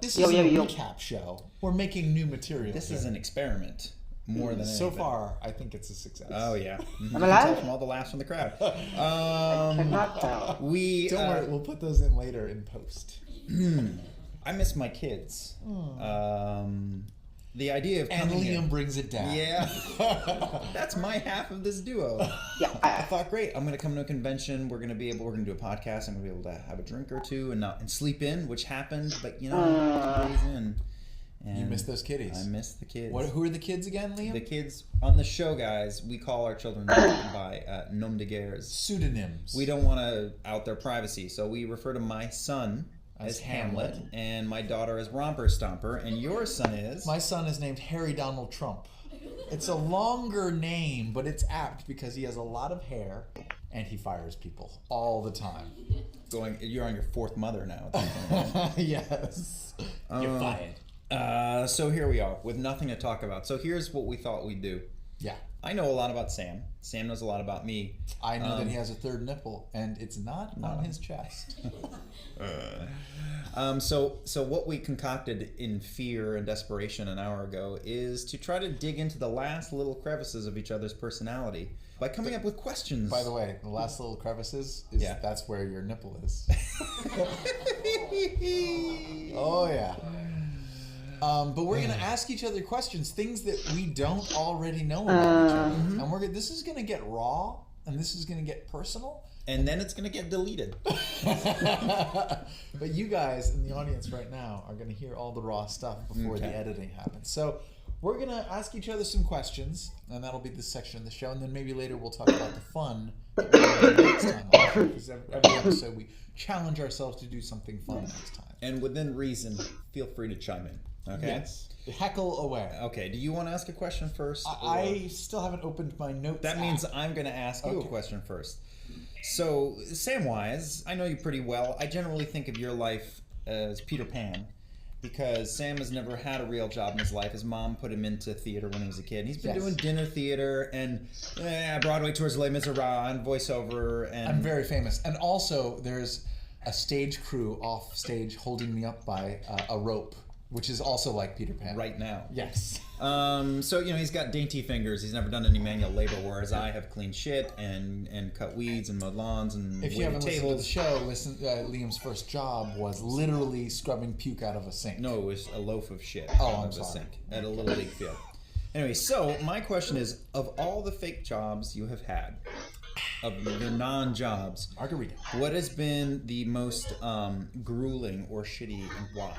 this Yo, is yo, a yo. recap show. We're making new material. This here. is an experiment more than So anything. far, I think it's a success. Oh yeah, you can alive? tell from all the laughs from the crowd. Cannot tell. We Don't worry, we'll put those in later in post. I miss my kids. The idea of And coming Liam here, brings it down. yeah, that's my half of this duo. Yeah. I thought, great, I'm gonna come to a convention. We're gonna do a podcast. I'm gonna be able to have a drink or two and sleep in, which happened. But 2 days in, and You miss those kiddies. I miss the kids. Who are the kids again, Liam? The kids on the show, guys. We call our children by nom de guerres. Pseudonyms. We don't want to out their privacy, so we refer to my son as Hamlet and my daughter as Romper Stomper, and your son is... My son is named Harry Donald Trump. It's a longer name, but it's apt because he has a lot of hair and he fires people all the time. You're on your fourth mother now. Yes. You're fired. So here we are with nothing to talk about. So here's what we thought we'd do. Yeah. I know a lot about Sam. Sam knows a lot about me. I know that he has a third nipple, and it's not on his chest. So what we concocted in fear and desperation an hour ago is to try to dig into the last little crevices of each other's personality by coming up with questions. By the way, the last little crevices that's where your nipple is. Oh yeah. But we're gonna ask each other questions, things that we don't already know about each other, and this is gonna get raw, and this is gonna get personal. And then it's going to get deleted. But you guys in the audience right now are going to hear all the raw stuff before the editing happens. So we're going to ask each other some questions, and that'll be this section of the show. And then maybe later we'll talk about the fun that we're gonna do next time. Because every episode we challenge ourselves to do something fun next time. And within reason, feel free to chime in. Okay? Yes. Heckle away. Okay, do you want to ask a question first? I still haven't opened my notes. That means I'm going to ask you a question first. So, Samwise, I know you pretty well. I generally think of your life as Peter Pan because Sam has never had a real job in his life. His mom put him into theater when he was a kid. And he's been doing dinner theater and Broadway tours Les Miserables and voiceover. And I'm very famous. And also, there's a stage crew off stage holding me up by a rope, which is also like Peter Pan. Right now. Yes. So, he's got dainty fingers. He's never done any manual labor, whereas I have cleaned shit and cut weeds and mowed lawns and If you haven't listened to the show, Liam's first job was literally scrubbing puke out of a sink. No, it was a loaf of shit I'm out of a sorry. sink at a Little League field. Anyway, so my question is, of all the fake jobs you have had, of your non-jobs, Margarita. what has been the most grueling or shitty and why?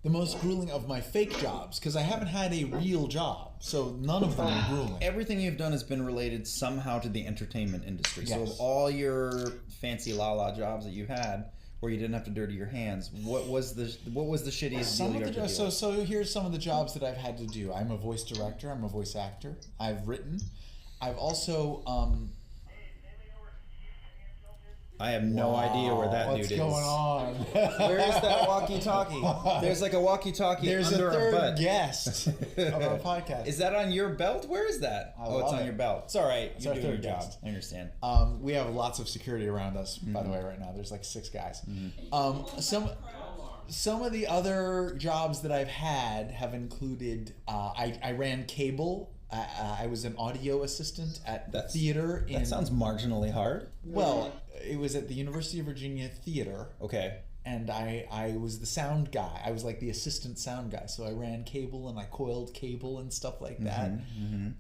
The most grueling of my fake jobs, because I haven't had a real job, so none of them are grueling. Everything you've done has been related somehow to the entertainment industry. So Yes. of all your fancy la-la jobs that you had, where you didn't have to dirty your hands, what was the shittiest deal you ever did? So here's some of the jobs that I've had to do. I'm a voice director. I'm a voice actor. I've written. I've also I have no idea where that what's dude is. going on? Where is that walkie-talkie? There's like a walkie-talkie There's under a our third butt. guest of our podcast. Is that on your belt? Where is that? I It's love on it. your belt. It's all right. It's You're our doing your third job. guest. I understand. We have lots of security around us, by the way, right now. There's like 6 guys. Some of the other jobs that I've had have included, I ran cable. I was an audio assistant at the theater. That sounds marginally hard. Well, it was at the University of Virginia Theater. Okay. And I was the sound guy. I was like the assistant sound guy. So I ran cable and I coiled cable and stuff like that.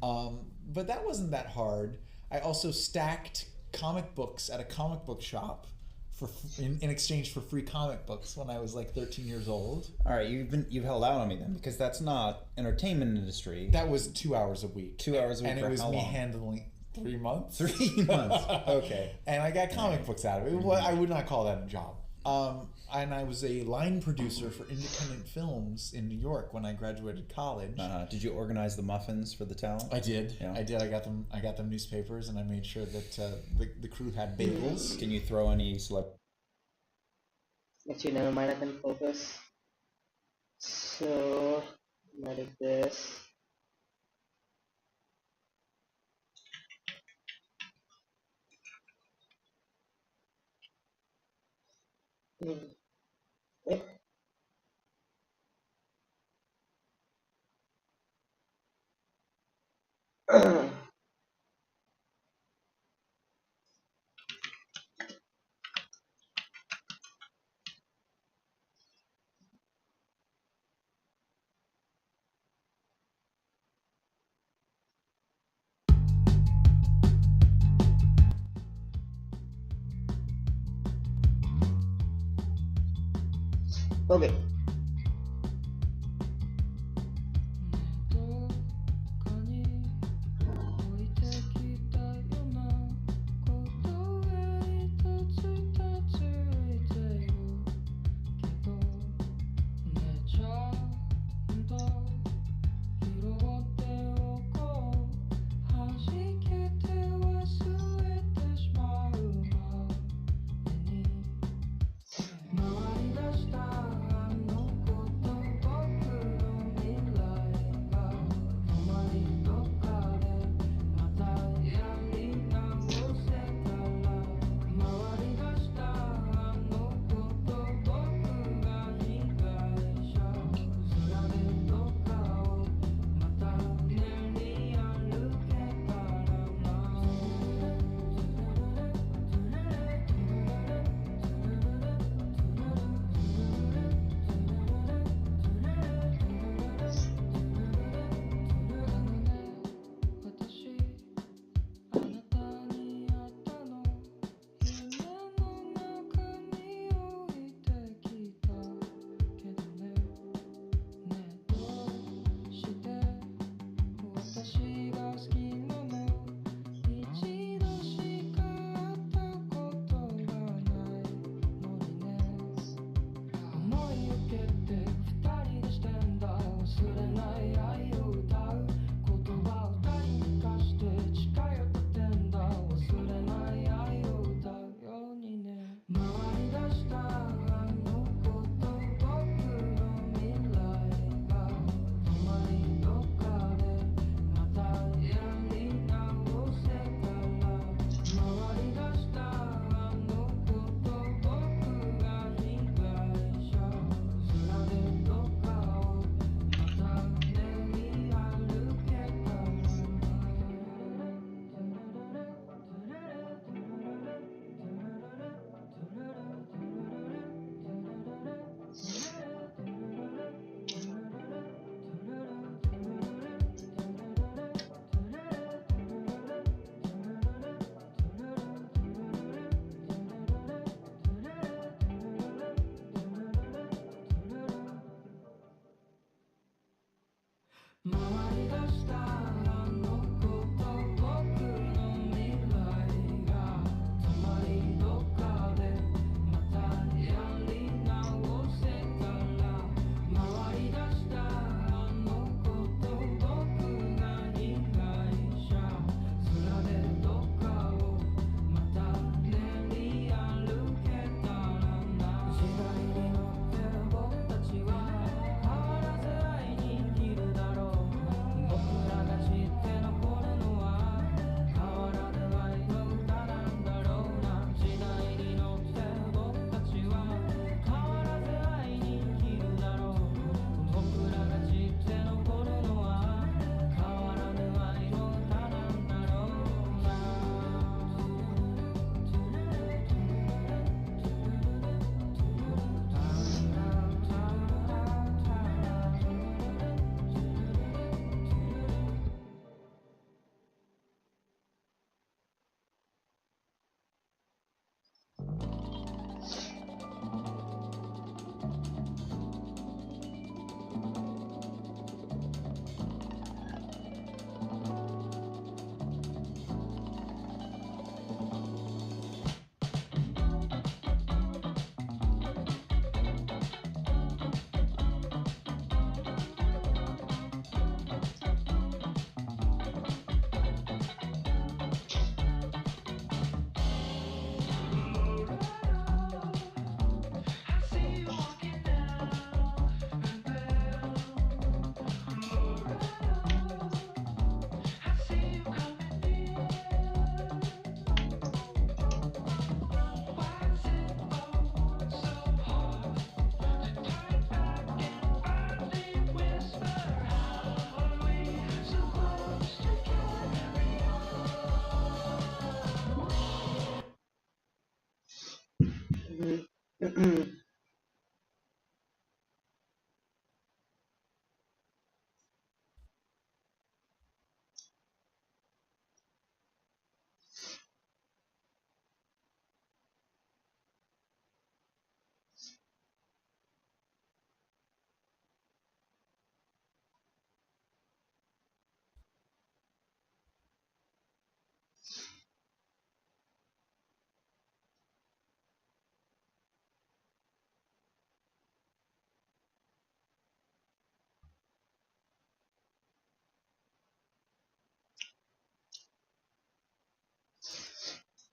But that wasn't that hard. I also stacked comic books at a comic book shop in exchange for free comic books when I was like 13 years old. All right, you've held out on me then, because that's not entertainment industry. That was 2 hours a week. 2 hours a week. And for it was how me long? handling 3 months. 3 months. Okay. And I got comic books out of it. Well, I would not call that a job. And I was a line producer for independent films in New York when I graduated college. Did you organize the muffins for the talent? I did. Yeah. I did. I got them newspapers, and I made sure that the crew had bagels. Can you throw any celeb? Actually, never mind. I can focus. So, edit this. Okay. Okay.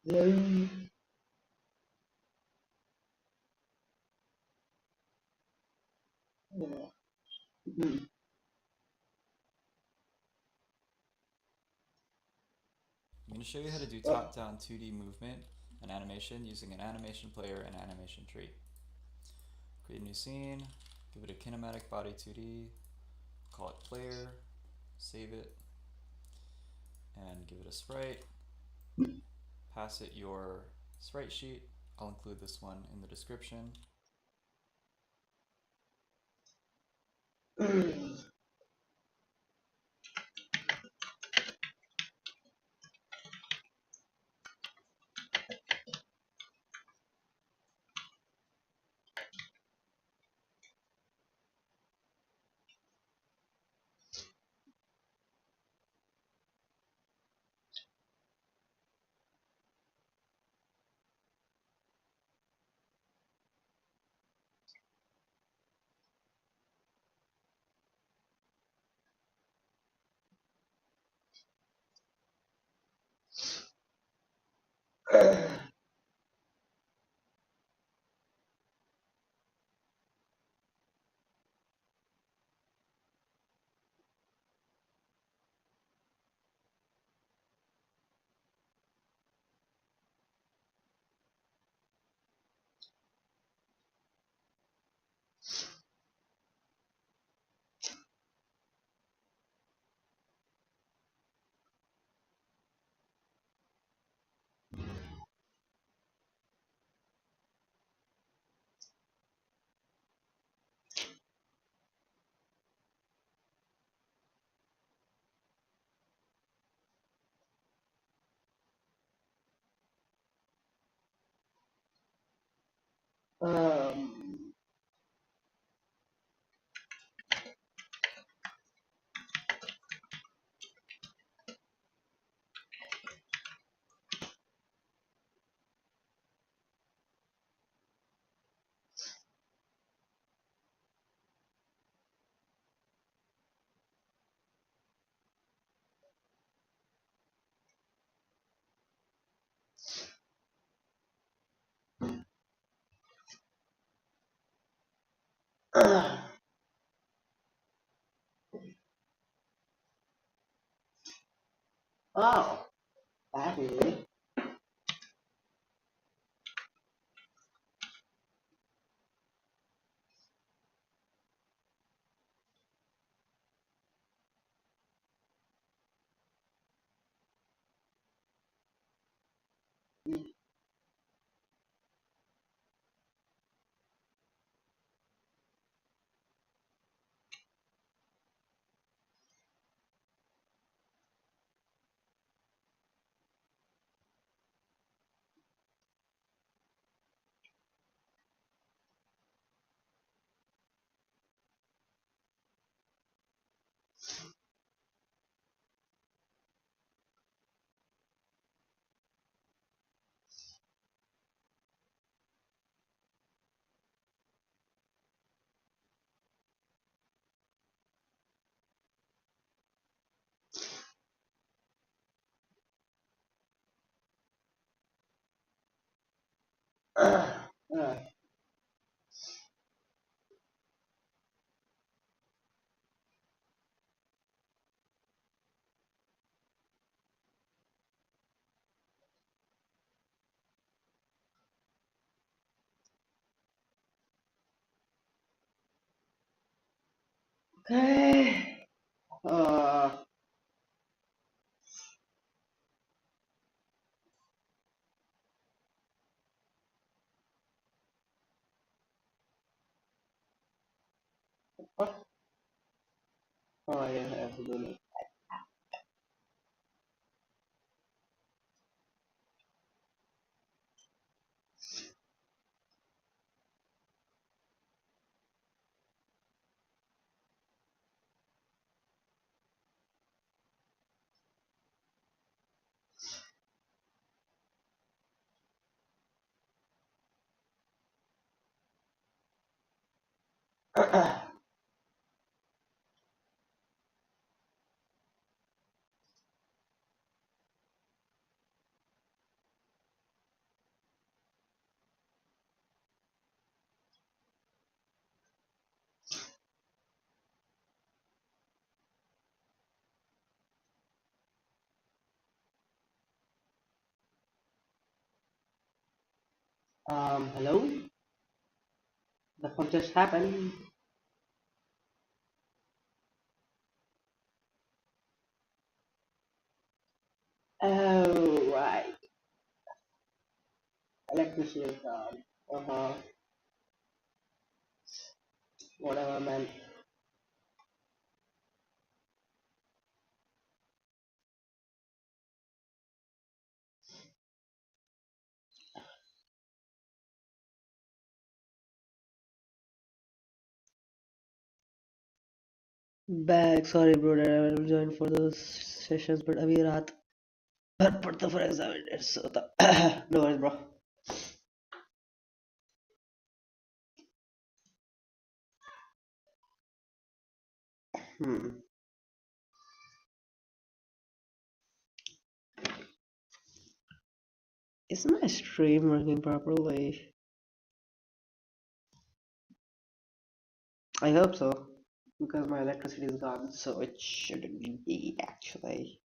Yeah. Mhm. I'm going to show you how to do Oh, top-down 2D movement and animation using an animation player and animation tree. Create a new scene, give it a kinematic body 2D, call it player, save it, and give it a sprite. Pass it your sprite sheet. I'll include this one in the description. um, oh, that really. Uh, okay. Uh, What? Oh, I have to do it. Hello? The what just happened? Oh, right. Electricity is gone. Uh-huh. Whatever, man. Back, sorry bro that I will join for those sessions, but अभी रात भर पड़ता for exam so no worries bro. Hmm. Is my stream working properly? I hope so, because my electricity is gone, so it shouldn't be actually.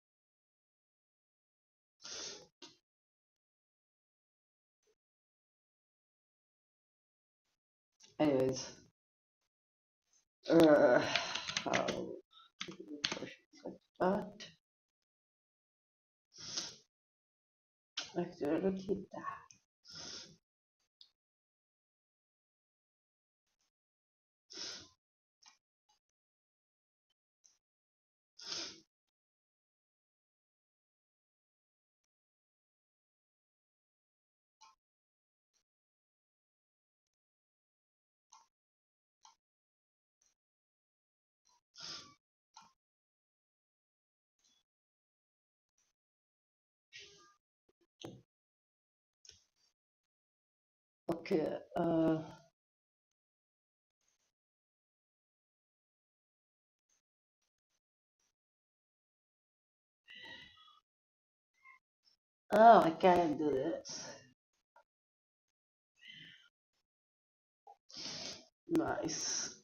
Anyways, how but actually I don't keep that. Okay, oh, I can't do this. Nice.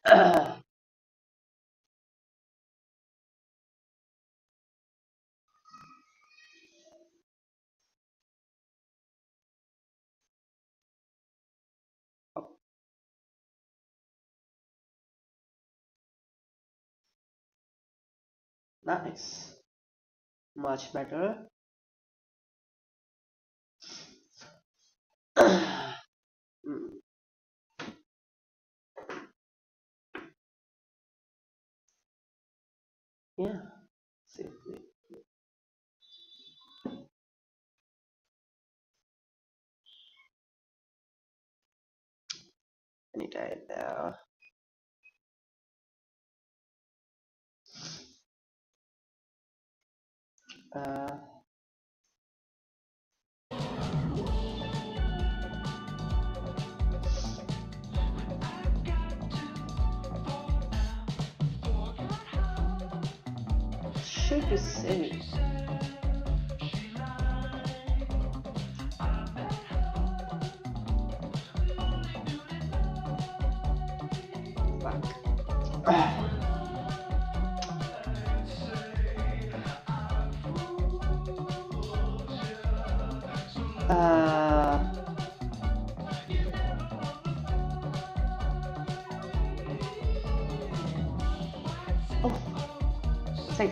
Nice. Much better. Mm, yeah, safely. Anytime now. Uh, should be safe. Fuck. Uh, oh, safe.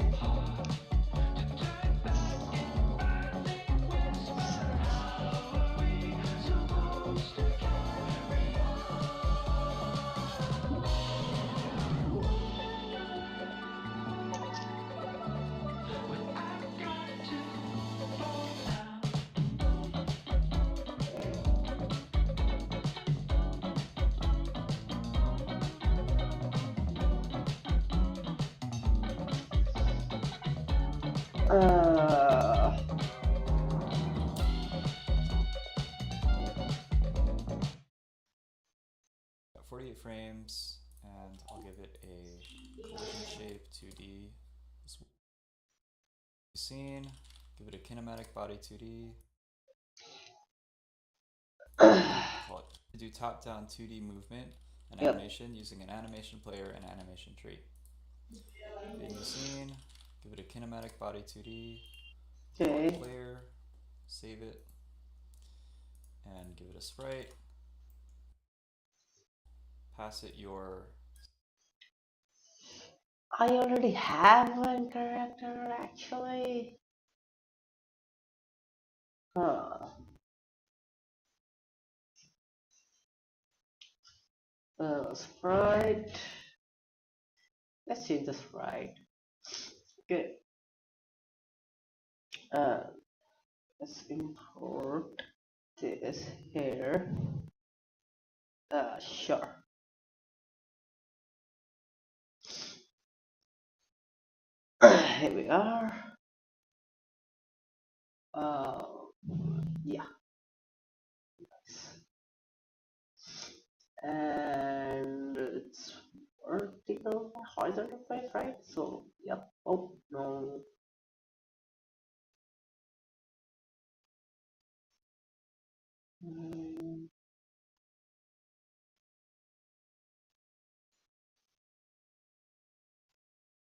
Uh, 48 frames, and I'll give it a collision shape 2D. Scene, give it a kinematic body 2D. Call it to do top-down 2D movement and Yep. animation using an animation player and animation tree. Create a new scene, give it a kinematic body 2D. Call it okay. player, save it, and give it a sprite. Pass it your I already have one character actually. Huh. Sprite. Let's change the sprite. Good. Let's import this here. Sure. Here we are. Yeah. And it's vertical, horizontal frame, right? So, yep. Oh no. Mm,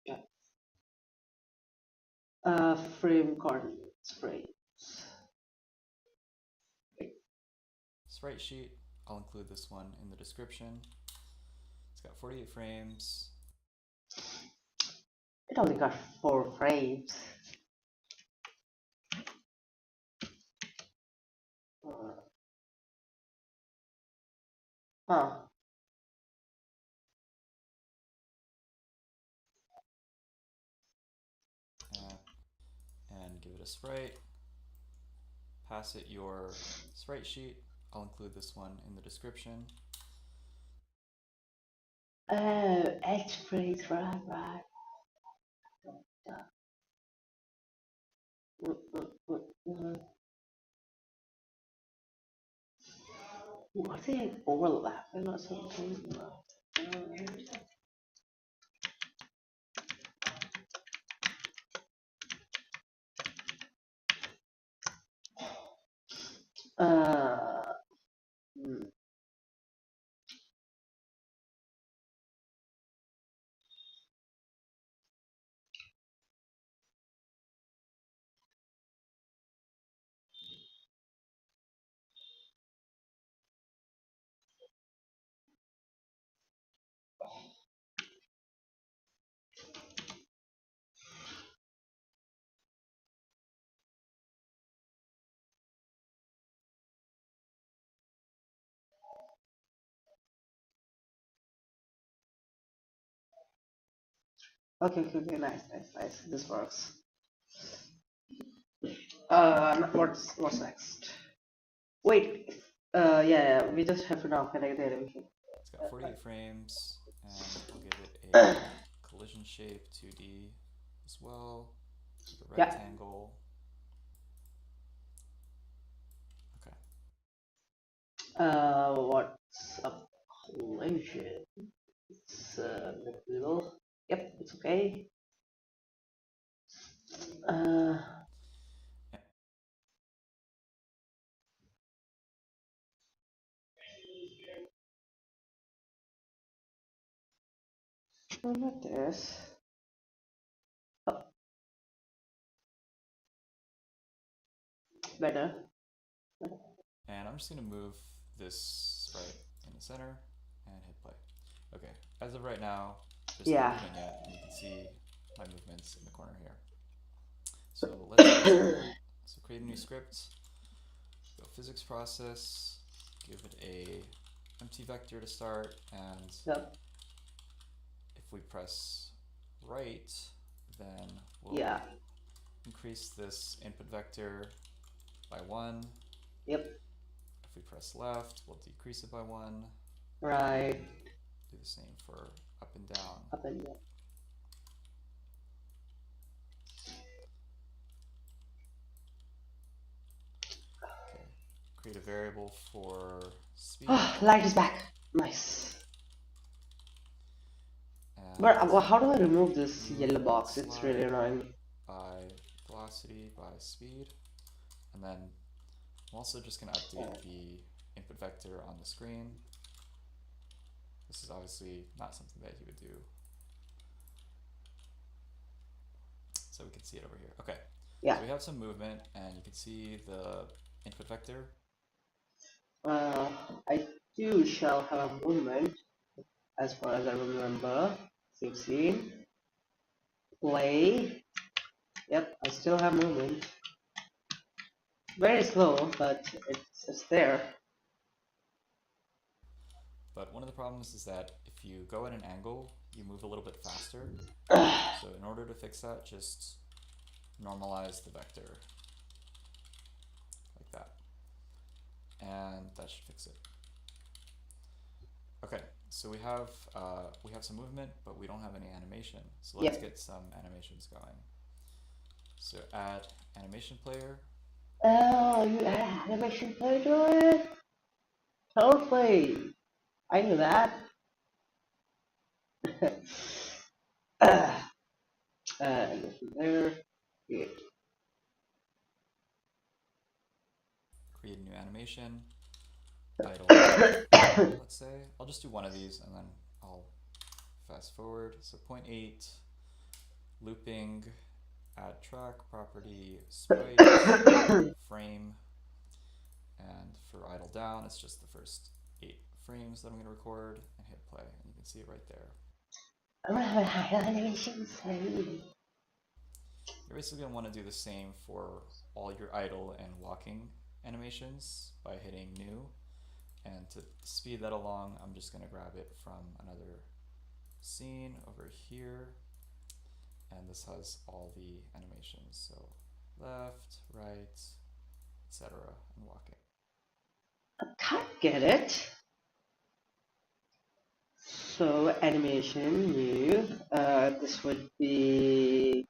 yeah. Frame coordinates, frames. sprite sheet. I'll include this one in the description. It's got 48 frames. It only got 4 frames. Huh. And give it a sprite. Pass it your sprite sheet. I'll include this one in the description. X frames, right. I think overlapping or something. Hmm. Okay, nice. This works. What's next? Wait. Yeah, we just have to now connect the animation. It's got 48 frames, and I'll give it a collision shape 2D as well. The Yeah. rectangle. Okay. What's a collision? It's middle. Yep, it's okay. Not this. Oh, better. And I'm just going to move this sprite in the center and hit play. Okay, as of right now, there's no movement yet, and you can see my movements in the corner here. So let's get started. So create a new script, go physics process, give it a empty vector to start, and Yep. if we press right, then we'll increase this input vector by 1. Yep. If we press left, we'll decrease it by 1. Right. Do the same for up and down. Up and down. variable for speed. Oh, light is back. Nice. But And how do I remove this move yellow and box? It's really slide annoying. by velocity by speed. And then I'm also just going to update the input vector on the screen. This is obviously not something that you would do. So we can see it over here. Okay. Yeah. So we have some movement, and you can see the input vector. I do shall have a movement, as far as I remember. 16. Play. Yep, I still have movement. Very slow, but it's there. But one of the problems is that if you go at an angle, you move a little bit faster. So in order to fix that, just normalize the vector like that. And that should fix it. Okay, so we have some movement, but we don't have any animation. So let's get some animations going. So add animation player. Oh, you add animation play to it? Totally. I knew that. Animation player. Create a new animation. Idle out, let's say. I'll just do one of these and then I'll fast forward. So 0.8, looping, add track, property, sprite, frame, and for idle down, it's just the first 8 frames that I'm going to record and hit play, and you can see it right there. You're basically going to want to do the same for all your idle and walking animations by hitting new. And to speed that along, I'm just going to grab it from another scene over here. And this has all the animations. So left, right, etc. and walking. I can't get it. So animation new. This would be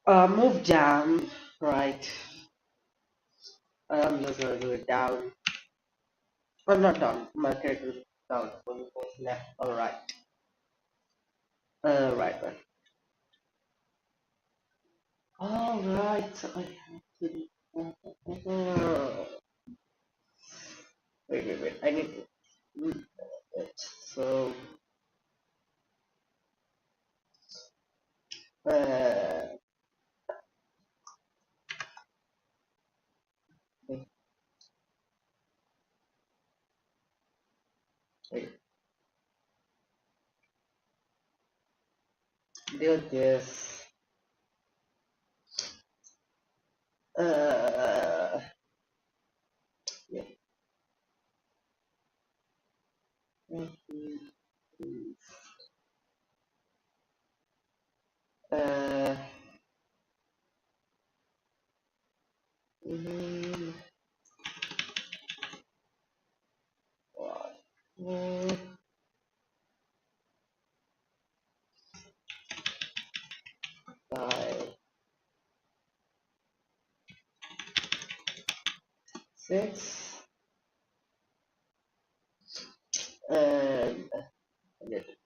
move down, right? I'm just gonna do it down. Well, not down. My character is down. Left or right? Right. All right. So I have to. Wait. I need to read it. So. Wait. Do this. Yeah. Uh, mm, mm, 5, 6, and edit.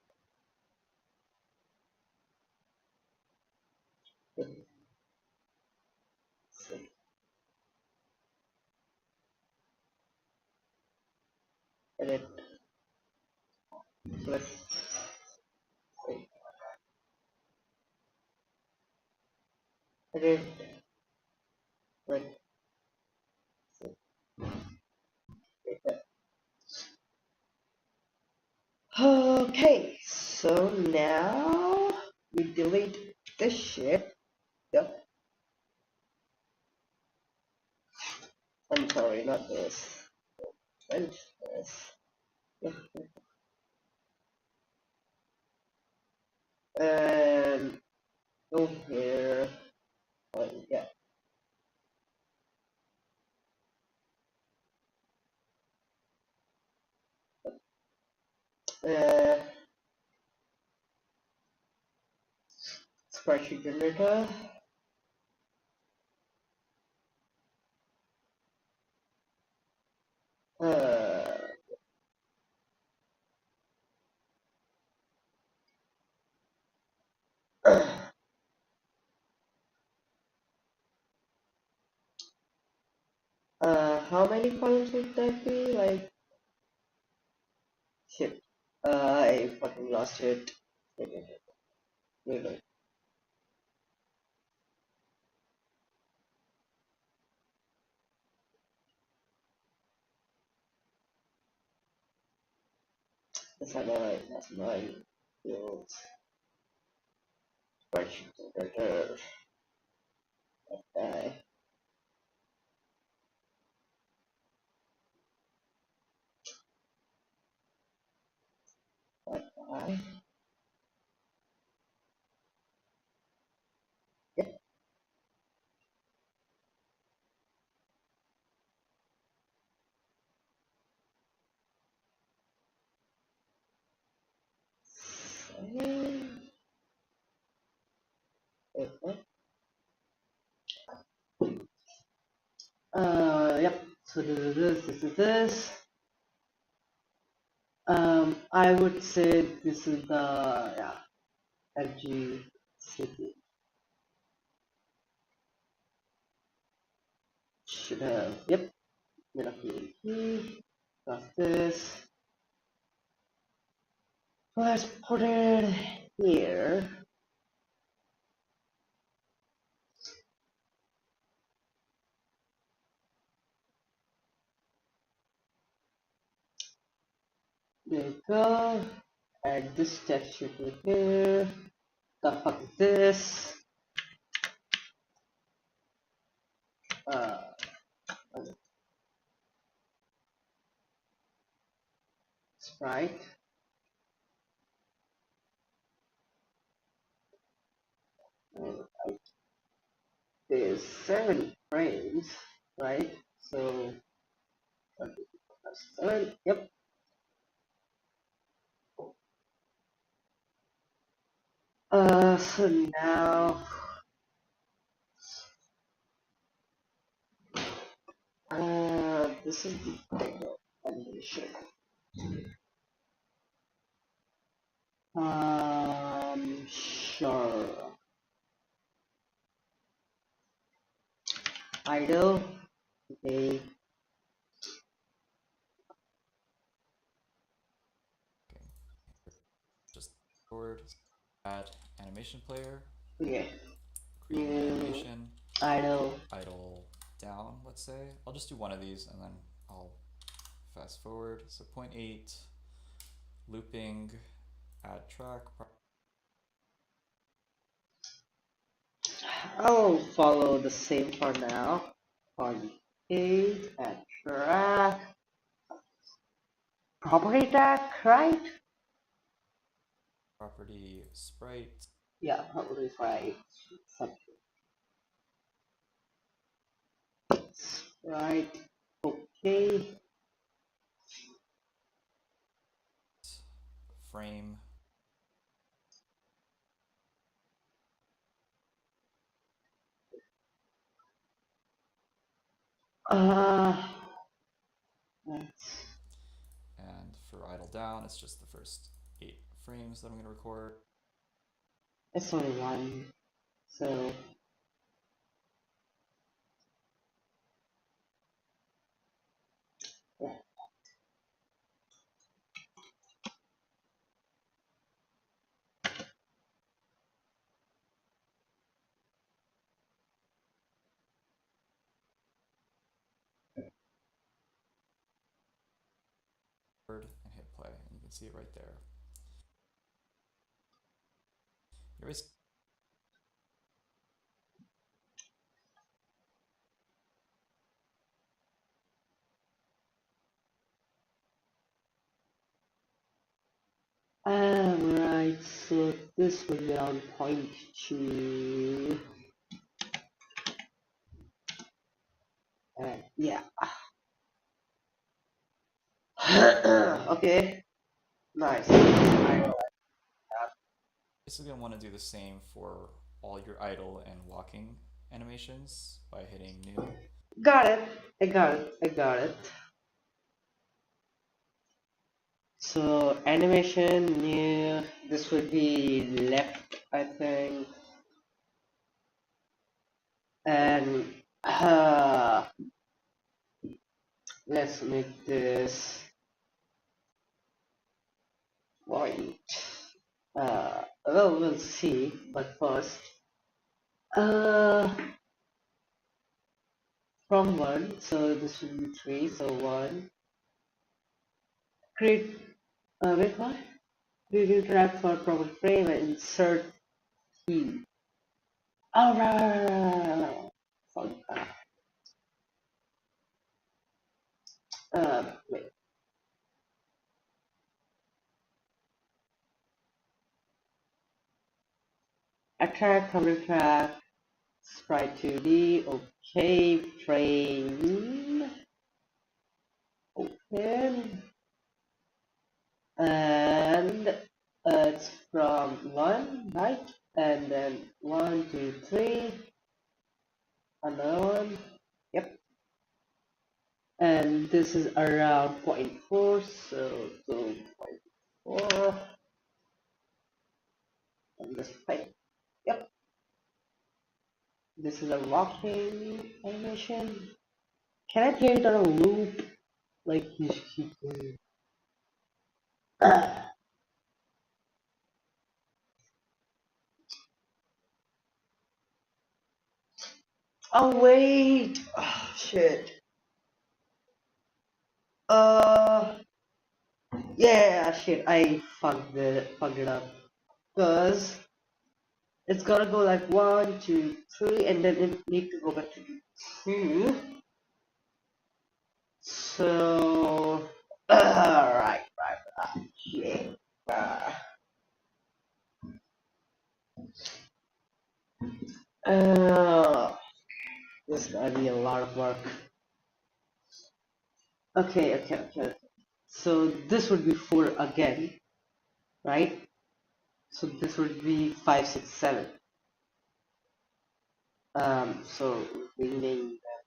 Edit. Select. Edit. Right. Okay, so now we delete this shit. Yep. I'm sorry, not this. And this. Yep. And go here. Oh, yeah. Spreadsheet generator. Uh, how many columns would that be? Like, shit. I fucking lost it. Wait, wait, wait, wait. That's annoying. That's annoying. Fields. Spreadsheet. Die. Die. Yep. Yep. So this is this. I would say this is the FG city. Should have yep. Bit of key. Got this. Let's put it here. There you go. Add this texture to here. The fuck is this? Uh, sprite. There's 7 frames, right? So 7. Yep. So now this is the animation. Sure. Idle. Okay. Just forward, add animation player, Okay. create an animation, Idle. idle down, let's say. I'll just do one of these and then I'll fast forward. So 0.8, looping, add track. I'll follow the same for now. On page, add track. Property tag, right? Property sprite. Yeah, property right. Right. Okay. Frame. That's And for idle down, it's just the first 8 frames that I'm going to record. it's only one, so yeah. And hit play, and you can see it right there. You're basically Alright, so this will be on point 2. Yeah. Okay. Nice. going to want to do the same for all your idle and walking animations by hitting new. Got it. I got it. So animation new. This would be left, I think, and let's make this white. Well, we'll see. But first, uh, from one. So this would be three. So one. Create. Wait, what? Create interact for proper frame and insert key. Oh, right. Fuck. Wait. Attract, cover track, sprite 2D, okay, frame, open, and it's from 1, right? And then 1, 2, 3, another one, yep. And this is around 0.4, so 2.4, and this pipe, yep. This is a walking animation. Can I play it on a loop? Like you keep doing. Oh wait! Oh shit. Yeah, shit. I fucked it up. Cause it's gotta go like 1, 2, 3, and then it need to go back to 2. So, right. Shit. This is gonna be a lot of work. Okay. So this would be 4 again, right? So this would be 5, 6, 7. So bringing that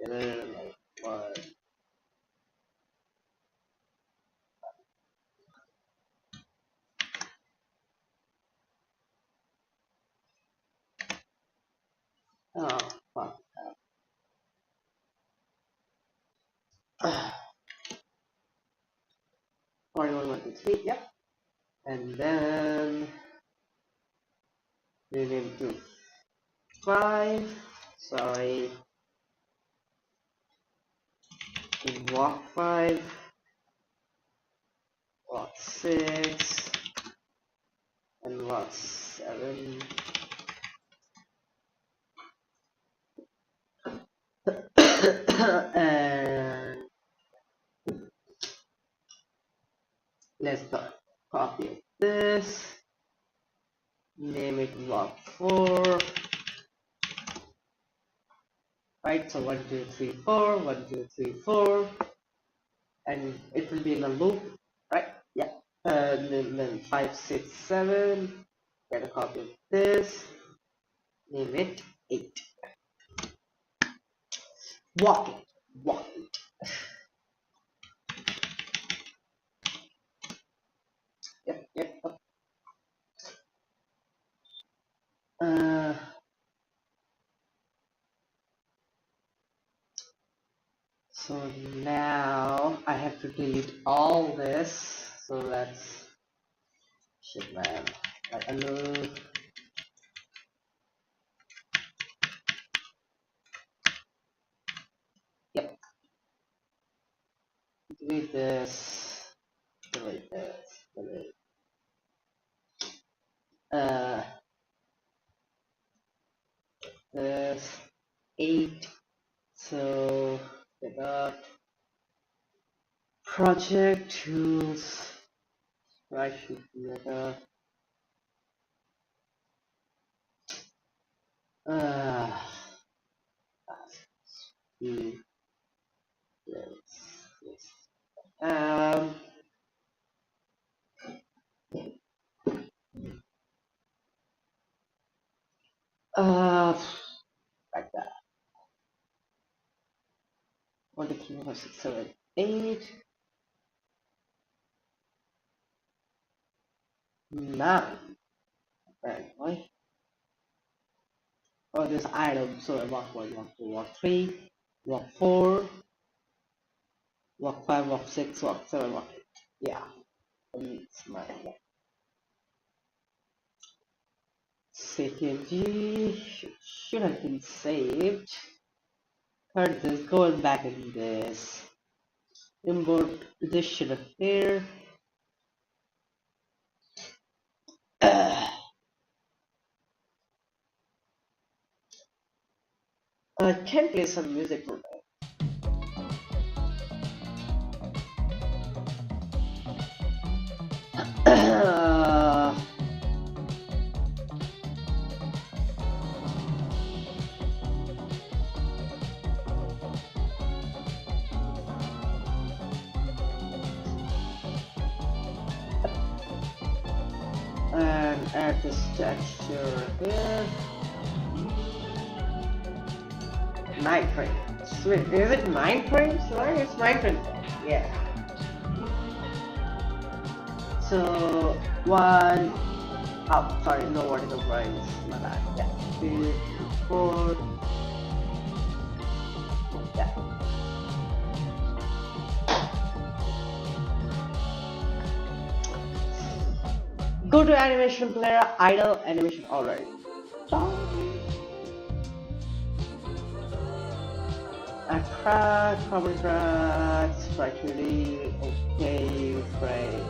together like 1. Oh fuck. 41, 1, 2, 3. Yep. And then we will do 5. Sorry. Walk 5. Walk 6. And walk 7. And let's copy this. Name it walk 4. Right, so 1, 2, 3, 4, 1, 2, 3, 4, and it will be in a loop, right? Yeah. And then 5, 6, 7. Get a copy of this. Name it 8. Walk it. Yep. So now I have to delete all this. So that's shit, man. I know. Yep. Delete this. Delete this. Delete. This 8. So get up. Project tools. Right should meta. Yes. Like that. 1, 2, 3, 4, 5, 6, 7, 8. 9. Apparently. Oh, this item. So I walk 1, walk 2, walk 3, walk 4, walk 5, walk 6, walk 7, walk 8. Yeah. It's my walk. Second G should have been saved. Heard this, going back in this. Import this should appear. Can play some music for that. And add this texture here. 9 frames. Wait, is it 9 frames? Why it's 9 frames? Yeah. So 1. Oh, sorry, no vertical frames. My bad. Yeah. 2, 4. Yeah. Go to animation player, idle animation already. Track, cover tracks, structurally okay, frame.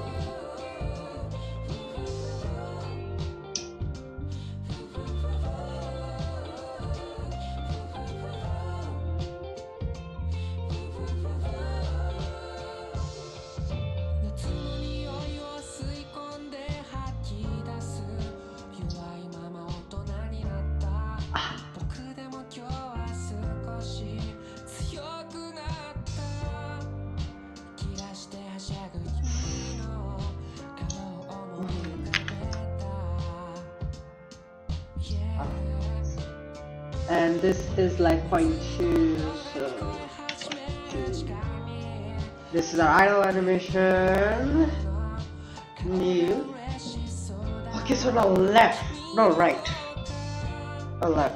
And this is like 0.2, so 0.2. This is our idle animation. New. Okay, so now left, no right. Oh, left.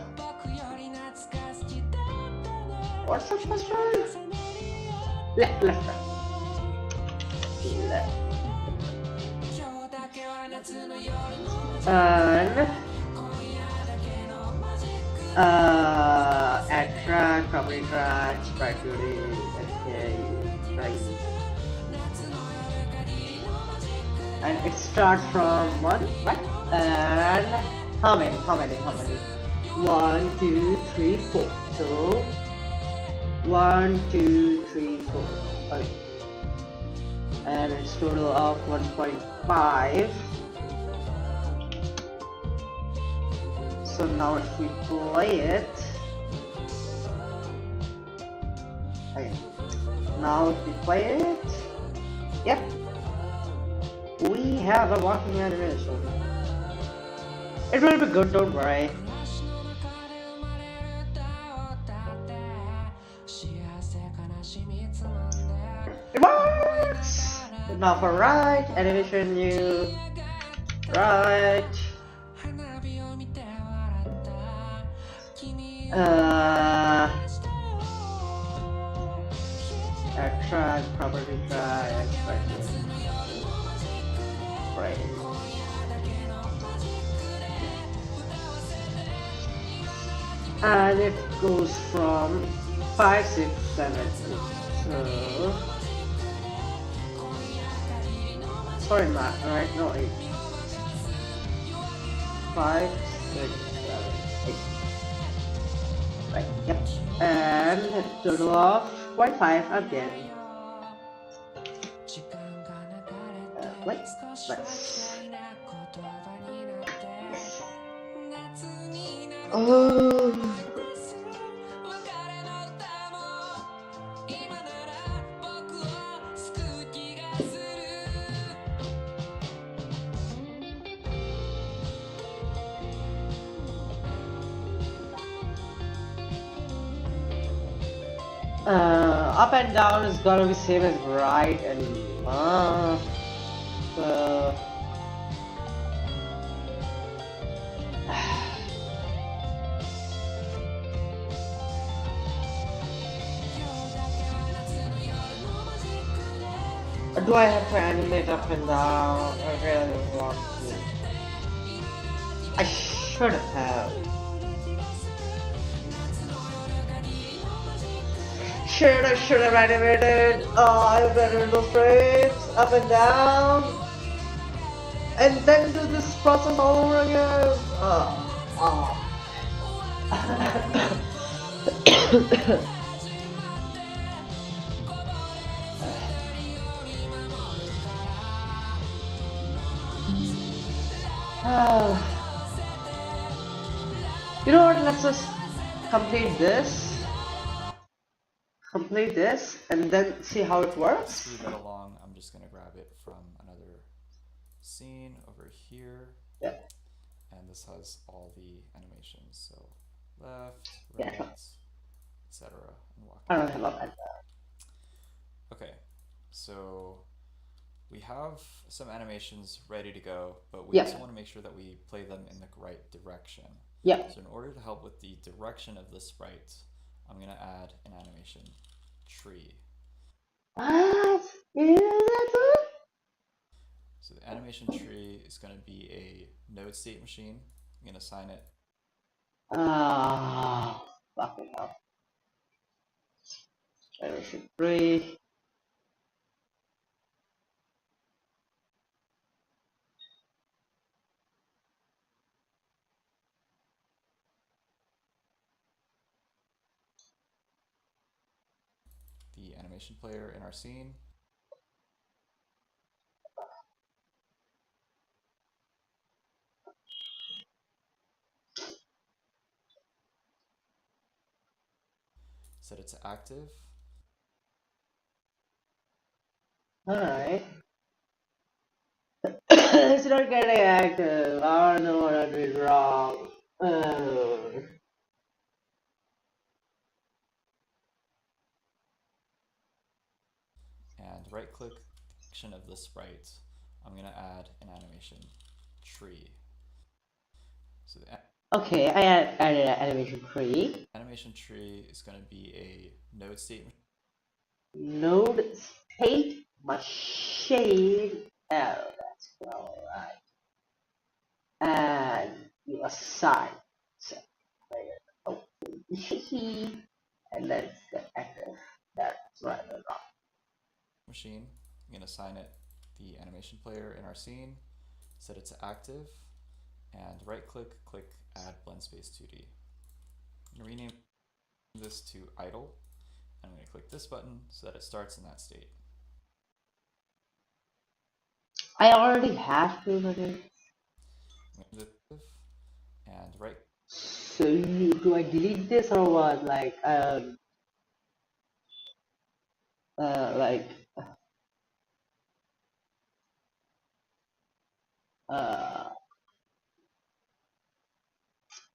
What's the first one? Left, left, left. Left. And add track, property track, sprite beauty, okay, right. And it starts from 1, right? And how many? 1, 2, 3, 4. So 1, 2, 3, 4. Okay. And it's total of 1.5. So now if we play it, okay. Now if we play it, yep, we have a walking animation. It will be good, don't worry. It works! Now for right, animation new, right. Track, property track, right. And it goes from 5, 6, 7. So sorry, Matt, right? No, 8. 5, 6, 7, 8. Right, yep. And total of 0.5 again. Let's. Oh. Up and down is gonna be same as right and left. Do I have to animate up and down? I really don't want to. I should have. Should have animated. Oh, I better do frames up and down, and then do this process all over again. You know what? Let's just complete this. Complete this, and then see how it works. Speed that along. I'm just gonna grab it from another scene over here. Yeah. And this has all the animations. So left, Yeah. right, etc. And walk. I don't have a Okay, so we have some animations ready to go, but we Yeah. also want to make sure that we play them in the right direction. Yeah. So in order to help with the direction of the sprite, I'm gonna add an animation tree. What? Is that good? So the animation tree is gonna be a node state machine. I'm gonna assign it. Fucking hell. Animation 3. The animation player in our scene. Set it to active. Alright. It's not getting active. I don't know what I did wrong. And right click the section of the sprite. I'm gonna add an animation tree. So the Okay, I added an animation tree. animation tree is going to be a node state. Node state machine. Oh, that's alright. And you assign set player. Oh, and then it's the active. That's right or wrong. Machine. I'm going to assign it the animation player in our scene, set it to active, and right click, click add blend space 2D. I'm going to rename this to idle. I'm going to click this button so that it starts in that state. I already have to, but and right. So do I delete this or what? Like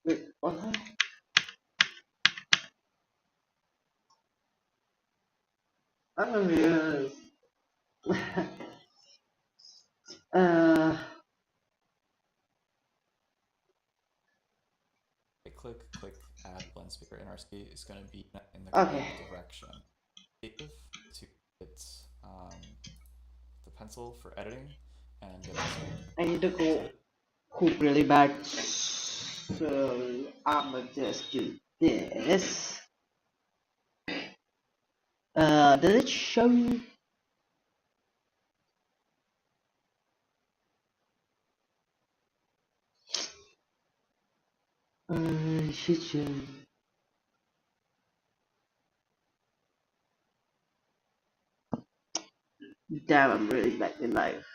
wait, what? I'm confused. Right click, click add blend space in our state is going to be in the Okay. direction. To hit the pencil for editing and I need to go poop really bad, so I'ma just do this. Does it show you? Should show. Damn, I'm really back in life.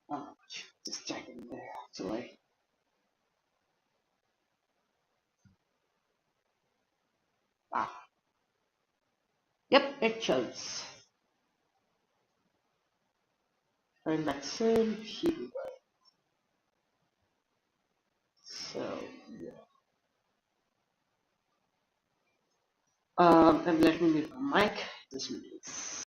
Oh, just checking there actually. Yep, it shows. And that's in Hebrew. So yeah. And let me mute my mic. This means.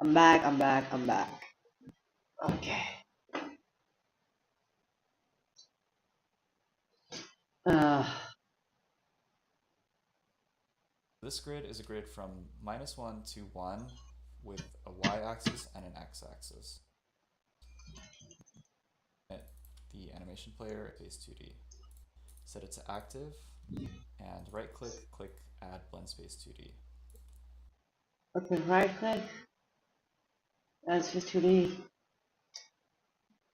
I'm back, I'm back, I'm back. Okay. This grid is a grid from -1 to 1 with a y-axis and an x-axis. The animation player is 2D. Set it to active and right click, click add blend space 2D. Okay, right click. That's just 2D.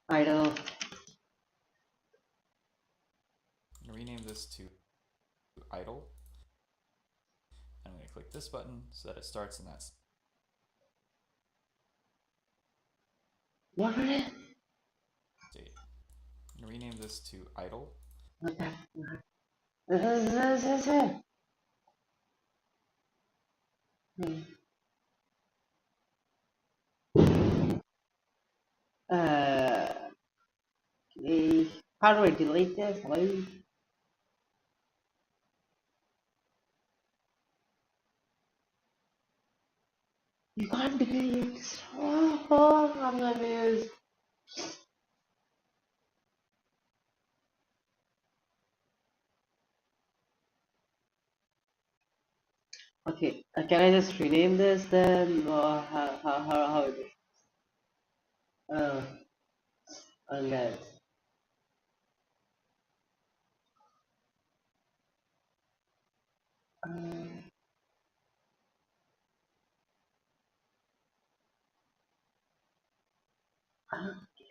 Idle. Rename this to idle. And I'm going to click this button so that it starts in that What is it? state. And rename this to idle. Okay. Okay. How do I delete this? Hello? You can't delete this. Oh, I'm confused. Okay, can I just rename this then? Or how is it? Okay.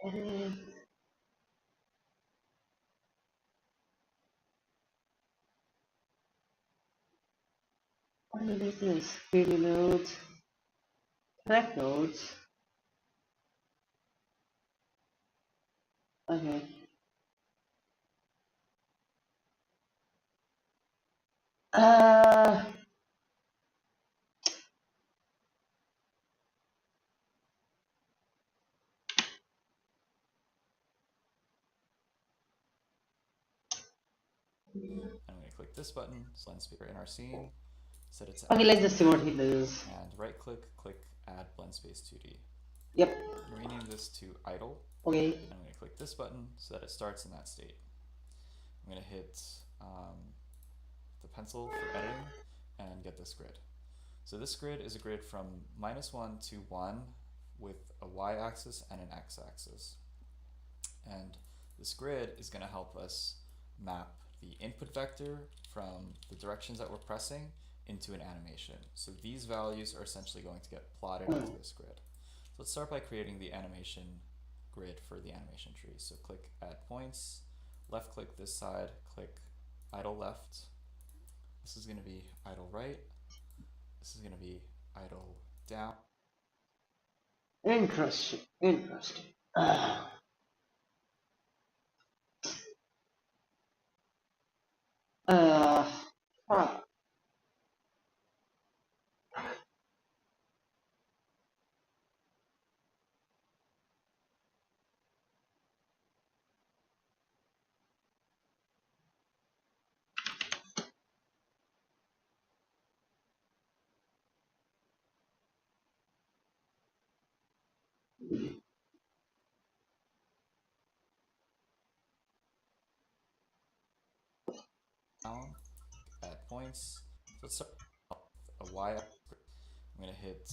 Okay. What is this? Create nodes. Connect nodes. Okay. Uh, I'm going to click this button, blend speaker in our scene, set it to okay, active, let's just see what he does. and right click, click add blend space 2D. Yep. And rename this to idle. Okay. And I'm going to click this button so that it starts in that state. I'm going to hit the pencil for editing and get this grid. So this grid is a grid from -1 to 1 with a y-axis and an x-axis. And this grid is going to help us map the input vector from the directions that we're pressing into an animation. So these values are essentially going to get plotted onto this grid. So let's start by creating the animation grid for the animation tree. So click add points, left click this side, click idle left. This is going to be idle right. This is going to be idle down. Interesting. Interesting. Huh. Down, add points. So let's start with a Y. I'm going to hit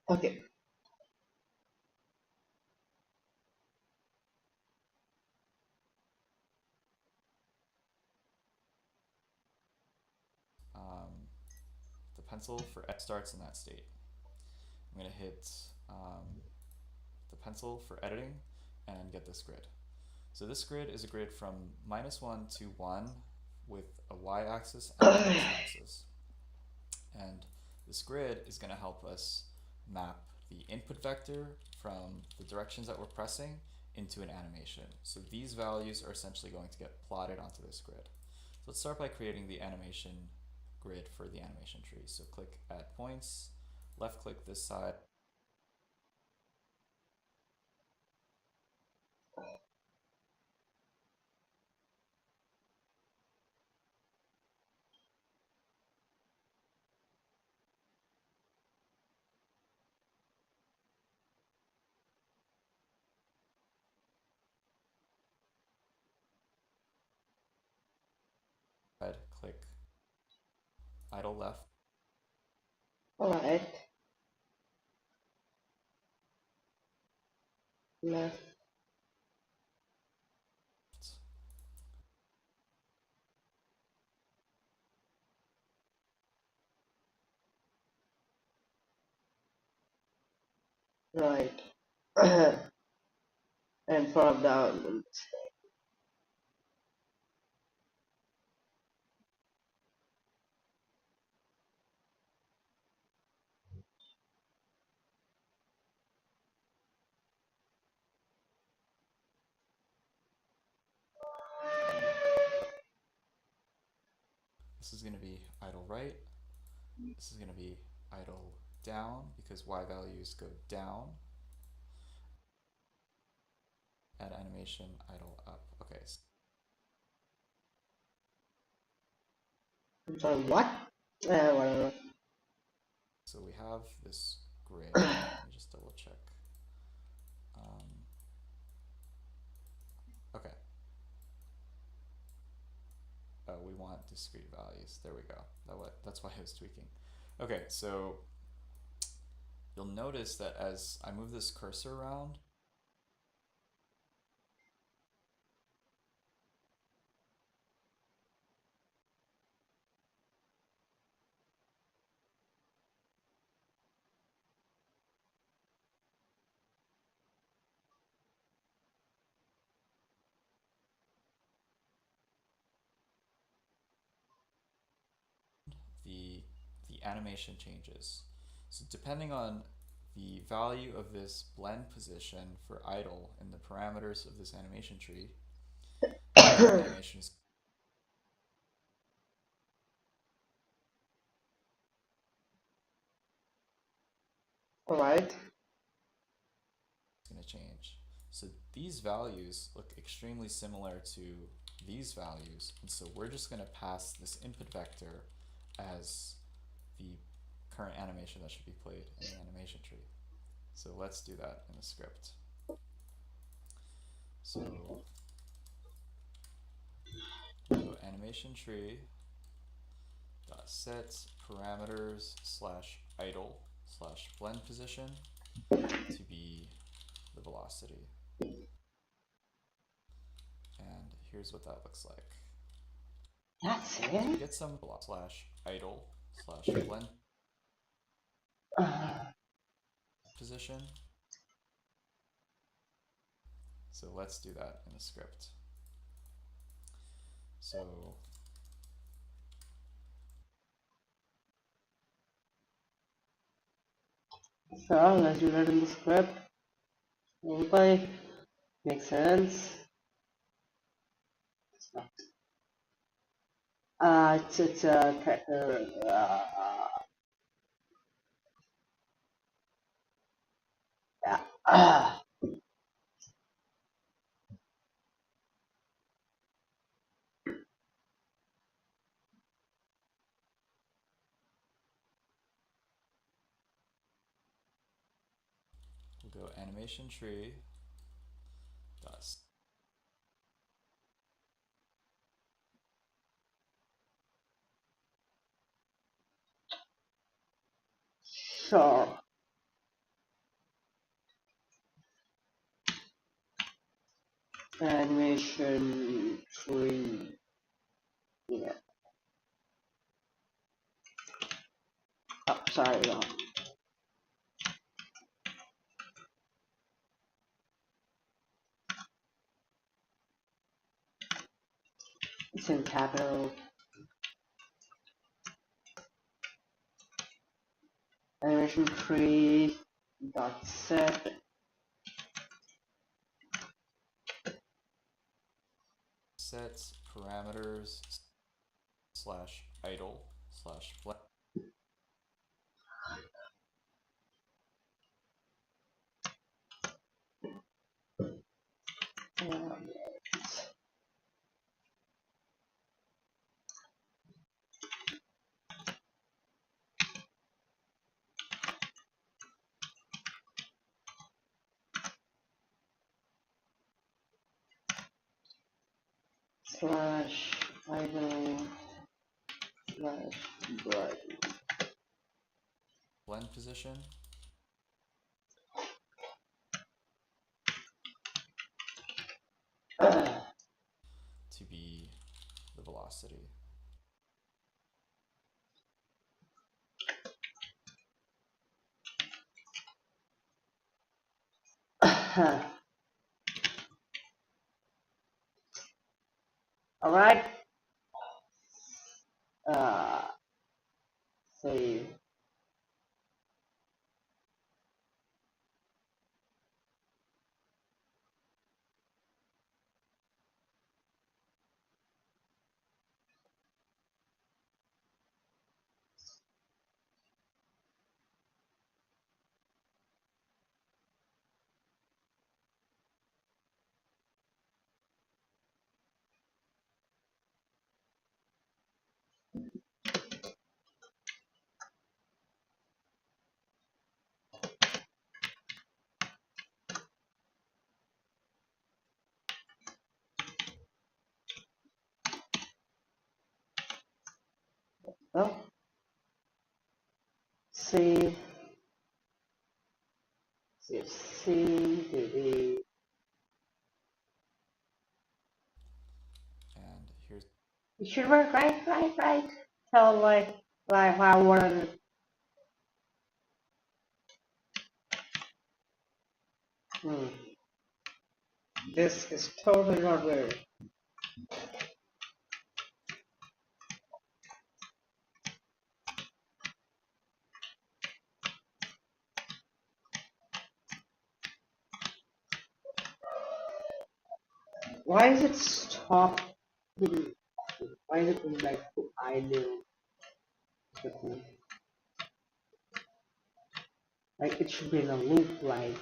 Okay. pencil for X starts in that state. I'm going to hit the pencil for editing and get this grid. So this grid is a grid from -1 to 1 with a y-axis and an x-axis. And this grid is going to help us map the input vector from the directions that we're pressing into an animation. So these values are essentially going to get plotted onto this grid. So let's start by creating the animation grid for the animation tree. So click Add Points, left click this side. Click idle left. Alright. Left. Right. And from down. This is going to be idle right. This is going to be idle down because y values go down. Add animation idle up. Okay. I'm sorry, what? Whatever. So we have this grid. Let me just double check. Okay. We want discrete values. There we go. That's why I was tweaking. Okay, so you'll notice that as I move this cursor around, the animation changes. So depending on the value of this blend position for idle in the parameters of this animation tree, the animation is Alright. going to change. So these values look extremely similar to these values, and so we're just going to pass this input vector as the current animation that should be played in the animation tree. So let's do that in the script. So go animation tree dot set parameters slash idle slash blend position to be the velocity. And here's what that looks like. That's it? Get some slash idle slash blend position. So let's do that in the script. So let's do that in the script. Okay. Makes sense. It's yeah. we'll go animation tree dot Sure. Animation tree. Yeah. sorry, no. It's in capital. Animation tree dot set. Set parameters slash idle slash blend. Slash idle slash bright. Blend position. To be the velocity. All right. Save. Oh. Save. Save. And here's It should work, right. Tell like how I wanted. This is totally not weird. Why is it stop? Why is it like idle? Like it should be in a loop, like.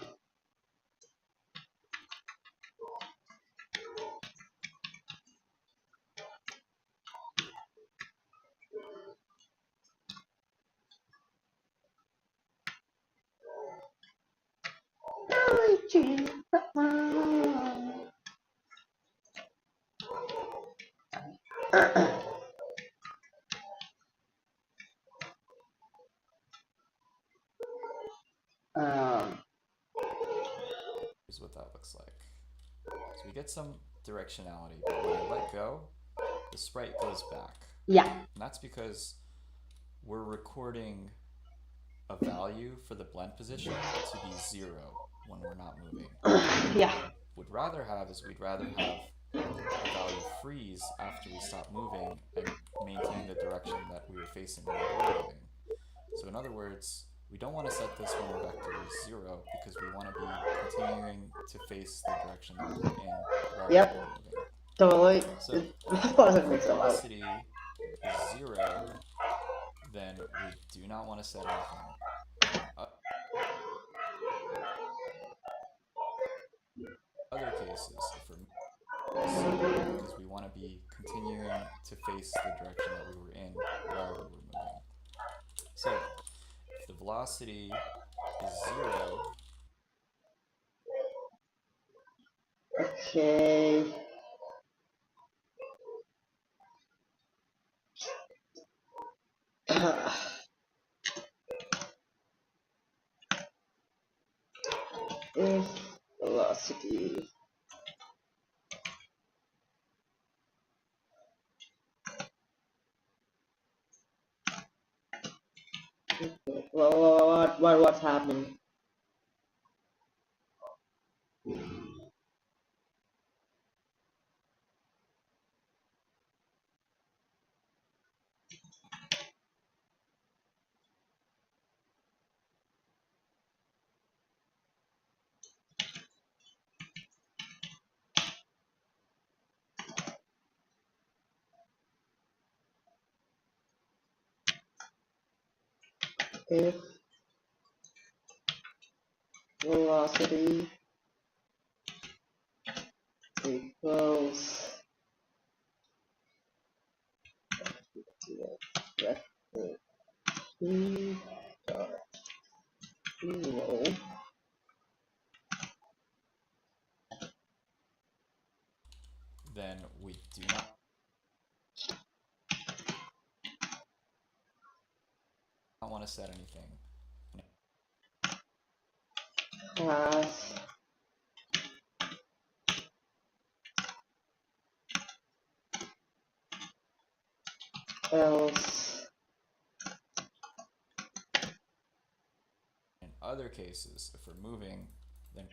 here's what that looks like. So we get some directionality, but when I let go, the sprite goes back. Yeah. And that's because we're recording a value for the blend position to be 0 when we're not moving. Yeah. What we'd rather have is we'd rather have a value freeze after we stop moving and maintain the direction that we were facing when we were moving. So in other words, we don't want to set this when the vector is 0 because we want to be continuing to face the direction that we're in while Yep. we're moving. Totally. So It if doesn't make sense. velocity is 0, then we do not want to set anything. Other cases, if we're because we want to be continuing to face the direction that we were in while we were moving. So if the velocity is 0, Okay. If velocity What's happening? If velocity equals vector p dot zero, then we do not want to set anything. class else In other cases, if we're moving, then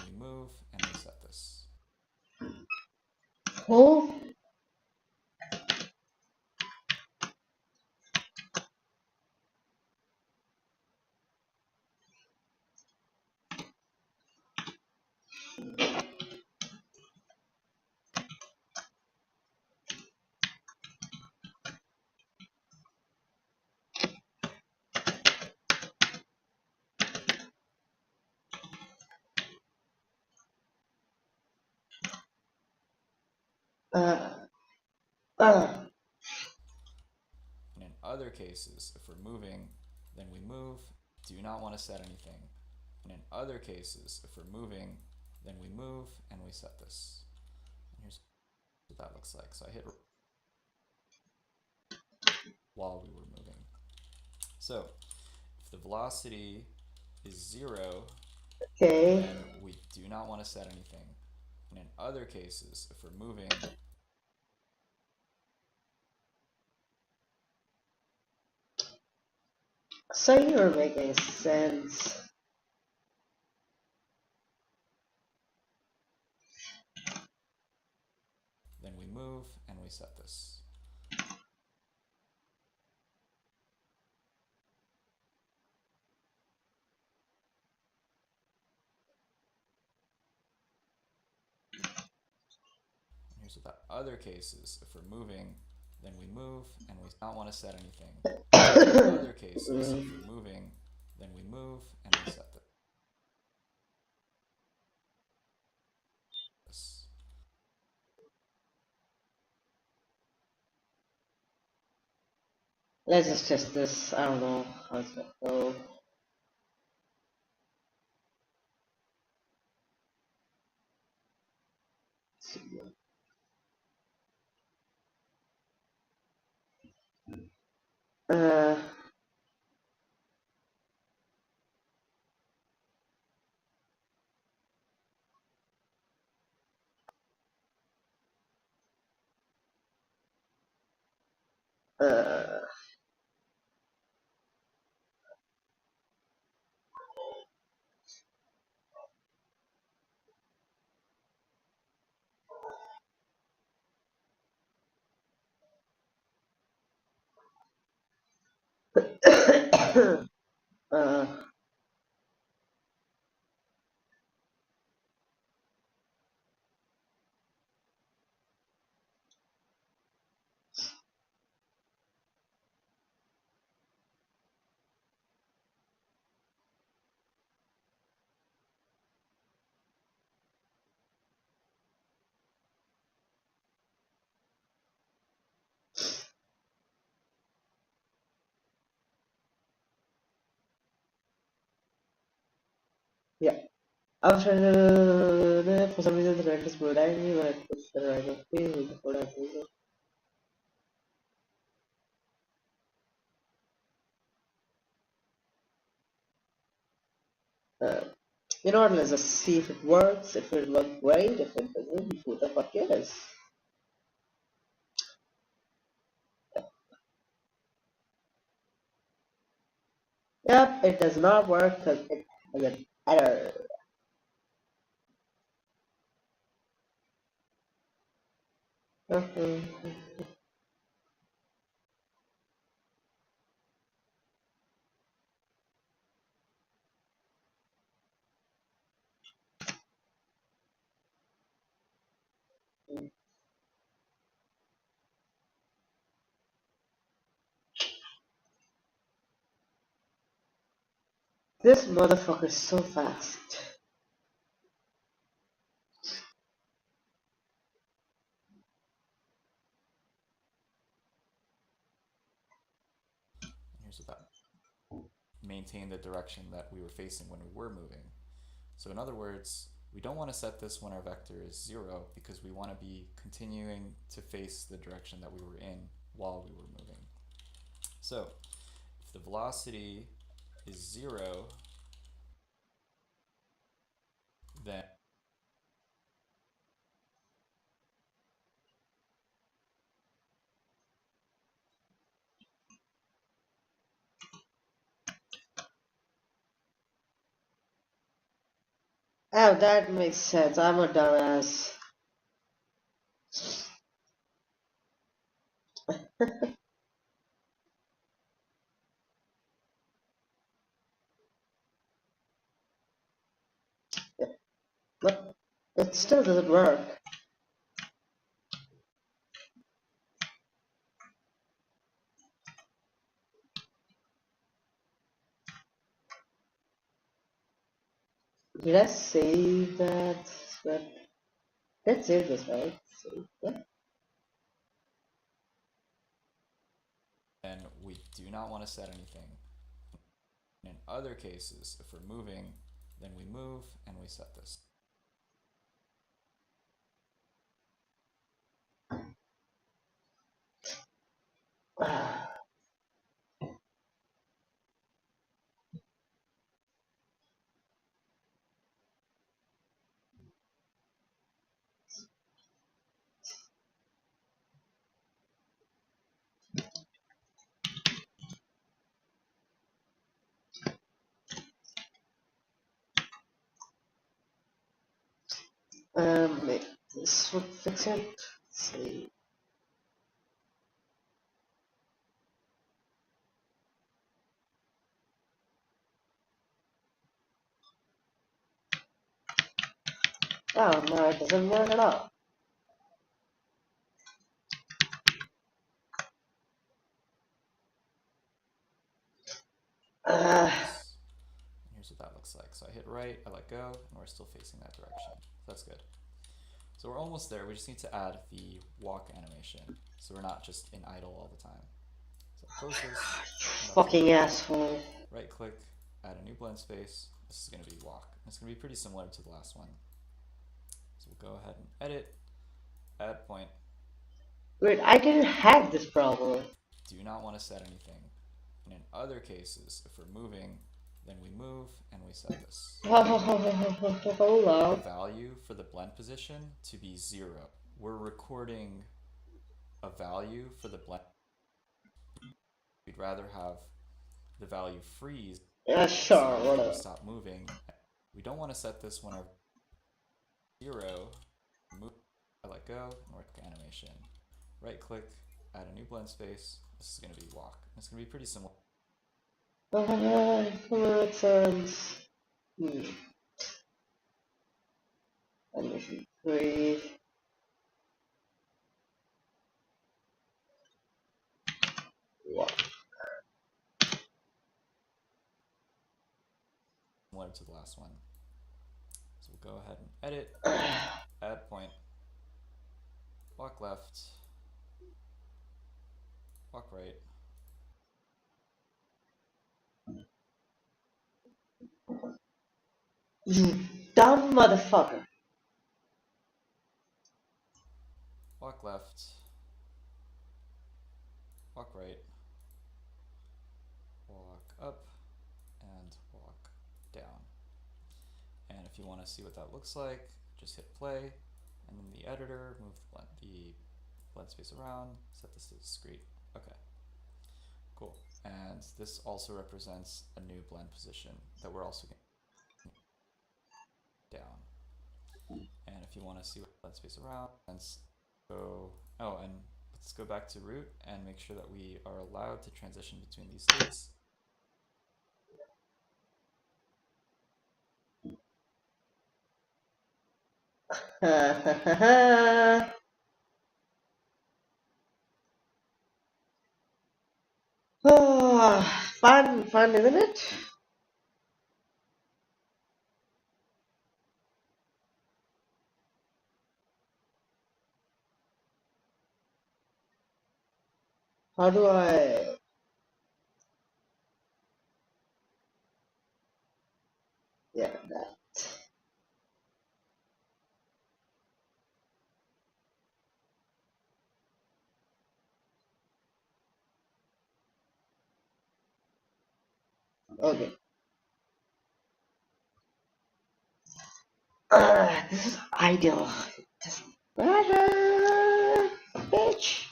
we move and we set this. whole uh, uh, And in other cases, if we're moving, then we move, do not want to set anything. And in other cases, if we're moving, then we move and we set this. And here's what that looks like. So I hit while we were moving. So if the velocity is 0, okay. then we do not want to set anything. And in other cases, if we're moving, So you're making sense. then we move and we set this. And here's what that other cases, if we're moving, then we move and we don't want to set anything. In other cases, if we're moving, then we move and we set this. Let's just test this. I don't know how it's gonna go. Uh, uh, uh, yeah. I was trying to, for some reason the red is blue me when I push the right of field before I do it. You know what, let's just see if it works. If it looks great, if it doesn't, who the fuck cares? Yep, it does not work because it has an error. This motherfucker is so fast. Here's what that maintain the direction that we were facing when we were moving. So in other words, we don't want to set this when our vector is 0 because we want to be continuing to face the direction that we were in while we were moving. So if the velocity is 0, then Oh, that makes sense. I'm a dumbass. But it still doesn't work. Did I save that script? Let's save this, right? Save. Yeah. then we do not want to set anything. In other cases, if we're moving, then we move and we set this. This would fix it. Let's see. Oh no, it doesn't work at all. Here's what that looks like. So I hit right, I let go, and we're still facing that direction. So that's good. So we're almost there. We just need to add the walk animation, so we're not just in idle all the time. So close this. Fucking asshole. Right click, add a new blend space. This is going to be walk. It's going to be pretty similar to the last one. So we'll go ahead and edit, add point. Wait, I didn't have this problem. Do not want to set anything. And in other cases, if we're moving, then we move and we set this. Hold The on. value for the blend position to be 0. We're recording a value for the blend. We'd rather have the value freeze. Yeah, sure, So whatever. stop moving. We don't want to set this when our 0. Move, I let go, and work animation. Right click, add a new blend space. This is going to be walk. It's going to be pretty similar. Makes sense. Animation 3. Walk. Similar to the last one. So we'll go ahead and edit, add point, walk left, walk right. You dumb motherfucker. Walk left, walk right, walk up, and walk down. And if you want to see what that looks like, just hit play, and then the editor, move the blend space around, set this to discrete. Okay, cool. And this also represents a new blend position that we're also going down. And if you want to see what blend space around, let's go. Oh, and let's go back to root and make sure that we are allowed to transition between these states. Oh, fun, isn't it? How do I? Yeah, that. Okay. This is ideal. Just bitch.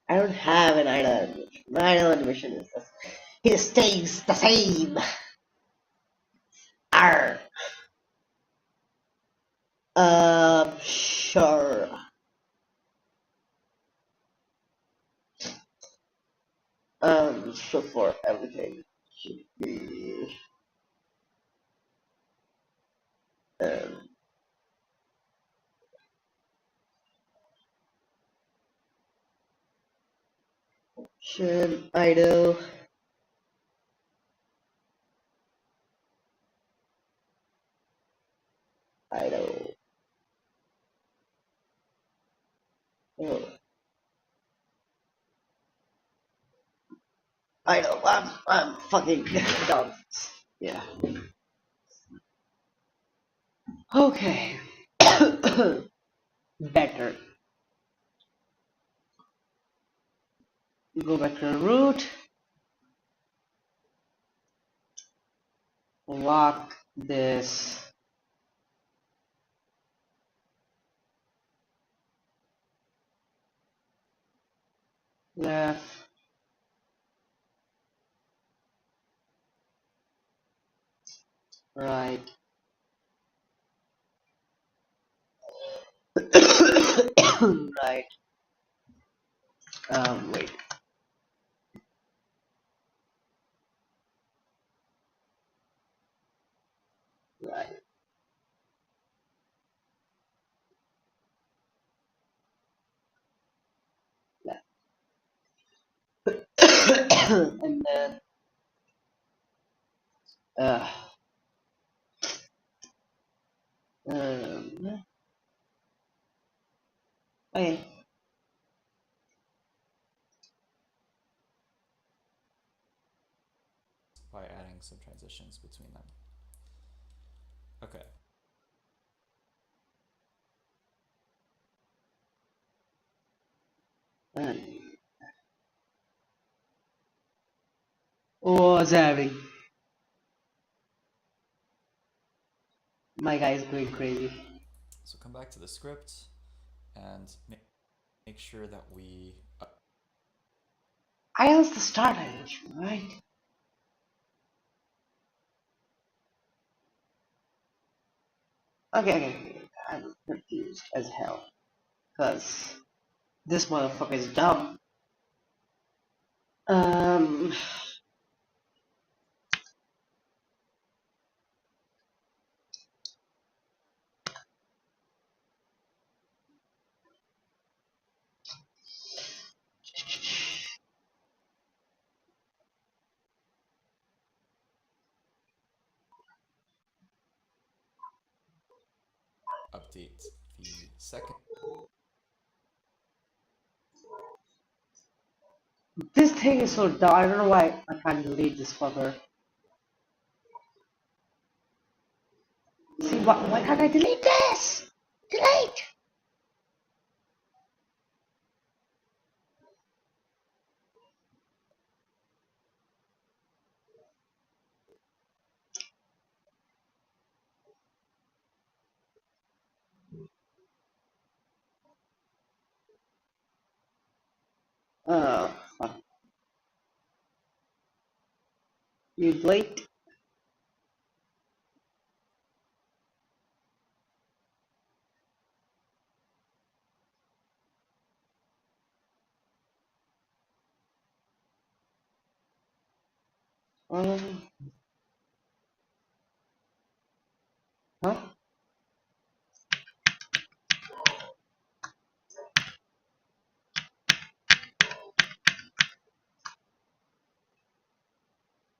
I don't have an idle animation. My idle animation is just, it stays the same. R. Sure. So for everything should be um should idle idle. Oh. Idle. I'm fucking dumb. Yeah. Okay. Better. Go back to the root. Lock this left, right. Right. Wait. Right. Left. And then uh um okay. By adding some transitions between them. Okay. What's happening? My guy is going crazy. So come back to the script and make sure that we Idle's the start animation, right? Okay. I'm confused as hell. Cause this motherfucker is dumb. Um update the second. this thing is so dumb. I don't know why I can't delete this fucker. See, why can't I delete this? Delete! You'd late. Um, huh?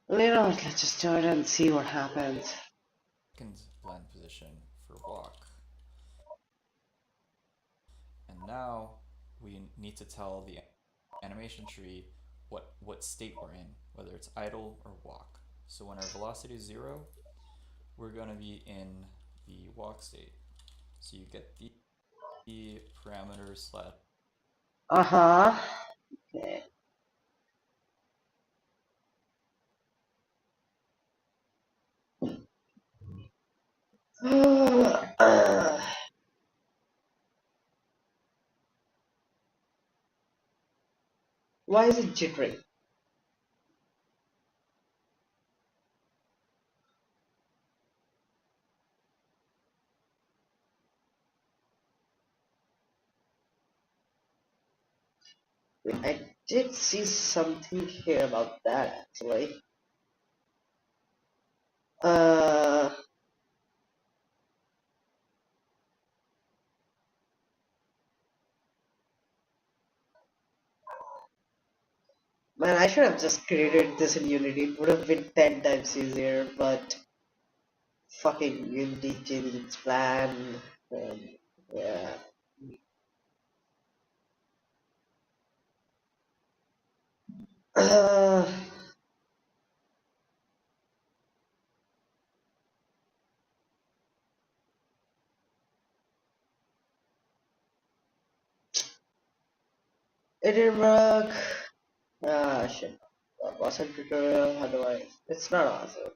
You know what, let's just do it and see what happens. Second land position for walk. And now we need to tell the animation tree what state we're in, whether it's idle or walk. So when our velocity is 0, we're going to be in the walk state. So you get the parameters slash. Uh-huh. Okay. Why is it jittery? I did see something here about that actually. Uh, Man, I should have just created this in Unity. It would have been 10 times easier, but fucking Unity changed its plan. Um, yeah. Uh, it didn't work. Ah, shit. Awesome tutorial. How do I? It's not awesome.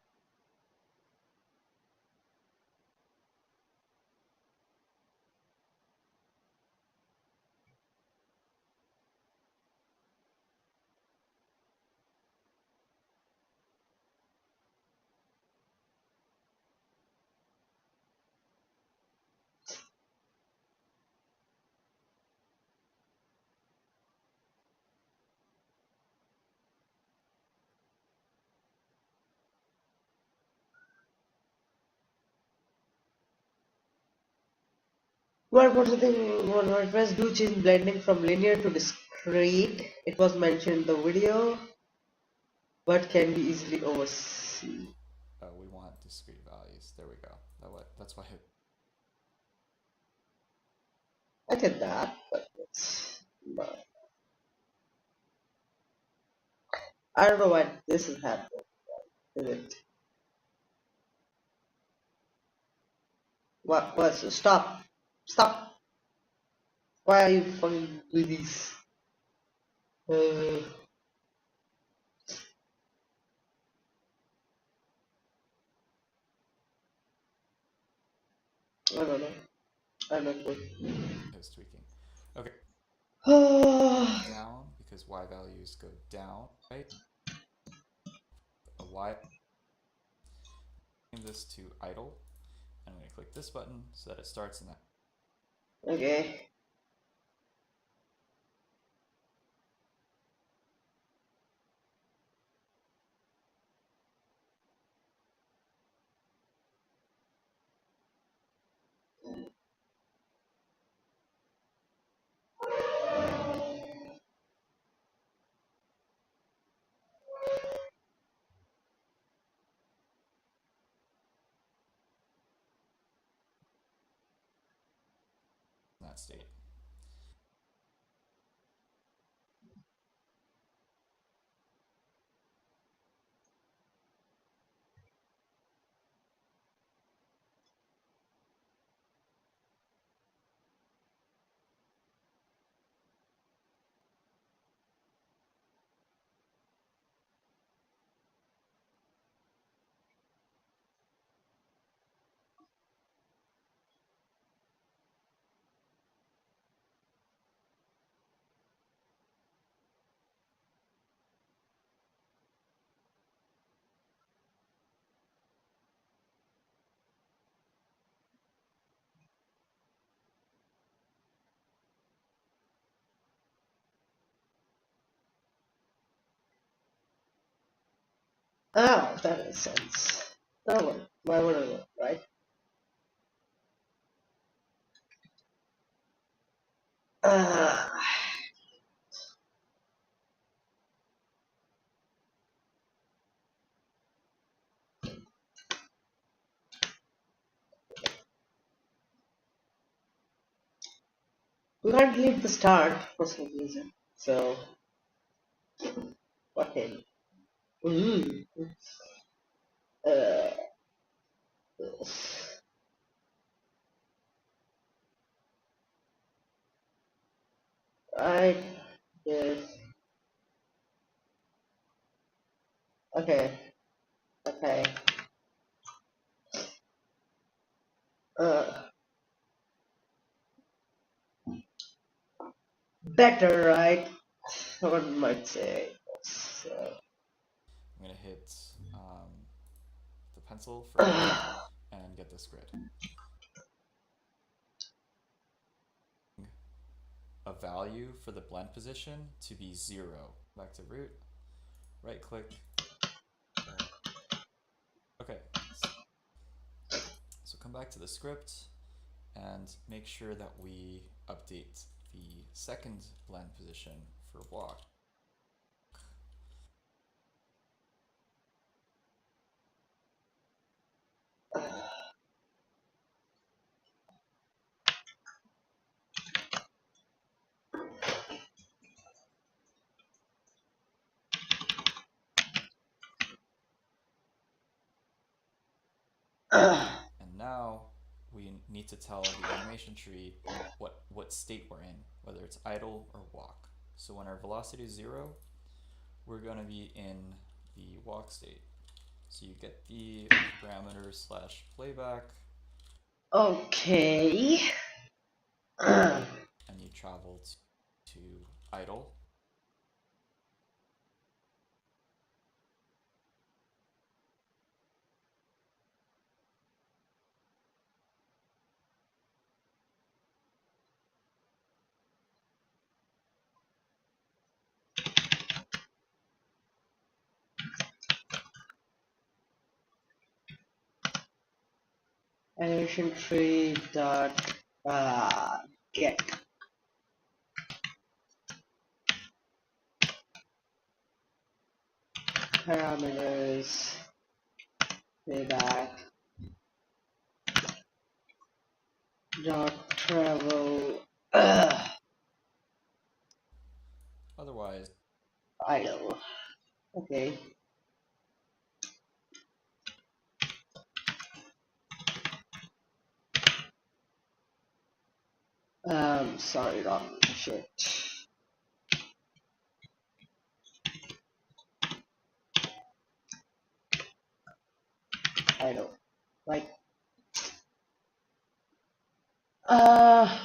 What do they? What WordPress do change blending from linear to discrete? It was mentioned in the video, but can be easily overseen. We want discrete values. There we go. That's why. I get that, but it's not. I don't know why this is happening. Is it? What? Stop! Stop! Why are you fucking with these? Uh, I don't know. I don't know. I was tweaking. Okay, down because y values go down, right? A y. Name this to idle. I'm going to click this button so that it starts in that. Okay. State. Oh, that makes sense. That one. Why would I look, right? Uh, we can't leave the start for some reason. So, what then? Mm. Uh, right. Yes. Okay. Okay. Uh, better, right? One might say. So, I'm gonna hit the pencil for A and get this grid. A value for the blend position to be 0. Back to root, right click. Okay, so come back to the script and make sure that we update the second blend position for walk. And now we need to tell the animation tree what state we're in, whether it's idle or walk. So when our velocity is 0, we're going to be in the walk state. So you get the parameters / playback okay. and you travel to idle. Animation tree dot get parameters playback dot travel Otherwise, idle. Okay. Sorry, wrong shit. Idle. Like, uh,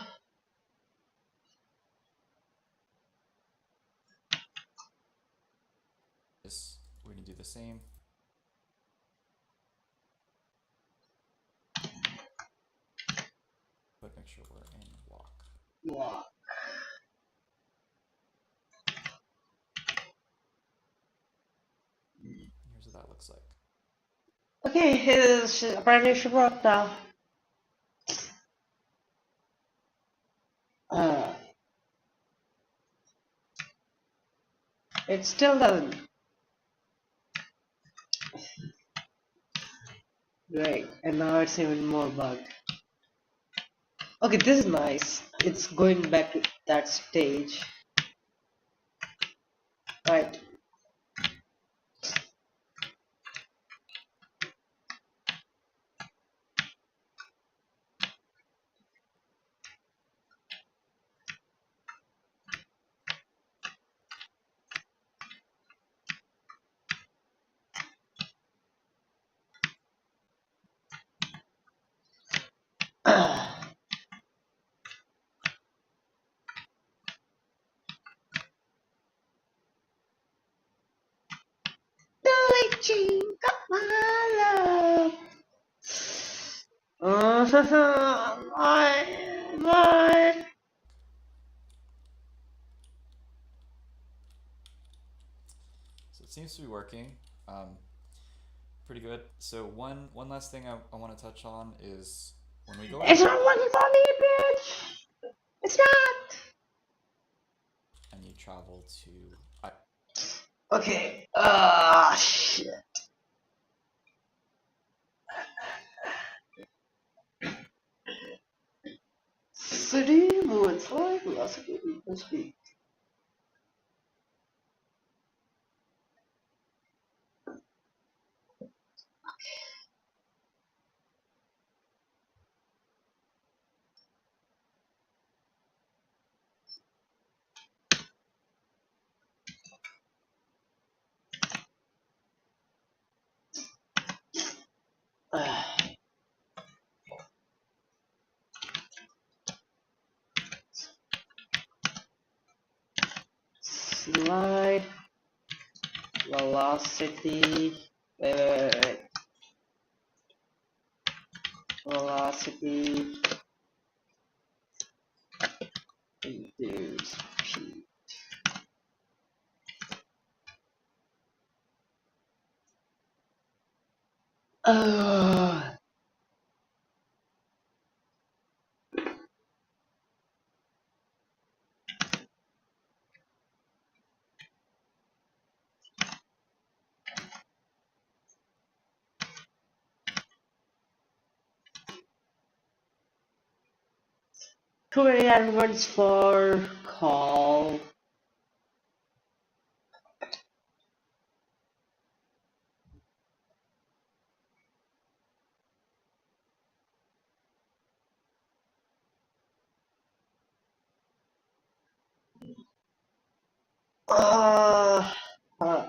we're going to do the same. But make sure we're in walk. walk. Here's what that looks like. Okay, it apparently should work now. It still doesn't. Great, and now it's even more bug. Okay, this is nice. It's going back to that stage. Right. My. So it seems to be working. pretty good. So one last thing I want to touch on is when we go It's to, not working for me, bitch! It's not! and you travel to Okay, shit. City, movement slide, velocity, movement speed. Slide, velocity, wait. Velocity, induce speed. Too many arguments for call. Uh, uh,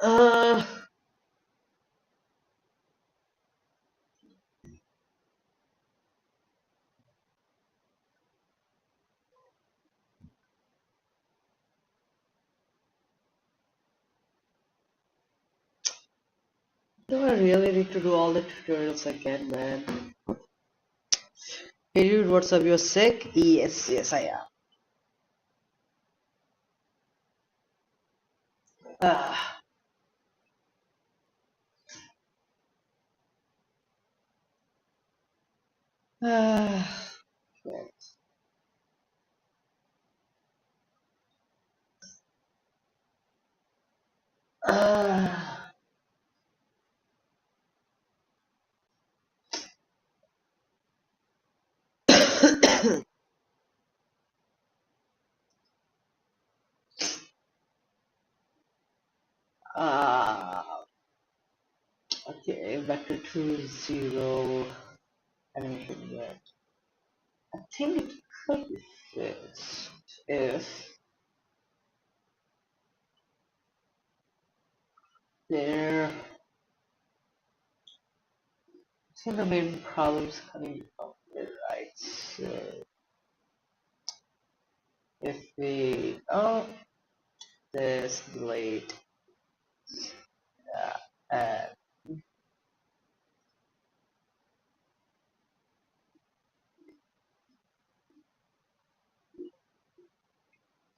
uh, do I really need to do all the tutorials again, man? Hey dude, what's up? You're sick? Yes, yes, I am. Ah. Ah. Ah. Ah. Okay, vector 2, 0, animation yet. I think it could be fixed if there. I think the main problem is coming from the right. So if we this delayed and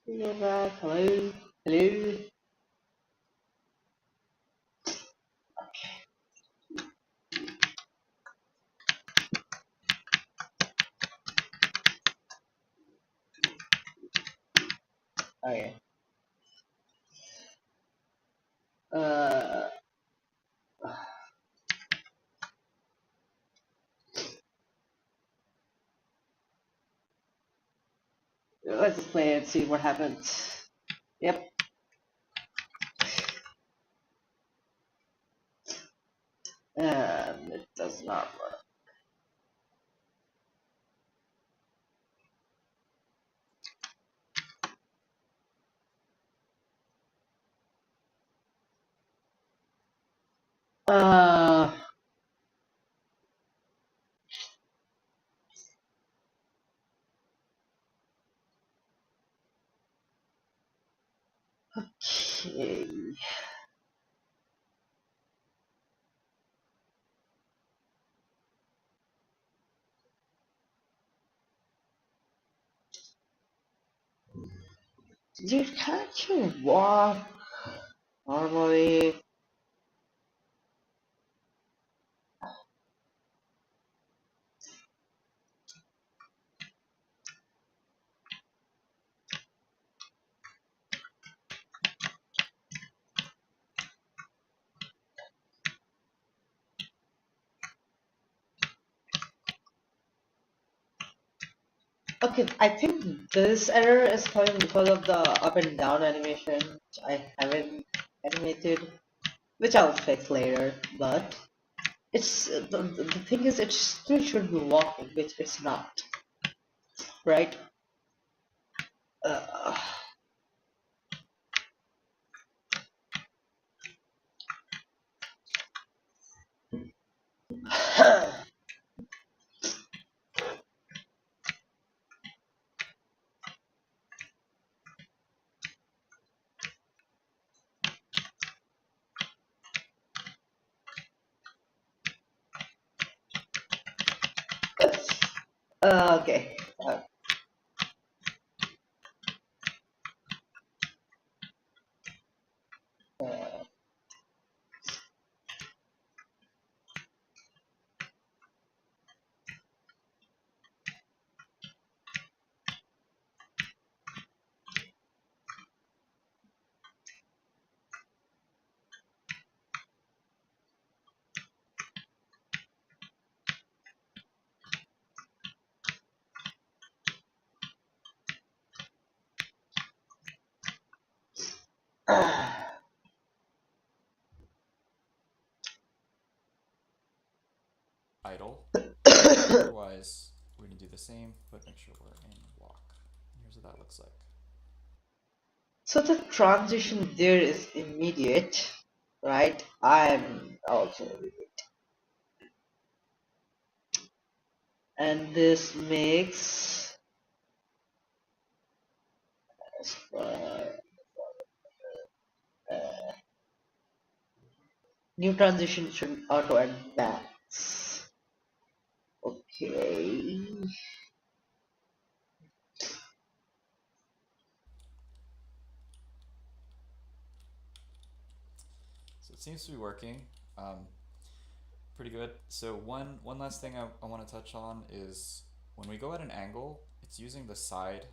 hello, hello. Okay. Uh, let's just play and see what happens. Yep. And it does not work. Uh, Okay. You can't you walk normally? Okay, I think this error is coming because of the up and down animation, which I haven't animated, which I'll fix later. But it's the thing is, it still should be walking, which it's not, right? Uh, okay. Uh, Idle. Otherwise, we're gonna do the same, but make sure we're in walk. Here's what that looks like. so the transition there is immediate, right? I'm also, and this makes uh, new transition should auto advance. Okay. So it seems to be working. Pretty good. So one last thing I want to touch on is when we go at an angle, it's using the side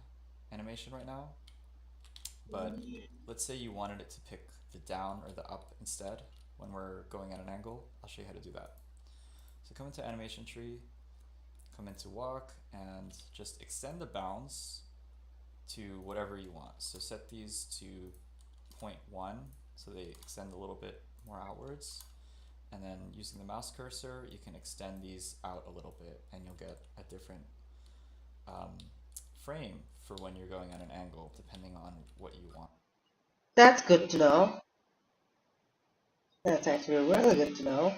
animation right now. But let's say you wanted it to pick the down or the up instead when we're going at an angle. I'll show you how to do that. So come into animation tree, come into walk, and just extend the bounds to whatever you want. So set these to 0.1 so they extend a little bit more outwards. And then using the mouse cursor, you can extend these out a little bit and you'll get a different frame for when you're going at an angle depending on what you want. That's good to know. That's actually really good to know.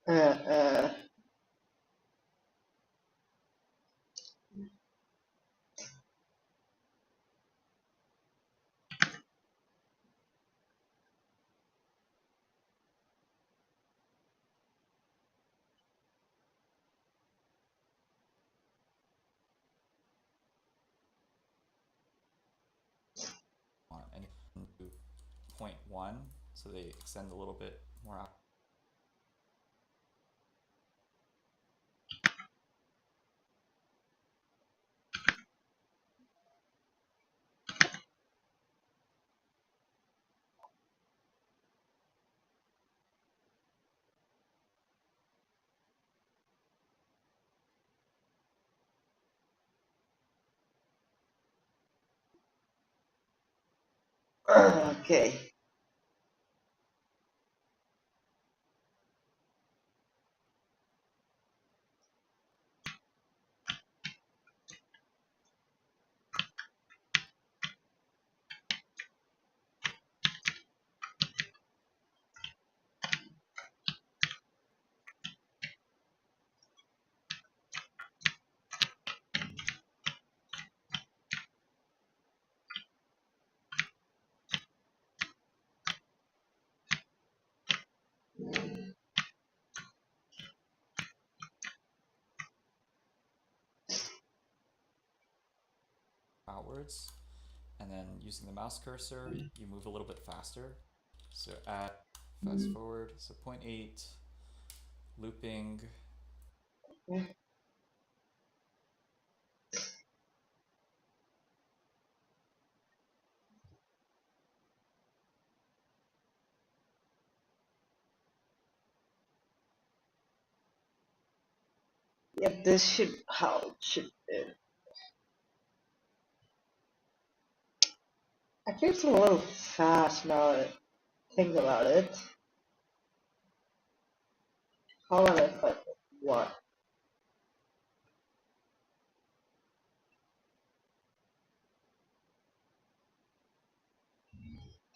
Uh, uh, And you can do 0.1 so they extend a little bit more out. okay. backwards, and then using the mouse cursor, you move a little bit faster. So add fast forward, so 0.8, looping. Yep, this should how it should be. Actually, it's a little fast now that I think about it. How about if I put one?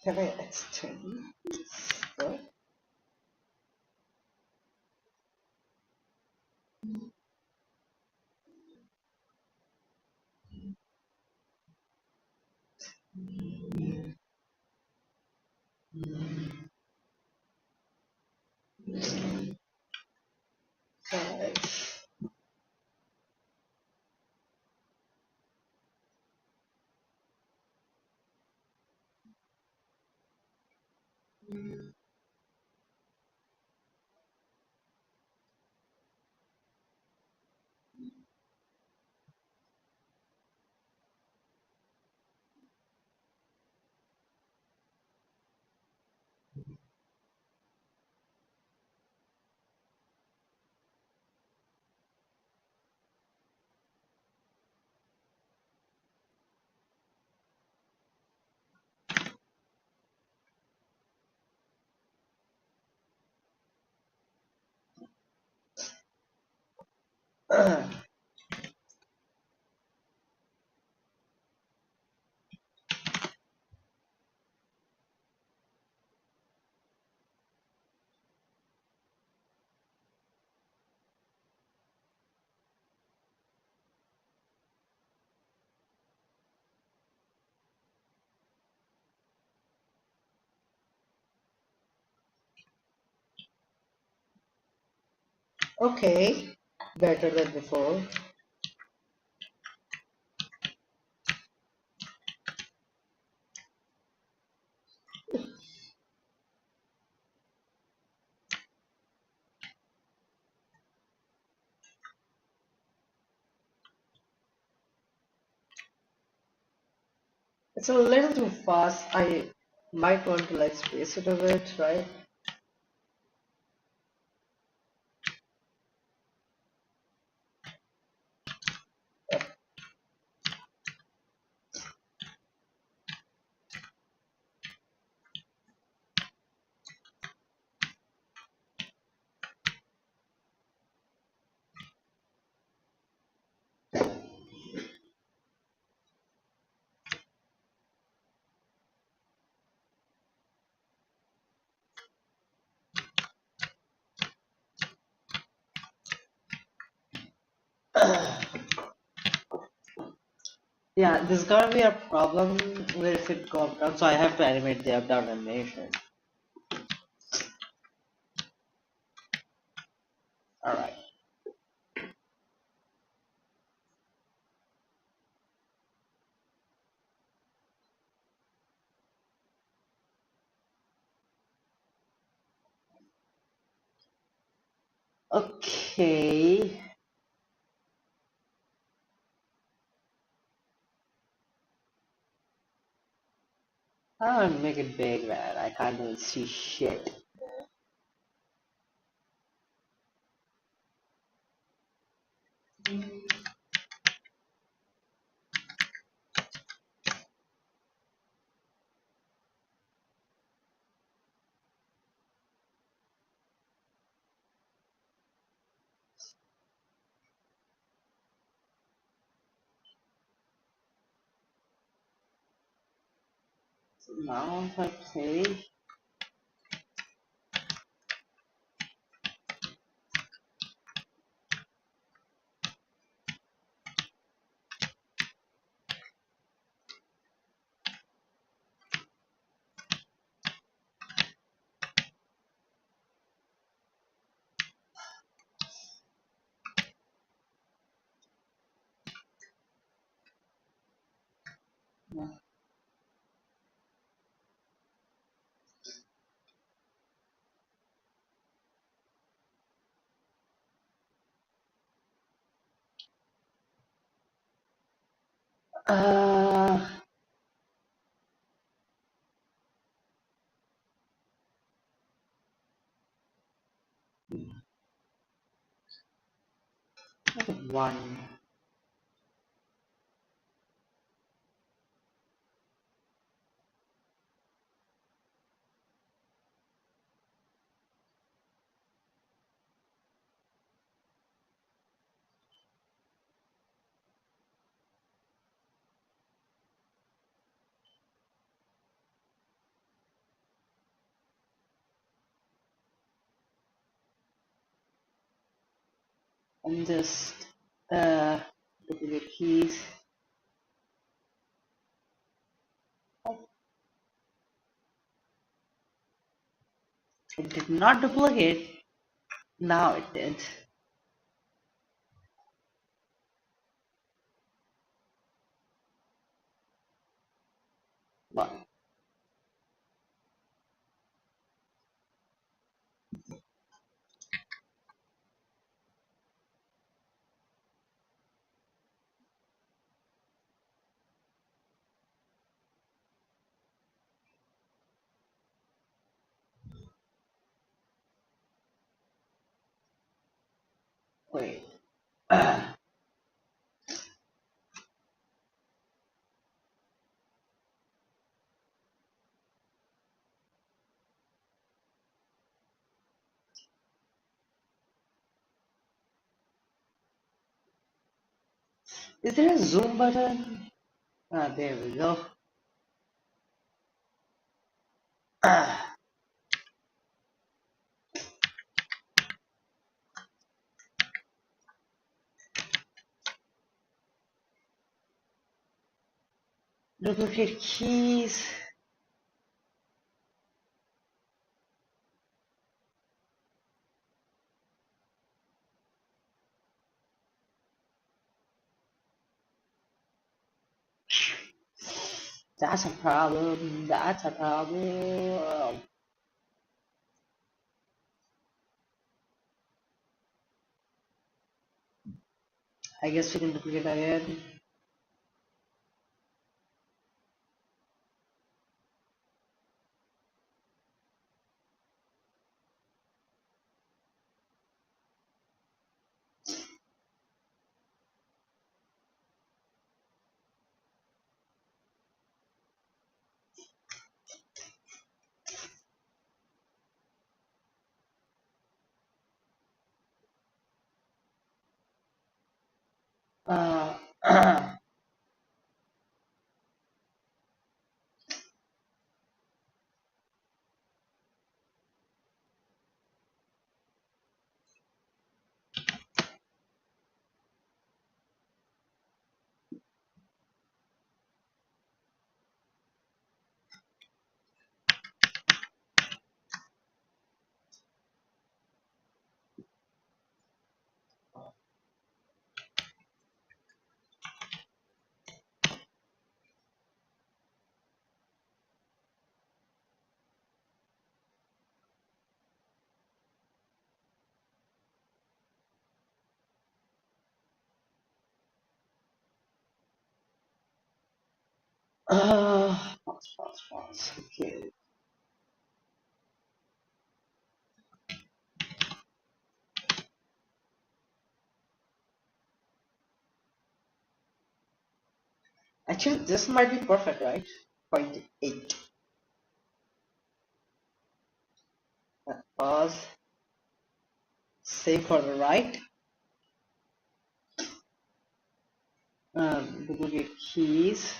Can I extend this? What? Five. Okay, better than before. It's a little too fast. I might want to like space it a bit, right? Yeah, there's gonna be a problem where if it goes down, so I have to animate the up down animation. Alright. Okay. How do I make it big, man? I can't even see shit. Now if I play. Yeah. Uh, one. And just duplicate keys. It did not duplicate. Now it did. What? Wait. Is there a zoom button? Ah, there we go. Duplicate keys. That's a problem. That's a problem. I guess we can duplicate again. Uh, pause. Okay. Actually, this might be perfect, right? 0.8. Pause. Save for the right. Duplicate keys.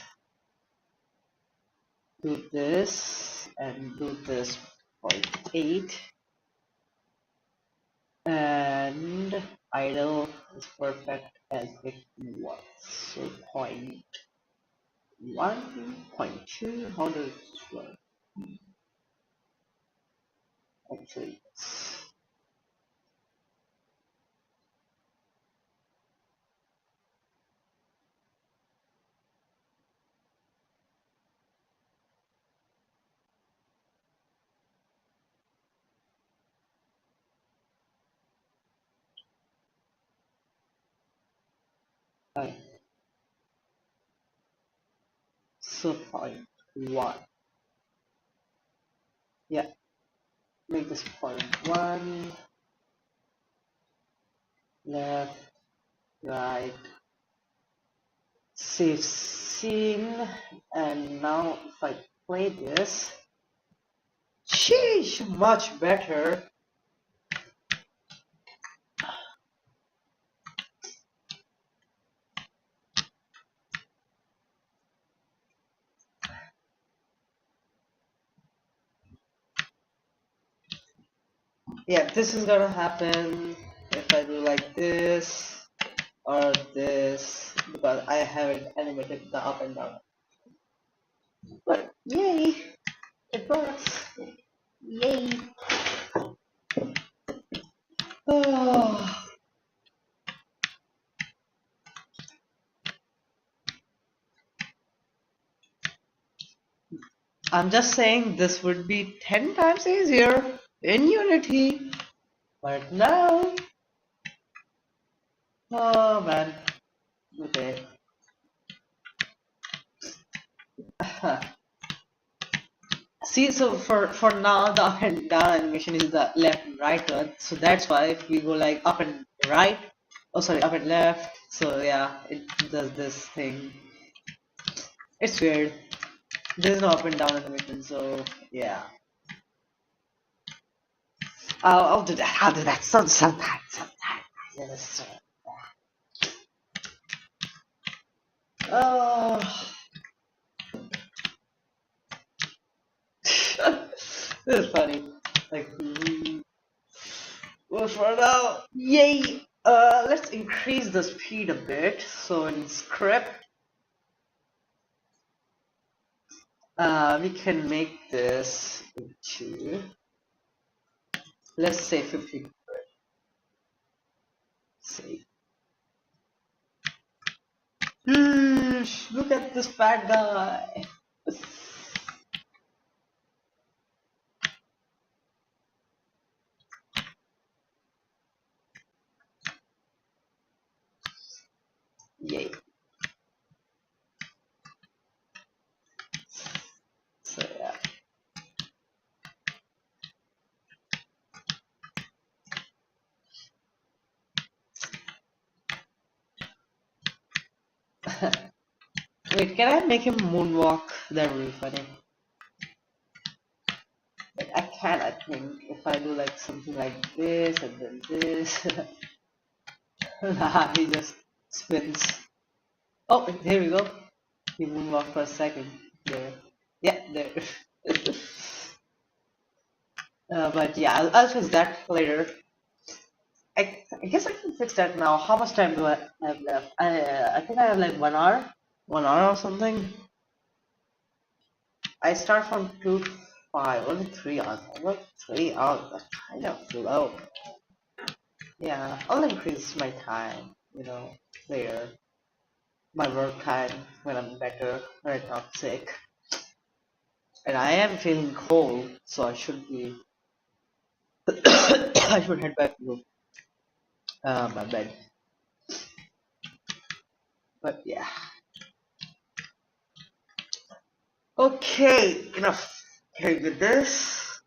Do this and do this 0.8. And idle is perfect as it was. So 0.1, 0.2, how does this work? Actually, Okay. So point one. Yeah, make this point one. Left, right, save scene, and now if I play this, sheesh, much better. Yeah, this is gonna happen if I do like this or this because I haven't animated the up and down. But yay, it works. Yay. Oh, I'm just saying this would be 10 times easier in Unity, but now, oh man, okay. See, so for now the up and down animation is the left and right one, so that's why if we go like up and right, oh sorry, up and left, so yeah, it does this thing. It's weird. There's no up and down animation, so yeah. I'll do that. I'll do that sometime. Yes. Oh. This is funny. Like, well, for now, yay! Let's increase the speed a bit. So in script, we can make this into, let's say 50. Say, look at this fat guy. Yay. So yeah. Wait, can I make him moonwalk? That would be funny. But I can, I think, if I do like something like this and then this. Nah, he just spins. Oh, here we go. He moonwalk for a second. There. Yeah, there. But yeah, I'll fix that later. I guess I can fix that now. How much time do I have left? I think I have like 1 hour. 1 hour or something. I start from 2 to 5. Only 3 hours. What 3 hours? That's kind of slow. Yeah, I'll increase my time, later. My work time when I'm better, when I'm not sick. And I am feeling cold, so I should be. I should head back to my bed. But yeah. Okay, enough. Here with this.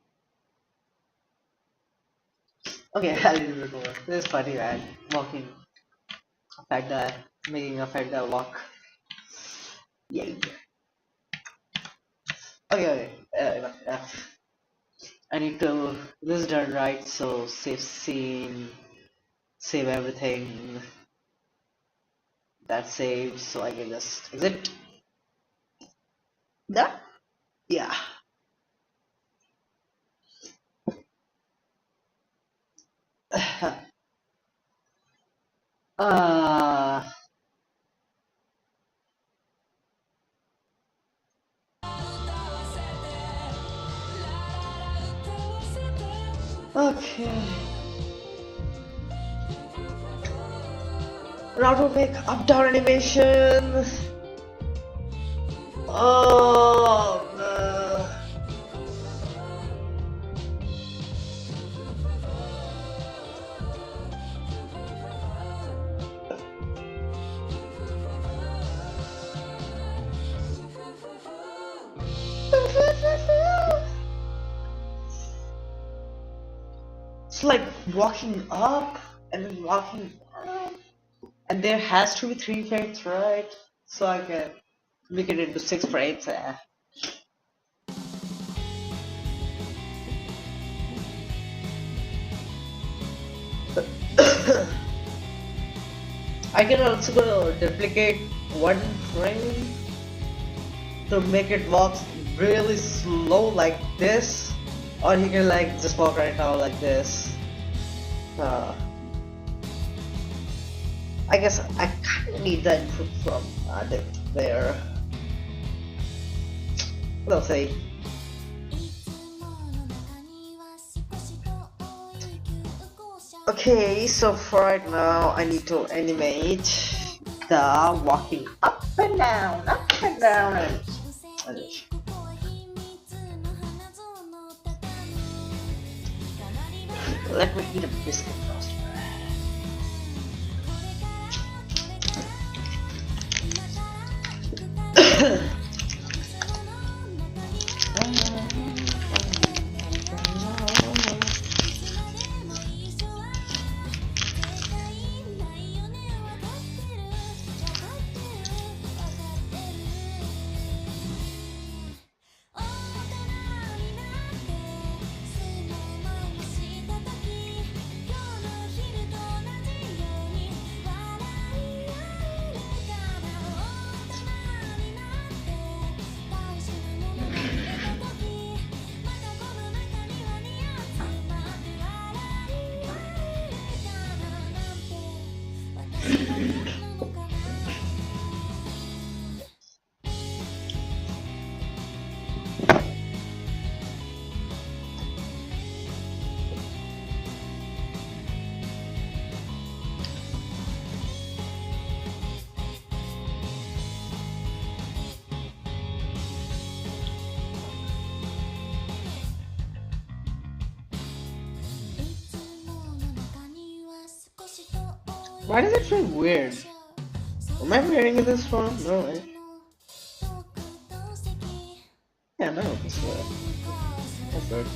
Okay, I'll leave it over. This is funny, man. Walking a fat guy, making a fat guy walk. Yay. Okay, enough. I need to. This is done right, so save scene, save everything. That's saved, so I can just exit. That? Yeah. uh, okay. Now to make up down animation. Oh no. It's like walking up and then walking down. And there has to be 3 frames, right? So I can make it into 6 frames. I can also go duplicate 1 frame to make it walk really slow like this, or he can like just walk right now like this. I guess I kind of need that input from there. We'll see. Okay, so for right now, I need to animate the walking up and down, and let me eat a biscuit first. Why does it feel weird? Am I wearing this wrong? No way. Yeah, no, this way. That's good.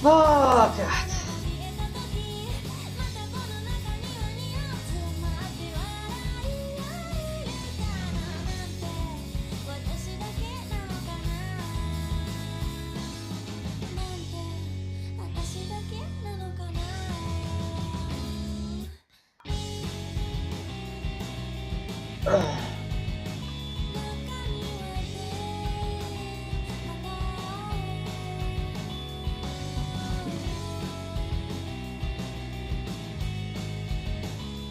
Oh, God.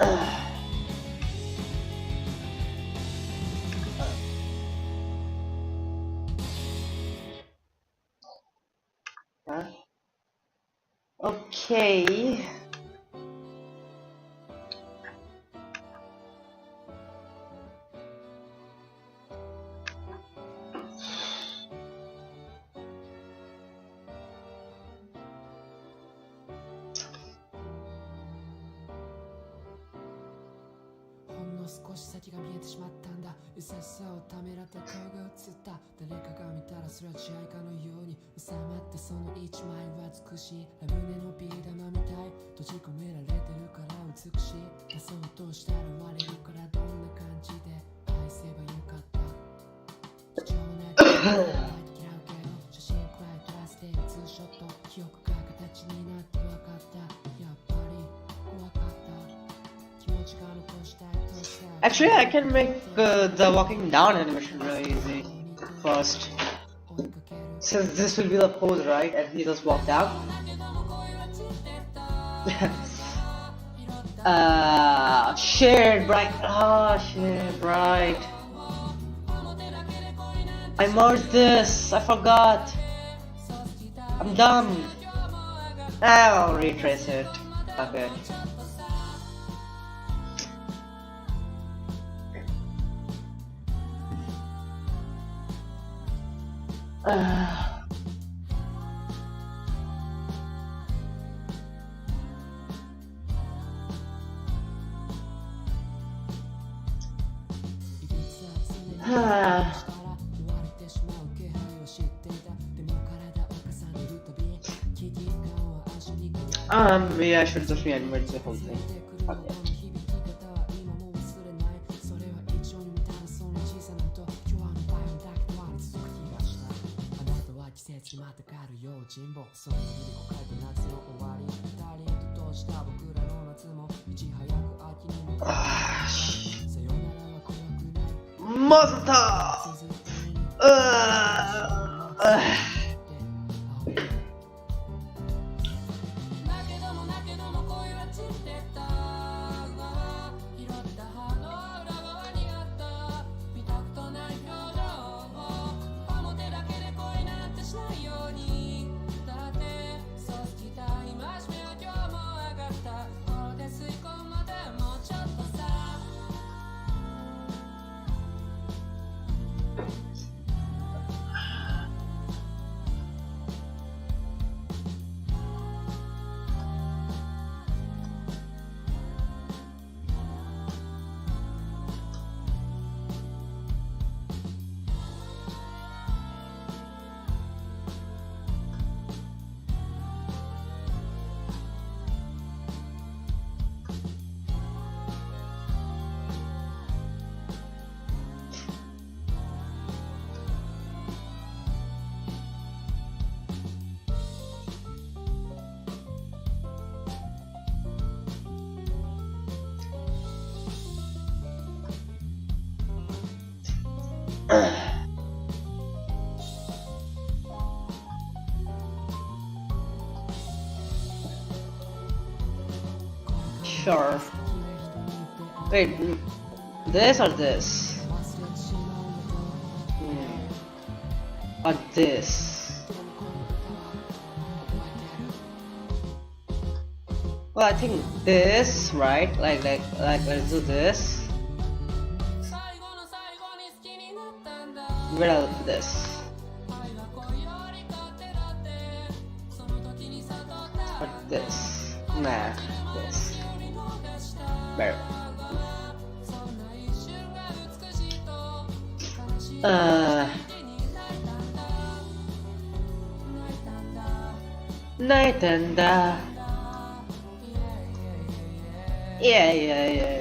Huh? Okay. Actually, I can make the walking down animation really easy first. Since this will be the pose, right? And he just walk down. Shade bright. Shade bright. I merged this. I forgot. I'm dumb. I'll retrace it. Okay. Maybe I should just reanimate the whole thing. Okay. Monster! Sure. Wait, this or this? Or this? Well, I think this, right? Like, let's do this. Middle of this. Or this? Nah, this. Better. Night and yeah.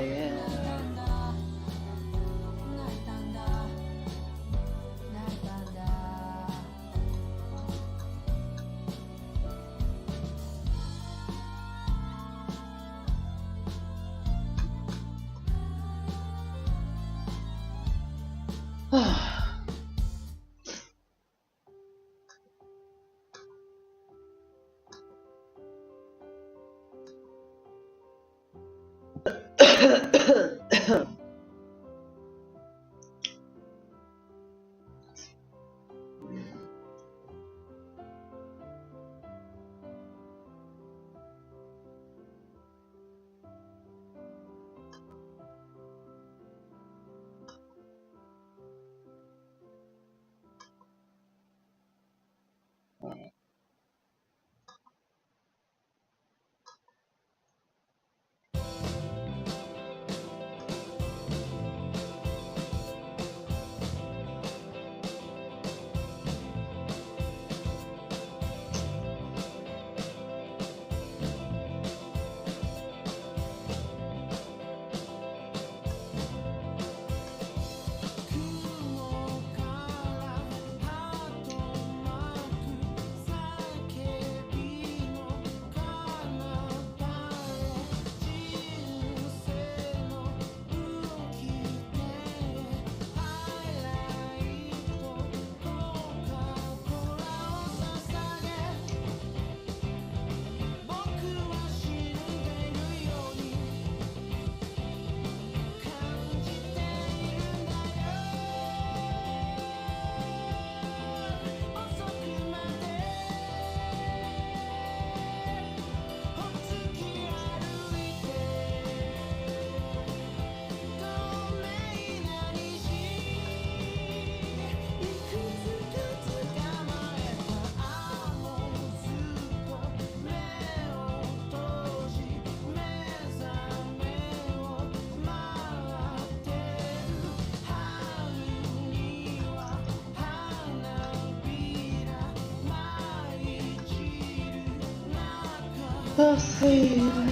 the sea.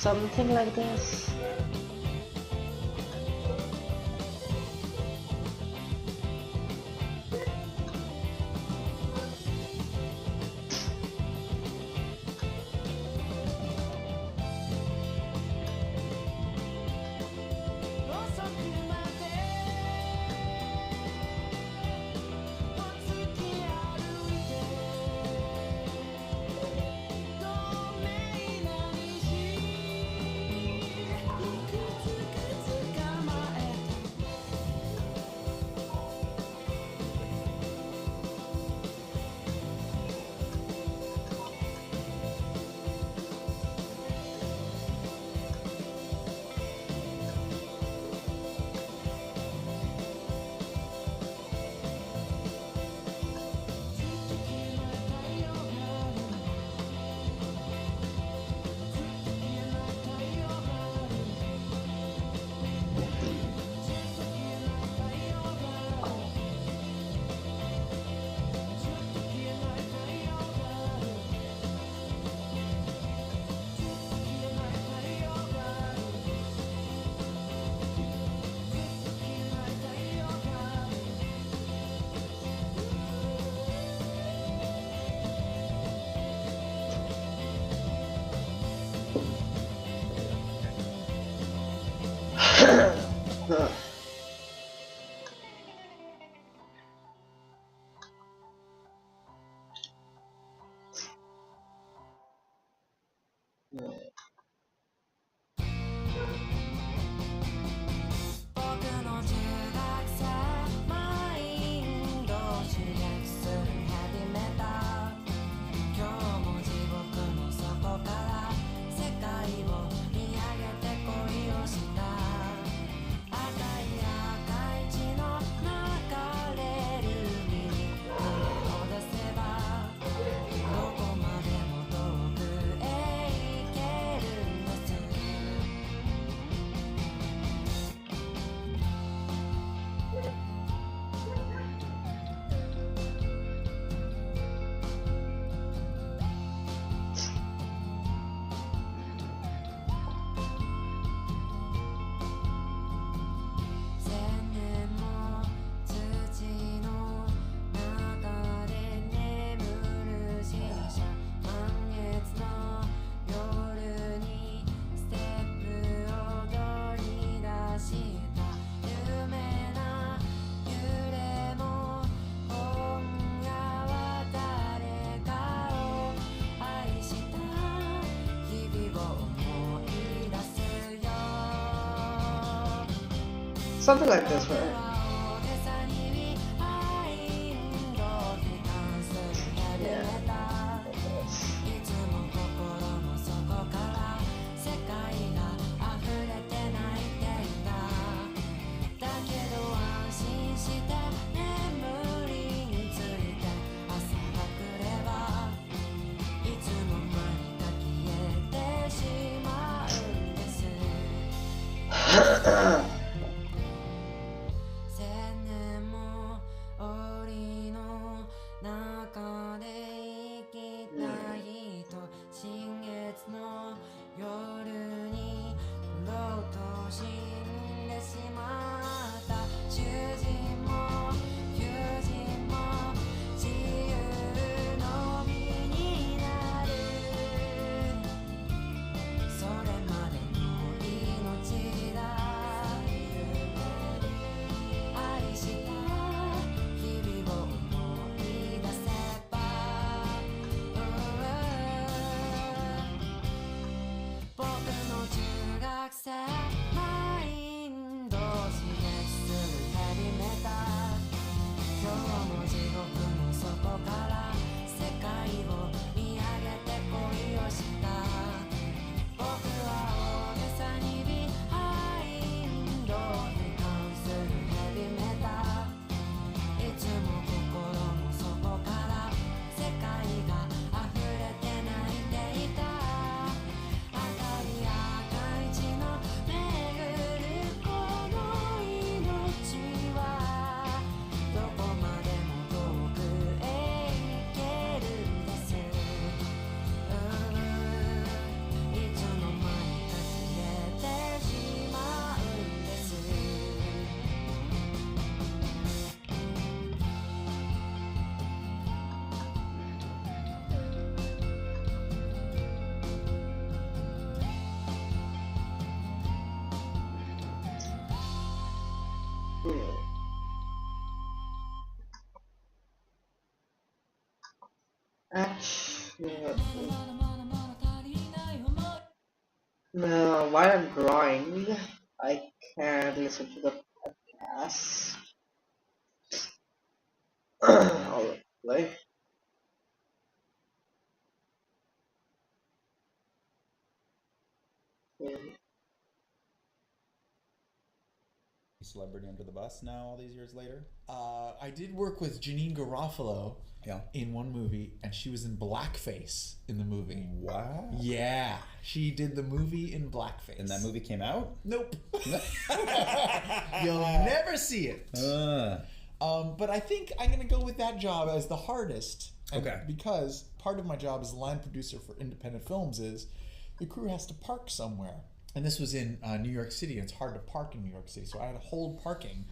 Something like this. Something like this, right? Actually, no, while I'm drawing, I can listen to the podcast. I'll play. Celebrity under the bus now, all these years later. I did work with Janine Garofalo Yeah. in one movie, and she was in blackface in the movie. Wow. Yeah, she did the movie in blackface. And that movie came out. Nope. You'll never see it. But I think I'm going to go with that job as the hardest. And Okay. Because part of my job as a line producer for independent films is the crew has to park somewhere. And this was in New York City, and it's hard to park in New York City. So I had to hold parking,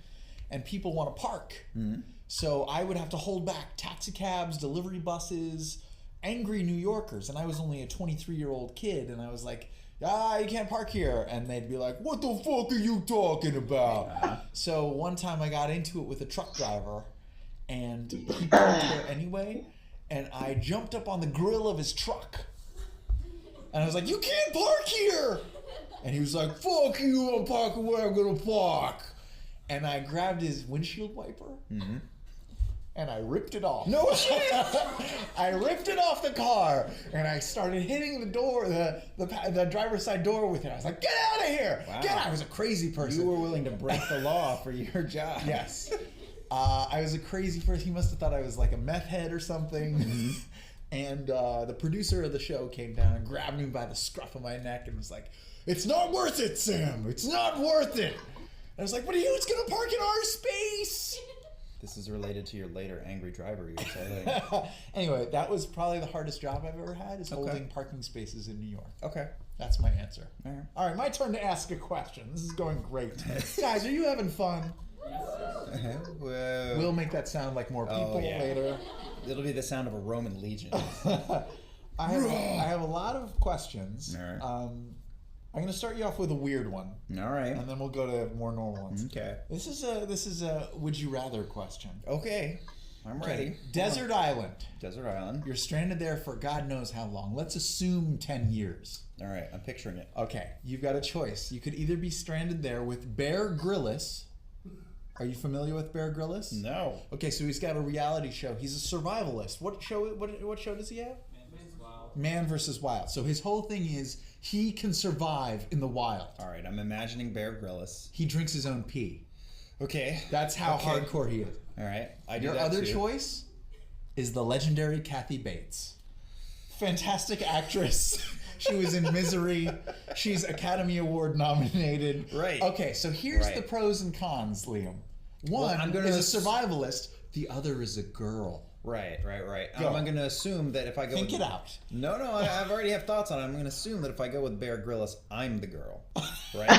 and people want to park. Mm-hmm. So I would have to hold back taxi cabs, delivery buses, angry New Yorkers. And I was only a 23-year-old kid, and I was like, you can't park here. And they'd be like, what the fuck are you talking about? So one time I got into it with a truck driver, and he parked there anyway, and I jumped up on the grill of his truck. And I was like, you can't park here! And he was like, fuck you, I'm parking where I'm gonna park. And I grabbed his windshield wiper, and I ripped it off. No shit! I ripped it off the car, and I started hitting the door, the driver's side door with it. I was like, get out of here! Wow. Get out! I was a crazy person. You were willing to break the law for your job. Yes. I was a crazy person. He must have thought I was like a meth head or something. And the producer of the show came down and grabbed me by the scruff of my neck and was like, it's not worth it, Sam. It's not worth it. I was like, what are you? It's going to park in our space. This is related to your later angry driver years, I think. Anyway, that was probably the hardest job I've ever had, is holding parking spaces in New York. Okay. That's my answer. All right. All right, my turn to ask a question. This is going great. Guys, are you having fun? Well, We'll make that sound like more people yeah. later. it'll be the sound of a Roman legion. I have a lot of questions. All right. I'm going to start you off with a weird one, All right. and then we'll go to more normal ones. Okay. This is a would you rather question. Okay. I'm ready. Desert Island. Desert Island. You're stranded there for God knows how long. Let's assume 10 years. All right. I'm picturing it. Okay, you've got a choice. You could either be stranded there with Bear Grylls. Are you familiar with Bear Grylls? No. Okay, so he's got a reality show. He's a survivalist. What show does he have? Man vs. Wild. So his whole thing is he can survive in the wild. All right. I'm imagining Bear Grylls. He drinks his own pee. Okay. That's how hardcore he is. All right. I do Your that other too. choice is the legendary Kathy Bates. Fantastic actress. She was in Misery. She's Academy Award nominated. Right. Okay, so here's Right. the pros and cons, Liam. One I'm gonna is a survivalist. The other is a girl. Right. Go. I'm going to assume that if I go Think with... it out. No, I've already have thoughts on it. I'm going to assume that if I go with Bear Grylls, I'm the girl. Right?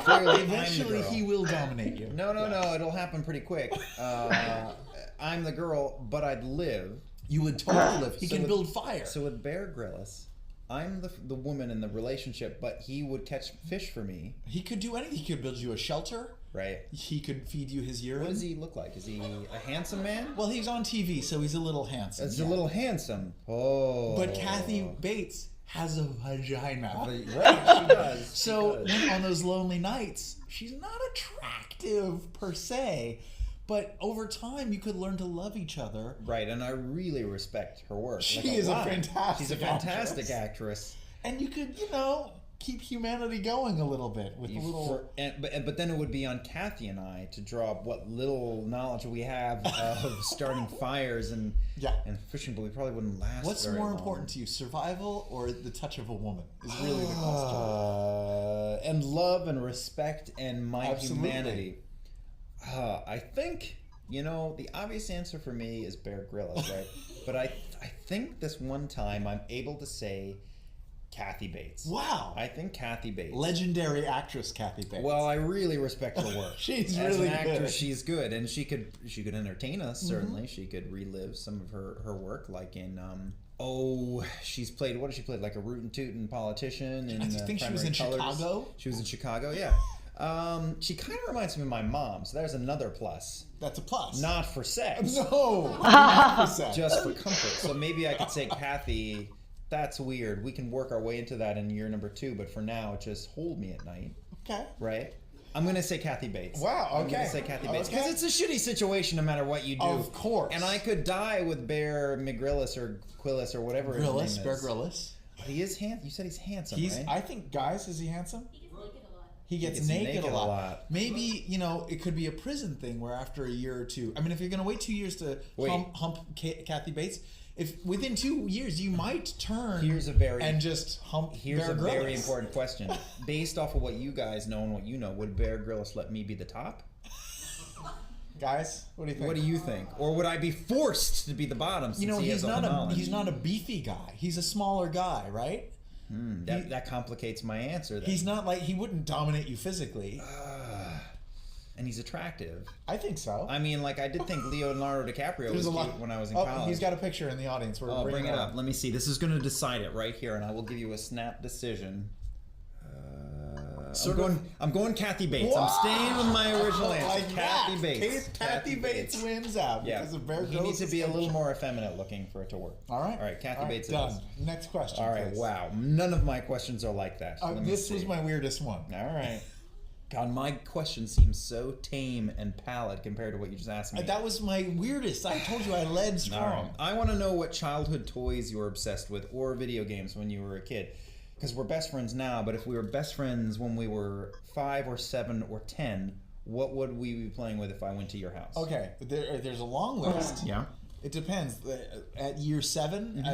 Clearly, Eventually, I'm the girl. he will dominate you. No, it'll happen pretty quick. I'm the girl, but I'd live. You would totally live. He So can with- build fire. So with Bear Grylls, I'm the woman in the relationship, but he would catch fish for me, He could do anything. He could build you a shelter. right? He could feed you his urine. What does he look like? Is he a handsome man? Well, he's on TV, so he's a little handsome. It's yeah. a little handsome. Oh. But Kathy Bates has a vagina. Right, she does. So when, on those lonely nights, she's not attractive per se, but over time you could learn to love each other. Right, and I really respect her work. She like, is a lot. fantastic She's a fantastic actress. actress. And you could, keep humanity going a little bit with a little. But then it would be on Kathy and I to draw up what little knowledge we have of starting fires and fishing, but we probably wouldn't last. What's very more long. important to you, survival or the touch of a woman? Is really the question. And love and respect and my Absolutely. humanity. I think the obvious answer for me is Bear Grylls, right? But I think this one time I'm able to say Kathy Bates. Wow. I think Kathy Bates. Legendary actress Kathy Bates. Well, I really respect her work. She's As really an actress, good. she's good, and she could entertain us. Certainly, she could relive some of her work, like in she's played. What has she played? Like a rootin' tootin' politician in I think she was in Primary Colors. Chicago. She was in Chicago, yeah. She kind of reminds me of my mom, so there's another plus. That's a plus. Not for sex, No. Not for sex. just for comfort. So maybe I could say, Kathy, that's weird. We can work our way into that in year number 2, but for now, just hold me at night, Okay. right? I'm gonna say Kathy Bates. Wow, I'm okay. gonna say Kathy Bates Okay. because it's a shitty situation no matter what you do. Of course. And I could die with Bear McGrillis or Quillis or whatever his Grillis, name Bear is. Grillis. He is handsome. You said he's handsome, He's. right? I think, guys, is he handsome? He gets gets naked, naked a a lot. lot. Maybe, it could be a prison thing where after a year or two. I mean, if you're going to wait 2 years to Wait. hump Kathy Bates, if within 2 years you might turn Here's a very- and just hump Here's Bear a Grylls. very important question. Based off of what you guys know and what you know, would Bear Grylls let me be the top? Guys, what do you think? What do you think? Or would I be forced to be the bottom since he he's has all not the a knowledge? he's not a beefy guy. He's a smaller guy, right? That complicates my answer then. He's not like he wouldn't dominate you physically. And he's attractive. I think so. I mean, like, I did think Leonardo DiCaprio There's was a lot cute when I was in oh, college. he's got a picture in the audience. We're Oh, bring bringing it up. Let me see. This is going to decide it right here, and I will give you a snap decision. I'm going Kathy Bates. I'm staying with my original answer. Like Kathy that. Bates. Kathy Bates wins out Yeah. because of Bear He Grylls' needs to be a little picture. more effeminate looking for it to work. All right. All right, Kathy Bates it done. is. Next question. All right, please. wow. None of my questions are like that. Let me This was see. my weirdest one. All right. God, my question seems so tame and pallid compared to what you just asked me. That was my weirdest. I told you I led All strong. right. I want to know what childhood toys you were obsessed with or video games when you were a kid. Because we're best friends now, but if we were best friends when we were 5 or 7 or 10, what would we be playing with if I went to your house? Okay, there's a long list. Yeah. It depends. At year 7,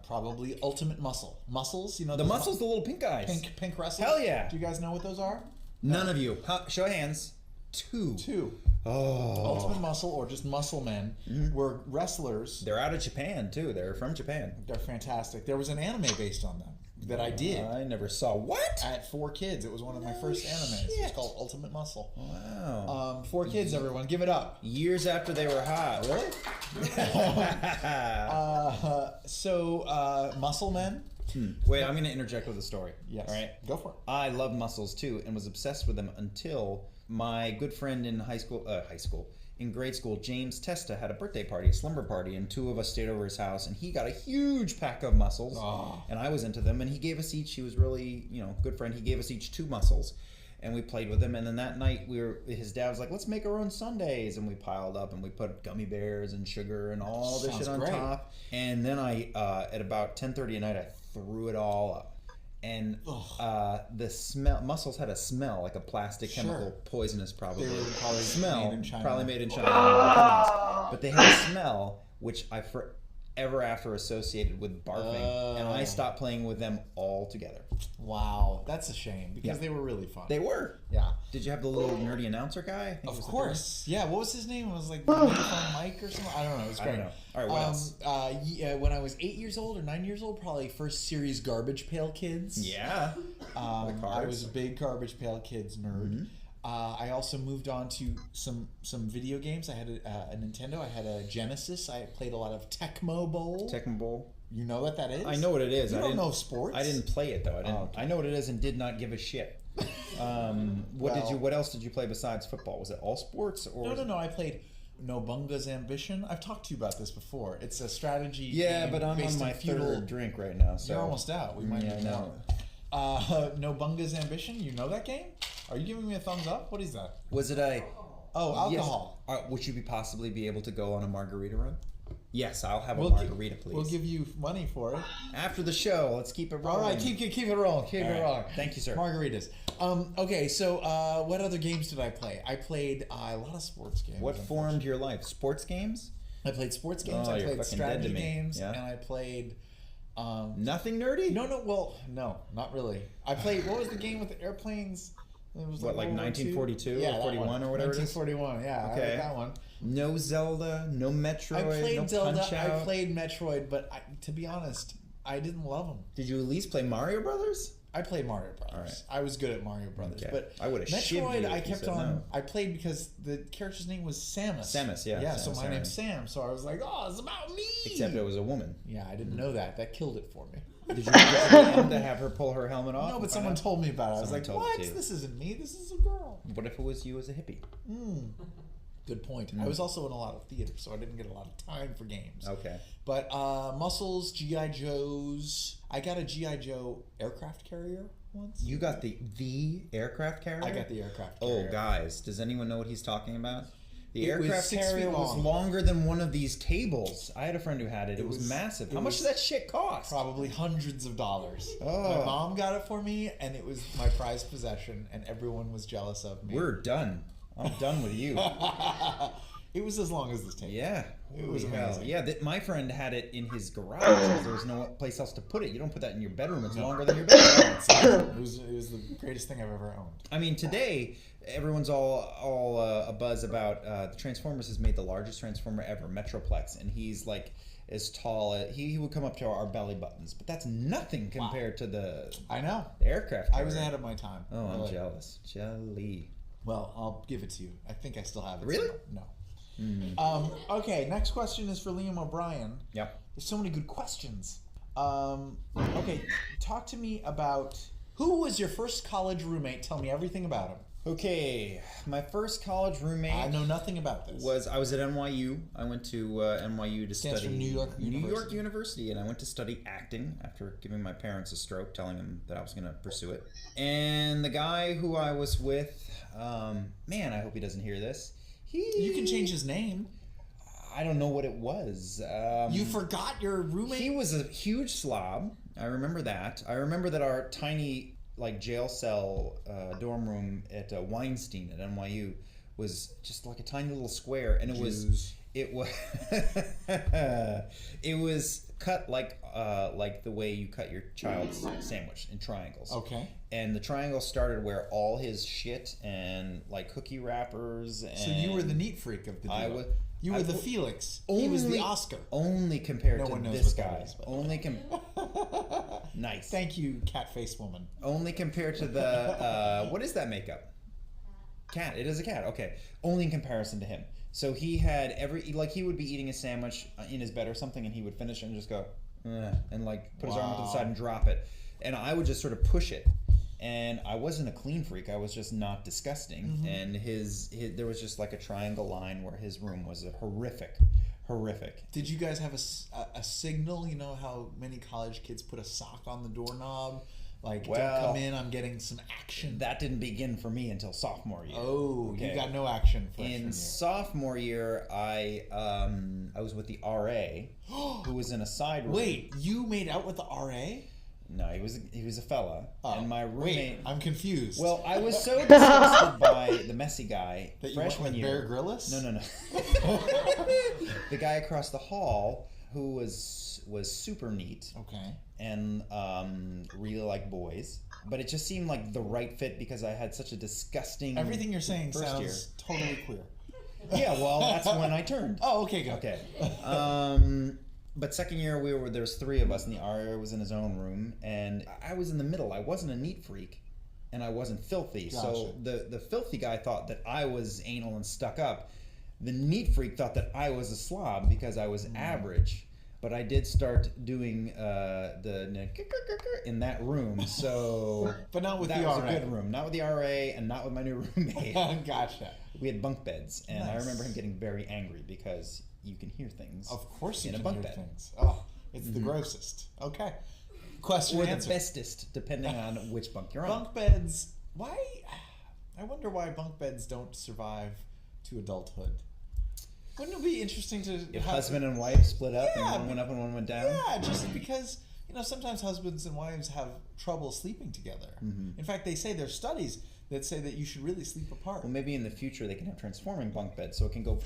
probably Ultimate Muscle. Muscles, The those muscles, the little pink guys. pink wrestles. Hell yeah. Do you guys know what those are? None of you. Show of hands. 2. 2. Oh. Ultimate Muscle or just Muscle Men were wrestlers. They're out of Japan, too. They're from Japan. They're fantastic. There was an anime based on them that I did. I never saw. What? At 4Kids. It was one of my first animes. It was shit. called Ultimate Muscle. Wow. 4Kids, everyone. Give it up. Years after they were hot. Really? Muscle Men. Wait, I'm going to interject with a story. Yes. All right. Go for it. I love muscles too, and was obsessed with them until my good friend in in grade school, James Testa, had a birthday party, a slumber party, and 2 of us stayed over his house, and he got a huge pack of muscles, and I was into them, and he gave us each. He was really, good friend. He gave us each 2 muscles, and we played with them. And then that night, his dad was like, "Let's make our own sundaes," and we piled up and we put gummy bears and sugar and all this Sounds shit on great. top. And then I, at about 10:30 at night, I threw it all up. And the smell, muscles had a smell like a plastic chemical, poisonous probably. They were probably smell, made in China. probably made in China. But they had a smell which I forever after associated with barfing, and I stopped playing with them altogether. Wow, that's a shame because Yeah. they were really fun. They were. Yeah. Did you have the little nerdy announcer guy? I think it Of was the course. Yeah, what was his name? It was like Mike or something. I don't know. It was I great. don't know. All right, what else? When I was 8 years old or 9 years old, probably first series Garbage Pail Kids. third. Yeah. I cards. was a big Garbage Pail Kids nerd. I also moved on to some video games. I had a Nintendo. I had a Genesis. I played a lot of Tecmo Bowl. Tecmo Bowl. You know what that is? I know what it is. You I don't didn't know sports? I didn't play it though. I didn't. Oh, okay. I know what it is and did not give a shit. What else did you play besides football? Was it all sports or? No. I played Nobunga's Ambition. I've talked to you about this before. It's a strategy. Yeah, game but I'm based on my in feudal. third drink right now. So You're almost out. We might Yeah, need I more. know. Nobunga's Ambition. You know that game? Are you giving me a thumbs up? What is that? Was it a? Oh, alcohol. Yes. Would you possibly be able to go on a margarita run? Yes, I'll have a We'll margarita, please. We'll give you money for it. After the show. Let's keep it rolling. All right, keep it rolling. Keep All it right. rolling. Thank you, sir. Margaritas. Okay, so what other games did I play? I played a lot of sports games. What formed your life? Sports games? I played sports games. Oh, I you're played fucking dead to strategy me. games, Yeah. and I played. Nothing nerdy? No, not really. I played. What was the game with the airplanes? It was What, like World War II? 1942 or Yeah, that 41 one. or whatever it is? 1941. Yeah, I Okay. like that one. No Zelda, no Metroid, I played no Zelda. Punch-Out. I played Metroid, but to be honest, I didn't love them. Did you at least play Mario Brothers? I played Mario Brothers. All right. I was good at Mario Brothers, Okay. but I would've shivved you Metroid. if I you kept said on. no. I played because the character's name was Samus. Samus, yeah. Yeah. So Samus my Aran. name's Sam. So I was like, oh, it's about me. Except it was a woman. Yeah, I didn't know that. That killed it for me. Did you get to the end to have her pull her helmet off? No, and but find someone out? told me about it. I was Someone like, told what? you. This isn't me. This is a girl. What if it was you as a hippie? Good point. I was also in a lot of theater, so I didn't get a lot of time for games. Okay. But Muscles, G.I. Joes. I got a G.I. Joe aircraft carrier once. You got the aircraft carrier? I got the aircraft carrier. Oh, guys, does anyone know what he's talking about? The It was aircraft 6 feet carrier was long. longer than one of these tables. I had a friend who had it. It was was- massive. it How much was did that shit cost? Probably hundreds of dollars. Oh. My mom got it for me, and it was my prized possession, and everyone was jealous of me. We're done. I'm done with you. It was as long as this table. Yeah. It was Holy hell. amazing. Yeah, my friend had it in his garage because there was no place else to put it. You don't put that in your bedroom. It's longer than your bedroom. It was the greatest thing I've ever owned. I mean, today everyone's all a buzz about the Transformers has made the largest Transformer ever, Metroplex, and he's like as tall. He would come up to our belly buttons, but that's nothing compared to the I know. aircraft. I was carrier. ahead of my time. Oh, I'm Really. jealous. Jelly. Well, I'll give it to you. I think I still have it. Really? somewhere. No. Okay, next question is for Liam O'Brien. Yep. There's so many good questions. Okay, talk to me about who was your first college roommate? Tell me everything about him. Okay, my first college roommate. I know nothing about this. I was at NYU. I went to NYU to Stands study for New York University. University, and I went to study acting after giving my parents a stroke, telling them that I was going to pursue it. And the guy who I was with, man, I hope he doesn't hear this. You can change his name. I don't know what it was. You forgot your roommate? He was a huge slob. I remember that. I remember that our tiny jail cell dorm room at Weinstein at NYU was just like a tiny little square, and it was it was cut like the way you cut your child's sandwich in triangles. Okay. And the triangle started where all his shit and cookie wrappers. And So you were the neat freak of the duo. I was. You were the Felix. He was the Oscar. Only compared No to one knows this what that guy. is, but- Only nice. Thank you, cat face woman. Only compared to the what is that makeup? Cat. It is a cat. Okay. Only in comparison to him. So he had he would be eating a sandwich in his bed or something, and he would finish it and just go and put his arm up to the Wow. side and drop it, and I would just sort of push it. And I wasn't a clean freak. I was just not disgusting. Mm-hmm. And his there was just like a triangle line where his room was horrific. Did you guys have a signal? You know how many college kids put a sock on the doorknob? Like, Well, don't come in, I'm getting some action. That didn't begin for me until sophomore year. Oh, Okay. you got no action freshman In year. sophomore year, I was with the RA, who was in a side room. Wait, you made out with the RA? No, he was a fella, and my roommate. Wait, I'm confused. Well, I was so disgusted by the messy guy that you went freshman with year. Bear Grylls? No. The guy across the hall who was super neat Okay. and really liked boys, but it just seemed like the right fit because I had such a disgusting. Everything you're saying first sounds year. totally queer. Yeah, well, that's when I turned. Oh, okay, go. Okay. But second year there was three of us, and the RA was in his own room, and I was in the middle. I wasn't a neat freak, and I wasn't filthy. So the filthy guy thought that I was anal and stuck up. The neat freak thought that I was a slob because I was average. But I did start doing in that room, so But not with that the was RA. a good room. Not with the RA, and not with my new roommate. Gotcha. We had bunk beds, and I Nice. remember him getting very angry because you can hear things. Of course you In a can bunk hear bed. things. Oh, it's the grossest. Okay. Question Or the answered. bestest, depending on which bunk you're on. Bunk beds. Why? I wonder why bunk beds don't survive to adulthood. Wouldn't it be interesting to If have husband and wife split up Yeah, and one went up and one went down. Yeah, just because sometimes husbands and wives have trouble sleeping together. Mm-hmm. In fact, they say there's studies that say that you should really sleep apart. Well, maybe in the future they can have transforming bunk beds, so it can go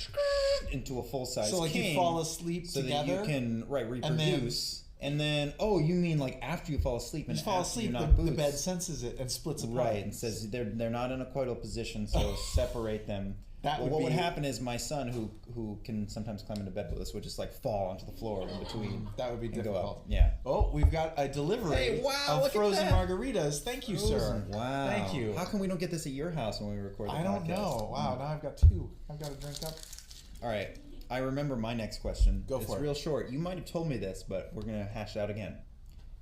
into a full size. So like king, you fall asleep so together. that you can reproduce, and then you mean like after you fall asleep and you fall after asleep, you're the, not the boots. bed senses it and splits apart. Right, and says they're not in a coital position, so separate them. That Well, would what would be- happen is my son, who can sometimes climb into bed with us, would just like fall onto the floor in between. That would be and go difficult. up. Yeah. Oh, we've got a delivery Hey, wow, of look at frozen that. margaritas. Thank you, sir. Frozen. Wow. Thank you. How come we don't get this at your house when we record the I don't podcast? know. Wow, now I've got 2. I've got to drink up. All right. I remember my next question. Go for It's it. real short. You might have told me this, but we're going to hash it out again.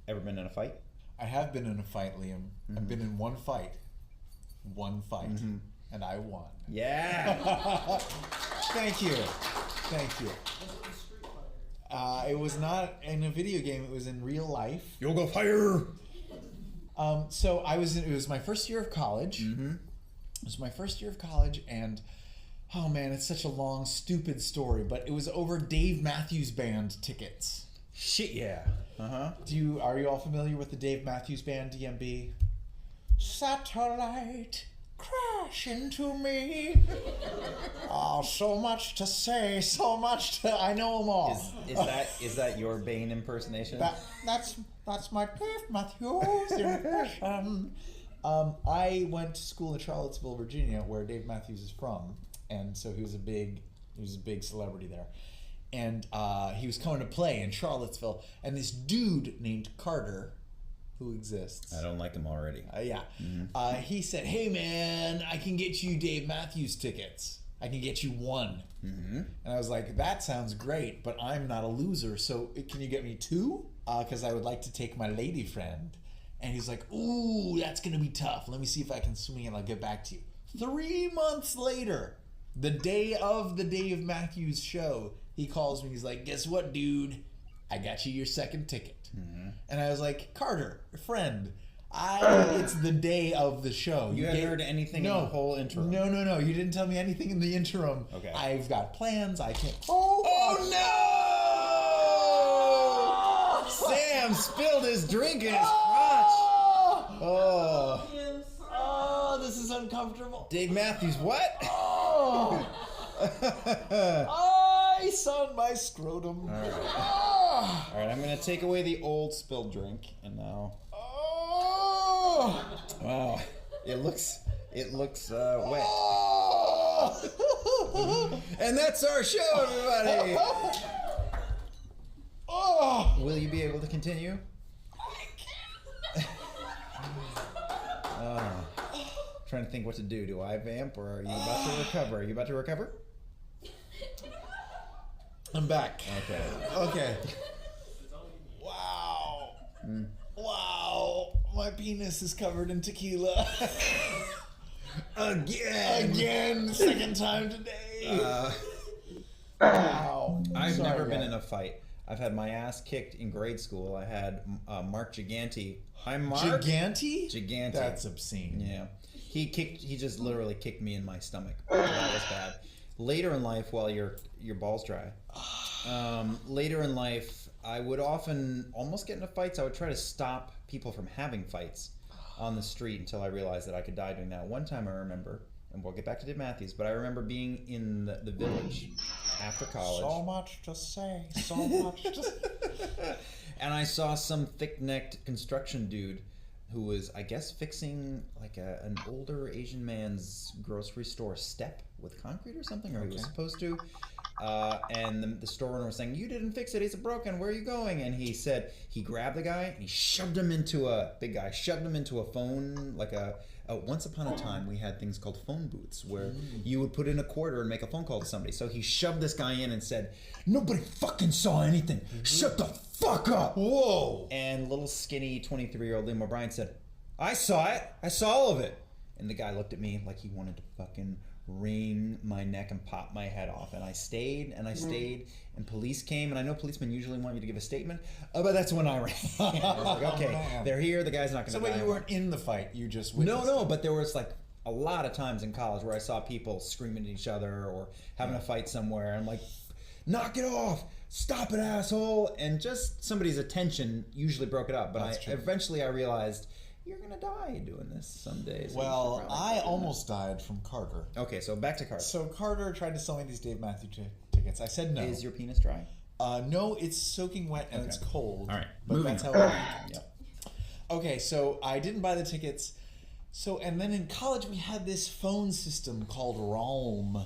Ever been in a fight? I have been in a fight, Liam. I've been in one fight. And I won. Yeah. Thank you. Thank you. It was not in a video game. It was in real life. Yoga fire. So it was my first year of college. It was my first year of college, and oh man, it's such a long, stupid story. But it was over Dave Matthews Band tickets. Shit, yeah. Uh-huh. Are you all familiar with the Dave Matthews Band, DMB? Satellite crash into me. Oh, so much to say, so much to. I know them all. Is that your Bane impersonation? That's my Dave Matthews impression. I went to school in Charlottesville, Virginia, where Dave Matthews is from, and so he was a big celebrity there. And he was coming to play in Charlottesville, and this dude named Carter, who exists. I don't like him already. He said, "Hey man, I can get you Dave Matthews tickets. I can get you 1." And I was like, "That sounds great, but I'm not a loser. So can you get me 2? Because I would like to take my lady friend." And he's like, "Ooh, that's gonna be tough. Let me see if I can swing it. I'll get back to you." 3 months later, the day of the Dave Matthews show, he calls me. He's like, "Guess what, dude? I got you your second ticket." And I was like, "Carter, friend, it's the day of the show. You haven't heard anything in the whole interim? No. You didn't tell me anything in the interim. Okay. I've got plans. I can't. Oh no! Sam spilled his drink in his crotch. Oh. Oh, this is uncomfortable. Dave Matthews, what? Oh. I sun my scrotum. All right, I'm gonna take away the old spilled drink, and now. Oh. Wow, it looks wet. Oh. And that's our show, everybody. Oh. Will you be able to continue? Trying to think what to do. Do I vamp, or are you about to recover? Are you about to recover? I'm back. Okay. Wow. Wow. My penis is covered in tequila. Again. Second time today. Wow. I've Sorry, never been guys. in a fight. I've had my ass kicked in grade school. I had Mark Gigante. Hi, Mark. Gigante? Gigante. That's obscene. Yeah. He just literally kicked me in my stomach. That was bad. Later in life, while your balls dry, later in life, I would often almost get into fights. I would try to stop people from having fights on the street until I realized that I could die doing that. One time I remember, and we'll get back to Dave Matthews, but I remember being in the village after college. So much to say. So much to say. And I saw some thick-necked construction dude who was, I guess, fixing like an older Asian man's grocery store step with concrete or something, or he was supposed to. And the store owner was saying, "You didn't fix it. It's broken. Where are you going?" And he said he grabbed the guy and he shoved him into a phone, like once upon a time we had things called phone booths where you would put in a quarter and make a phone call to somebody. So he shoved this guy in and said, "Nobody fucking saw anything. Shut the fuck up." Whoa. And little skinny 23-year-old Liam O'Brien said, "I saw it. I saw all of it." And the guy looked at me like he wanted to fucking wring my neck and pop my head off. And I stayed, and police came. And I know policemen usually want you to give a statement, but that's when I ran. I was like, okay, they're here. The guy's not going to So die. wait, you weren't in the fight. You just witnessed No, but there was like a lot of times in college where I saw people screaming at each other or having a fight somewhere. And I'm like, knock it off. Stop it, asshole. And just somebody's attention usually broke it up. But eventually I realized, you're going to die doing this someday. So Well, I almost died from Carter. Okay, so back to Carter. So Carter tried to sell me these Dave Matthews tickets. I said no. Is your penis dry? No, it's soaking wet and it's cold. All right, But moving that's on. how it Yep. Okay, so I didn't buy the tickets. So, and then in college we had this phone system called Realm.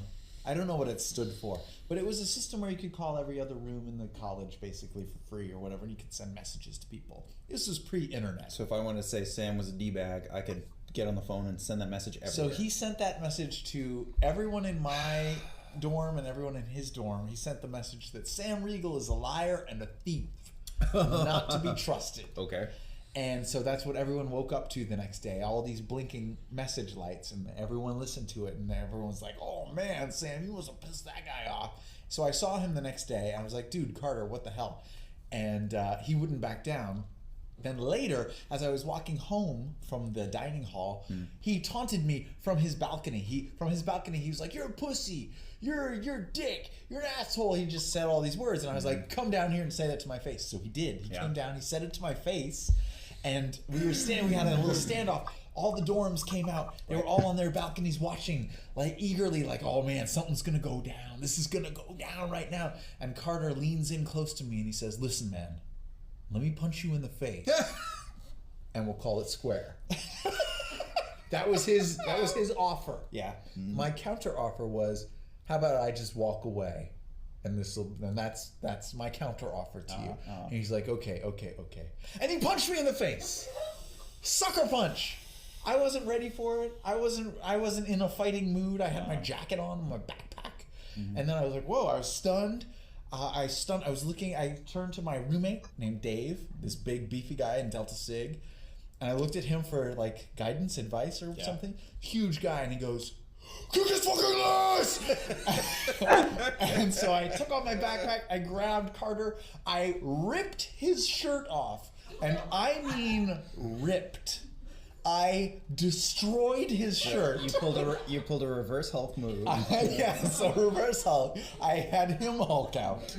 I don't know what it stood for, but it was a system where you could call every other room in the college basically for free or whatever, and you could send messages to people. This was pre-internet. So if I wanted to say Sam was a D-bag, I could get on the phone and send that message everywhere. So he sent that message to everyone in my dorm and everyone in his dorm. He sent the message that Sam Riegel is a liar and a thief, not to be trusted. Okay. And so that's what everyone woke up to the next day. All these blinking message lights, and everyone listened to it, and everyone was like, "Oh man, Sam, you must have pissed that guy off." So I saw him the next day, and I was like, "Dude, Carter, what the hell?" And he wouldn't back down. Then later, as I was walking home from the dining hall, he taunted me from his balcony. He was like, "You're a pussy. You're a dick. You're an asshole." He just said all these words, and I was like, "Come down here and say that to my face." So he did. He came down. He said it to my face, and we had a little standoff. All the dorms came out. They were all on their balconies watching, like eagerly, like, "Oh man, something's gonna go down. This is gonna go down right now." And Carter leans in close to me and he says, "Listen, man. Let me punch you in the face, and we'll call it square." That was his offer. Yeah. My counter offer was, "How about I just walk away, and that's my counter offer to you." And he's like, "Okay," and he punched me in the face, sucker punch. I wasn't ready for it. I wasn't in a fighting mood. I had my jacket on, my backpack, and then I was like, "Whoa!" I was stunned. I turned to my roommate named Dave, this big beefy guy in Delta Sig, and I looked at him for like guidance, advice, or something. Huge guy, and he goes, "Kick his fucking ass!" And so I took off my backpack, I grabbed Carter, I ripped his shirt off, and I mean ripped. I destroyed his shirt. You pulled a reverse Hulk move. So reverse Hulk. I had him Hulk out.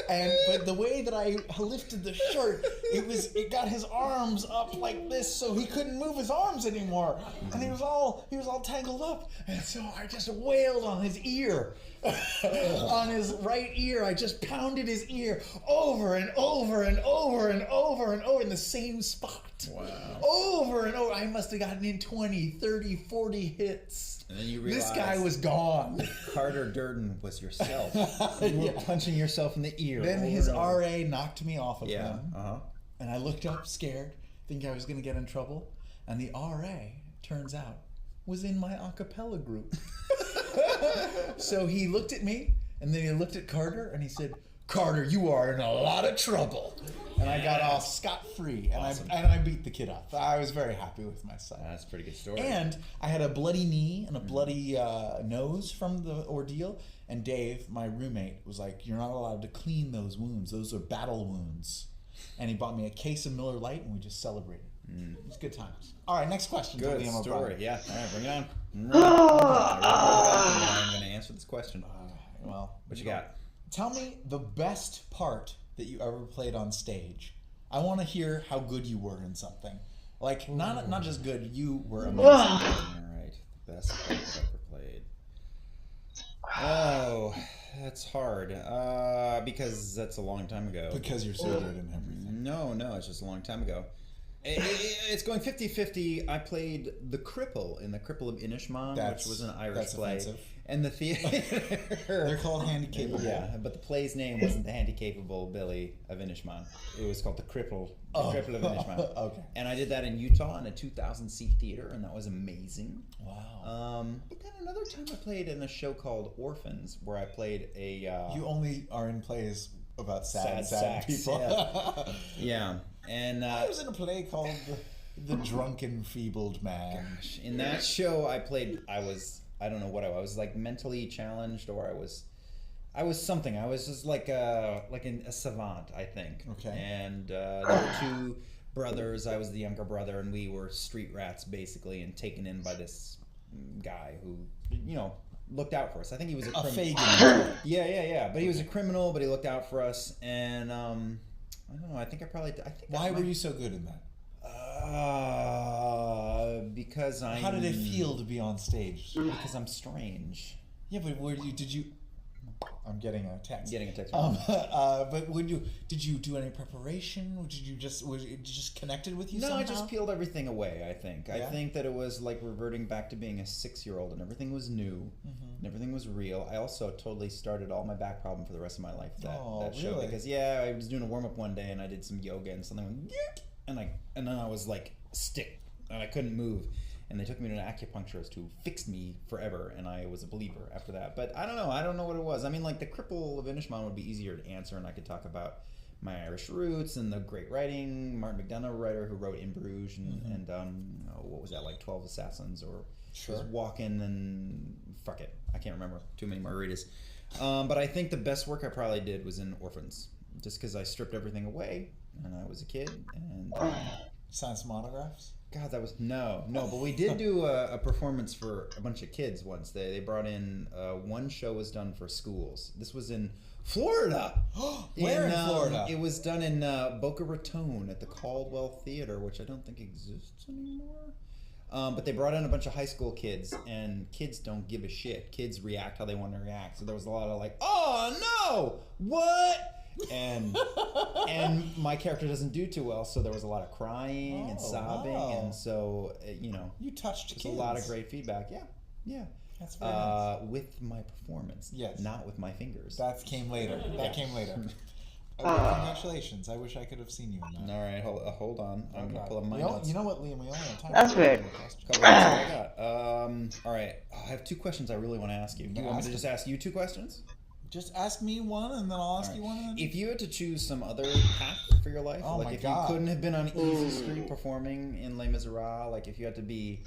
But the way that I lifted the shirt, it got his arms up like this, so he couldn't move his arms anymore, and he was all tangled up. And so I just wailed on his ear, on his right ear. I just pounded his ear over and over and over and over and over in the same spot. Wow. Over and over. I must have gotten in 20, 30, 40 hits. And then you realized this guy was gone. Carter Durden was yourself. You were punching yourself in the ear. Then his RA knocked me off of him. And I looked up scared, thinking I was going to get in trouble. And the RA, turns out, was in my a cappella group. So he looked at me, and then he looked at Carter, and he said, "Carter, you are in a lot of trouble." And I got off scot-free, and I beat the kid up. I was very happy with myself. That's a pretty good story. And I had a bloody knee and a bloody nose from the ordeal. And Dave, my roommate, was like, "You're not allowed to clean those wounds. Those are battle wounds." And he bought me a case of Miller Lite, and we just celebrated. It was good times. All right, next question. Good Liam story. O'Brien. Yeah. All right, bring it on. I'm going to answer this question. Well, What you got? tell me the best part that you ever played on stage. I want to hear how good you were in something. Like, not just good, you were amazing. All right. The best part I've ever played. Oh, that's hard. Because that's a long time ago. Because you're so good in everything. No, it's just a long time ago. It's going 50-50. I played the Cripple in the Cripple of Inishmaan, which was an Irish play. Offensive. And the theater. They're called Handicapable. Yeah, but the play's name wasn't the Handicapable Billy of Inishmaan. It was called the Cripple. The Cripple of Inishmaan. Okay. And I did that in Utah in a 2,000-seat theater, and that was amazing. Wow. But then another time I played in a show called Orphans, where I played a... You only are in plays about sad sacks, people. Yeah. And I was in a play called The Drunken Feebled Man. gosh, in that show I don't know what I was like mentally challenged, or I was something. I was just like a savant, I think. Okay. And there were two brothers. I was the younger brother, and we were street rats basically, and taken in by this guy who, looked out for us. I think he was a criminal. Fagin. Yeah. But he was a criminal, but he looked out for us. And I don't know. Why were you so good in that? Because I. How did it feel to be on stage? Because I'm strange. Yeah, but did you? I'm getting a text. Getting a text. But did you do any preparation? Was it just connected with you No, somehow? I just peeled everything away, I think. I Yeah? think that it was like reverting back to being a 6-year-old and everything was new and everything was real. I also totally started all my back problem for the rest of my life that show. Really? Because, yeah, I was doing a warm-up one day and I did some yoga and something went, "Yeek," and then I was like, stick, and I couldn't move. And they took me to an acupuncturist who fixed me forever, and I was a believer after that. But I don't know what it was. I mean, like, the cripple of Inishmaan would be easier to answer, and I could talk about my Irish roots and the great writing. Martin McDonough, writer who wrote In Bruges and what was that, like 12 Assassins or Sure. just Walking and fuck it. I can't remember. Too many margaritas. But I think the best work I probably did was in Orphans, just because I stripped everything away, and I was a kid, and... Science monographs? God, that was no, but we did do a performance for a bunch of kids once. They brought in one show was done for schools. This was in Florida. Where in Florida? It was done in Boca Raton at the Caldwell Theater, which I don't think exists anymore. But they brought in a bunch of high school kids, and kids don't give a shit. Kids react how they want to react. So there was a lot of like, oh no, what? And my character doesn't do too well, so there was a lot of crying and sobbing, wow. and so You touched there's kids. a lot of great feedback. Yeah. That's very nice. With my performance, Yes. not with my fingers. That came later. Came later. Congratulations. I wish I could have seen you in that. All right, hold on. I'm gonna pull up my You notes. know what, Liam? We only have time. That's for weird. one more question. Couple minutes, I got. All right, I have 2 questions I really want to ask you. Do you want me to just ask you 2 questions? Just ask me one, and then I'll ask you one. And then... If you had to choose some other path for your life, Oh like my if God. you couldn't have been on Easy Street performing in Les Miserables, like if you had to be,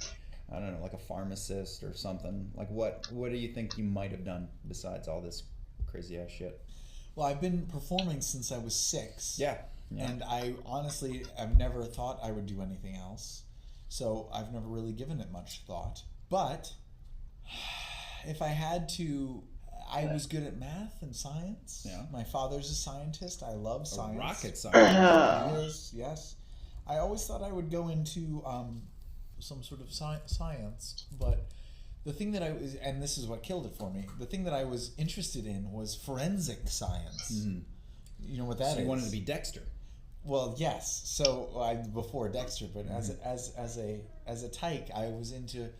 I don't know, like a pharmacist or something, like what do you think you might have done besides all this crazy ass shit? Well, I've been performing since I was 6. Yeah. And I honestly have never thought I would do anything else. So I've never really given it much thought. But if I had to, I was good at math and science. Yeah. My father's a scientist. I love science. Rocket science. He is, yes. I always thought I would go into some sort of science, but the thing that I was, and this is what killed it for me, the thing that I was interested in was forensic science. Mm-hmm. You know what that is? So you wanted to be Dexter. Well, yes. So before Dexter, but as a tyke, I was interested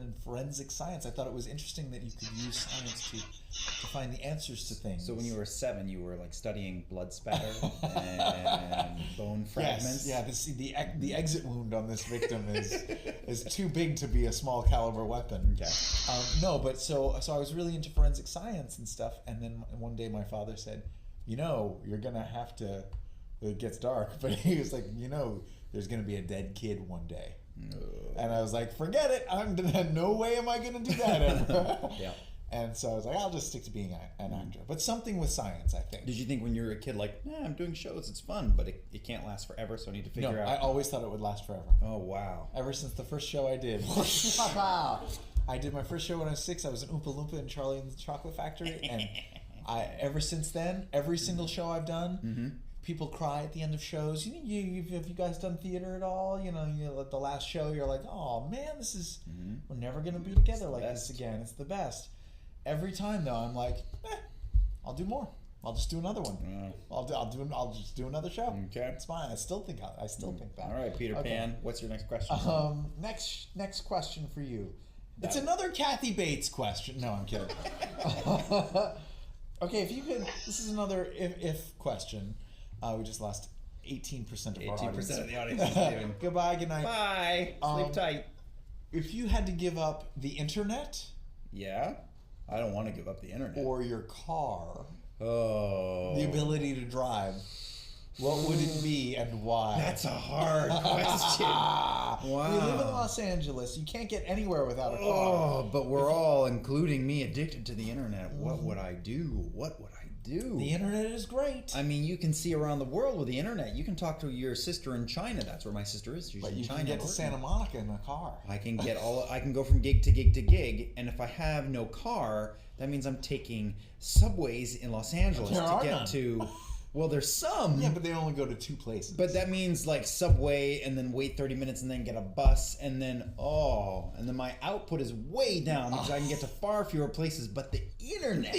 in forensic science. I thought it was interesting that you could use science to find the answers to things. So when you were 7, you were like studying blood spatter and bone fragments. Yes, yeah. The exit wound on this victim is too big to be a small caliber weapon. Okay. No, but so I was really into forensic science and stuff, and then one day my father said, you're gonna have to. It gets dark, but he was like, there's gonna be a dead kid one day. And I was like, forget it. No way am I going to do that ever. Yeah. And so I was like, I'll just stick to being an actor. But something with science, I think. Did you think when you were a kid, like, I'm doing shows, it's fun, but it can't last forever, so I need to figure out. I always thought it would last forever. Oh, wow. Ever since the first show I did. I did my first show when I was 6. I was an Oompa Loompa in Charlie and the Chocolate Factory. And ever since then, every single show I've done, people cry at the end of shows. Have you guys done theater at all? At the last show, you're like, oh man, this is we're never gonna be together like this again. It's the best. Every time though, I'm like, I'll do more. I'll just do another one. I'll just do another show. Okay, it's fine. I still think that. All right, Peter Pan. What's your next question? Next question for you. It's another Kathy Bates question. No, I'm kidding. Okay, if you could. This is another if question. We just lost 18% of our audience. 18% of the audience. Goodbye, good night. Bye. Sleep tight. If you had to give up the internet... Yeah? I don't want to give up the internet. Or your car... Oh. The ability to drive... What would it be and why? That's a hard question. Wow. We live in Los Angeles. You can't get anywhere without a car. Oh, but we're all, including me, addicted to the internet. What would I do? The internet is great. I mean, you can see around the world with the internet. You can talk to your sister in China. That's where my sister is. She's but in you China. can get to Santa Monica in a car. I can go from gig to gig to gig, and if I have no car, that means I'm taking subways in Los Angeles to get to Well, there's some. Yeah, but they only go to 2 places. But that means like Subway and then wait 30 minutes and then get a bus and then my output is way down because I can get to far fewer places. But the internet,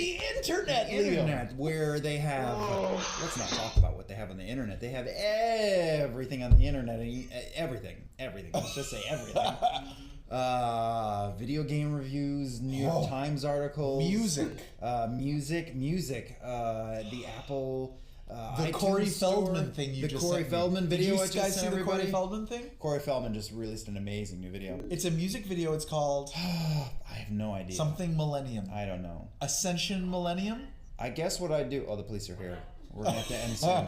where they have, let's not talk about what they have on the internet. They have everything on the internet, everything. Let's just say everything. Video game reviews, New York Times articles, music, the Apple. The iTunes Corey store, Feldman thing you the just Corey sent me. Feldman video. Did I you just guys sent see the everybody. Corey Feldman thing? Corey Feldman just released an amazing new video. It's a music video. It's called I have no idea. something Millennium. I don't know. Ascension Millennium? I guess what I'd do. Oh, the police are here. We're gonna have to end soon.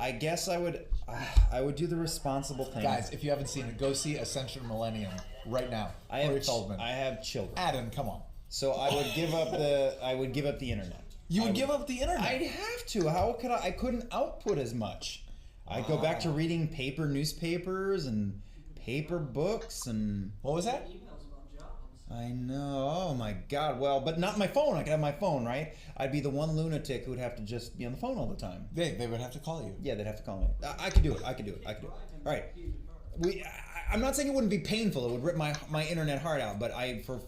I guess I would do the responsible thing. Guys, if you haven't seen it, go see Ascension Millennium right now. Corey Feldman. I have children. Adam, come on. So I would give up the internet. You would give up the internet? I'd have to. How could I? I couldn't output as much. I'd go back to reading paper newspapers and paper books and. What was that? I know. Oh my God. Well, but not my phone. I could have my phone, right? I'd be the one lunatic who would have to just be on the phone all the time. They would have to call you. Yeah, they'd have to call me. I could do it. I could do it. All right. I'm not saying it wouldn't be painful. It would rip my internet heart out. But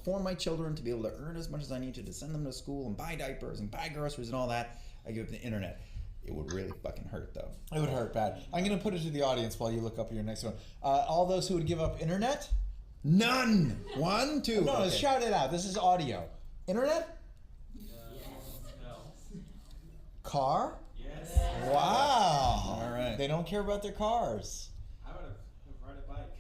for my children to be able to earn as much as I need to send them to school and buy diapers and buy groceries and all that, I give up the internet. It would really fucking hurt, though. It would hurt bad. I'm going to put it to the audience while you look up your next one. All those who would give up internet? None. 1, 2. No, okay. shout it out. This is audio. Internet? No. Car? Yes. Wow. All right. They don't care about their cars. I would have ride a bike.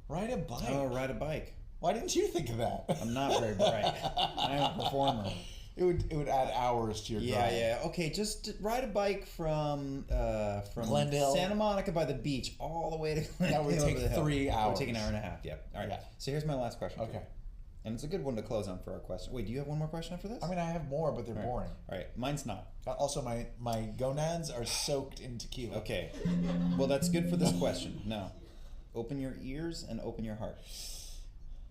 Ride a bike. Oh, ride a bike. Why didn't you think of that? I'm not very bright. I am a performer. It would add hours to your drive. Yeah. Okay, just ride a bike from Glendale. Santa Monica by the beach all the way to Glendale. That would take over the hill. 3 That hours. would take an hour and a half. Yeah. All right. Yeah. So here's my last question. Okay. And it's a good one to close on for our question. Wait, do you have one more question after this? I mean, I have more, but they're boring. All right. Mine's not. Also, my gonads are soaked in tequila. Okay. Well, that's good for this question. Now, open your ears and open your heart.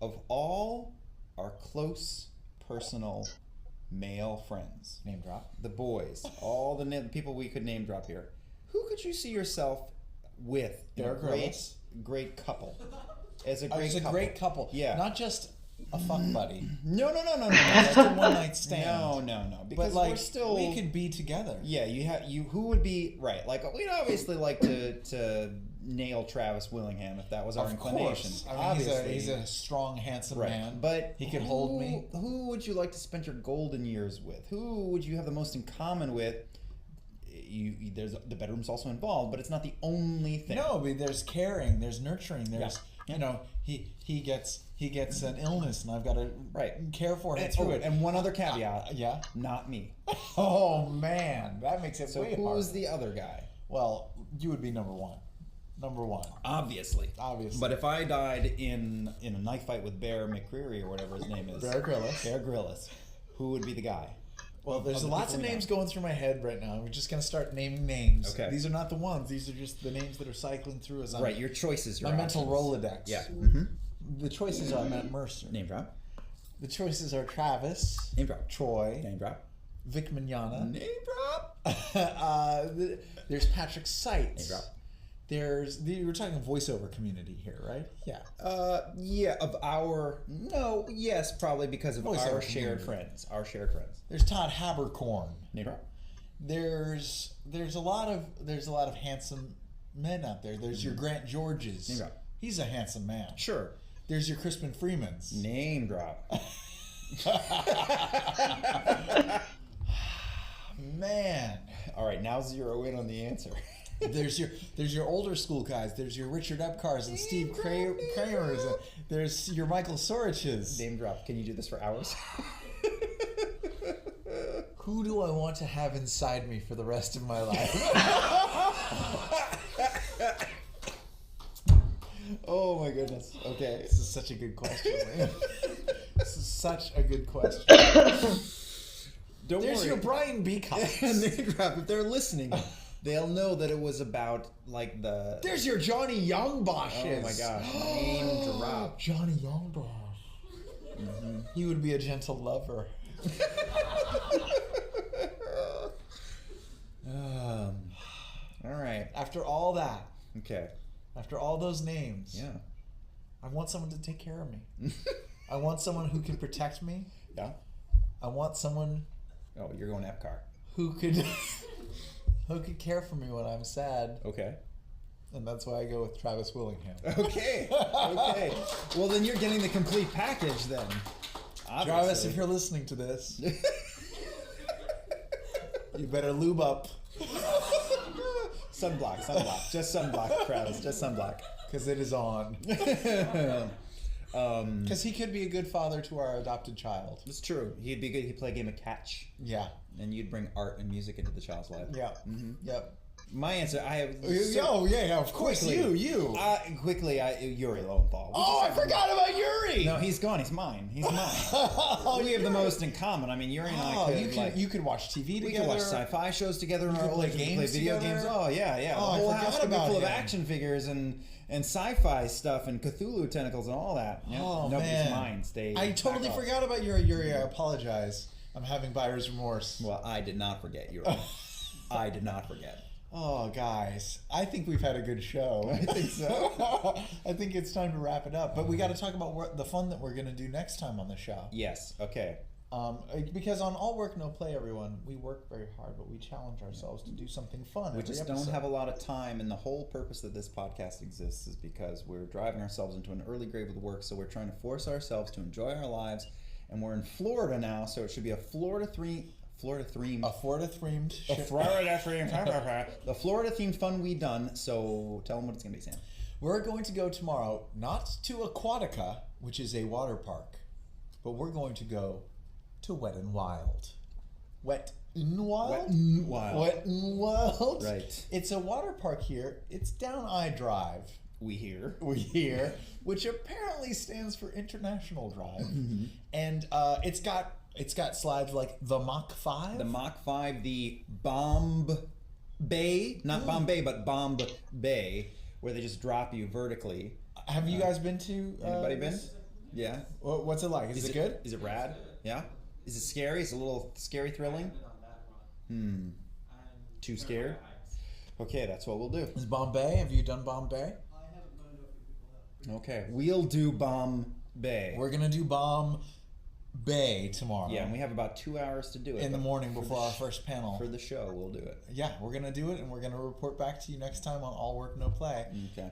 Of all our close, personal, male friends, Name drop. the boys, all the people we could name drop here, who could you see yourself with in a Bear Grylls. great couple? As a great It's a couple. great couple. Yeah. Not just a fuck buddy. No. Just a one night stand. No. But Because like, we're still. we could be together. Yeah, who would be right? Like we'd obviously like to nail Travis Willingham if that was our Of inclination. course. I mean, Obviously, he's a strong, handsome right. man. But he could hold me. Who would you like to spend your golden years with? Who would you have the most in common with? There's the bedroom's also involved, but it's not the only thing. No, but there's caring, there's nurturing, there's he gets an illness and I've got to care for him through it. And one other caveat. Yeah. Not me. Oh man, that makes it So way who's harder. the other guy? Well, you would be number one. Number one. Obviously. Obviously. But if I died in a knife fight with Bear McCreary or whatever his name is, Bear Grylls. Bear Grylls, who would be the guy? Well, there's the lots of people we names know. going through my head right now. We're just gonna start naming names. Okay. These are not the ones. These are just the names that are cycling through as Right, your choices, your my mental options. Rolodex. Yeah. The choices are Matt Mercer. Name drop. The choices are Travis. Name drop. Troy. Name drop. Vic Mignogna. Name drop. There's Patrick Seitz. Name drop. We're talking voiceover community here, right? Yeah. Yeah, yes, probably because of Voice our over shared community. friends. Our shared friends. There's Todd Habercorn. Name drop. There's a lot of handsome men out there. There's your Grant Georges. Name drop. He's a handsome man. Sure. There's your Crispin Freemans. Name drop. Man. All right, now zero in on the answer. There's your older school guys. There's your Richard Epcars and Steve Kramers. And there's your Michael Soriches. Name drop. Can you do this for hours? Who do I want to have inside me for the rest of my life? Oh my goodness. Okay. This is such a good question, man. This is such a good question. Don't There's worry. your Brian B. Cox. Name drop. If they're listening, they'll know that it was about like the. There's your Johnny Youngbosh. Oh my gosh. Name drop. Johnny Youngbosh. He would be a gentle lover. All right. After all that, Okay. after all those names, Yeah. I want someone to take care of me. I want someone who can protect me. Yeah. I want someone Oh, you're going Epcar. who could who could care for me when I'm sad, Okay. and that's why I go with Travis Willingham. Okay. Okay. Well, then you're getting the complete package then. Travis, Obviously. if you're listening to this, you better lube up, Sunblock. Just sunblock, Travis. Just sunblock. because it is on. Um, Because he could be a good father to our adopted child. it's true. He'd be good. He'd play a game of catch, Yeah. and you'd bring art and music into the child's life. Yeah. Mhm. Yep. My answer, I have. Yeah, of course. Quickly. You. Quickly, Yuri Lowenthal. We Oh, just I have- forgot about Yuri. No, he's gone. He's mine. He's mine. Oh, we have the Yuri. most in common. I mean, Yuri and I Oh, could you could watch TV together. we could watch sci-fi shows together in We our could old play age. We could games play video together. games. Oh yeah. Oh, The I whole house forgot could be about full of him. action figures and sci-fi stuff and Cthulhu tentacles and all that. Yeah. Oh, Nobody's man. mine. Stay. I totally back off. forgot about Yuri. I apologize. I'm having buyer's remorse. Well, I did not forget Yuri. I did not forget. Oh, guys, I think we've had a good show. I think so. I think it's time to wrap it up. But we got to talk about the fun that we're going to do next time on the show. Yes. Okay. Because on All Work No Play, everyone, we work very hard, but we challenge ourselves to do something fun. We every just don't episode. have a lot of time, and the whole purpose that this podcast exists is because we're driving ourselves into an early grave with work, so we're trying to force ourselves to enjoy our lives, and we're in Florida now, so it should be a Florida themed the Florida themed fun we done. So tell them what it's gonna be, Sam. We're going to go tomorrow, not to Aquatica, which is a water park, but we're going to go to Wet and Wild. Wet n Wild? Wet n Wild. Wet n Wild. Right. It's a water park here. It's down I Drive. We hear. We hear, which apparently stands for International Drive, and it's got slides like the Mach 5. The Mach 5, the Bomb Bay, not Bombay, but Bomb Bay, where they just drop you vertically. Have you guys been to? Anybody been? this? Yeah. What's it like? Is it good? Is it rad? Yeah. Is it scary? Is it a little scary, thrilling? Been on that one. I'm Too scared? Okay, that's what we'll do. Is Bombay? Have you done Bombay? I haven't, but I know a few people have. Okay, we'll do Bomb Bay. We're gonna do Bomb Bay tomorrow. Yeah, and we have about 2 hours to do it. in the but morning for before the our first panel. For the show, we'll do it. Yeah, we're gonna do it, and we're gonna report back to you next time on All Work No Play. Okay.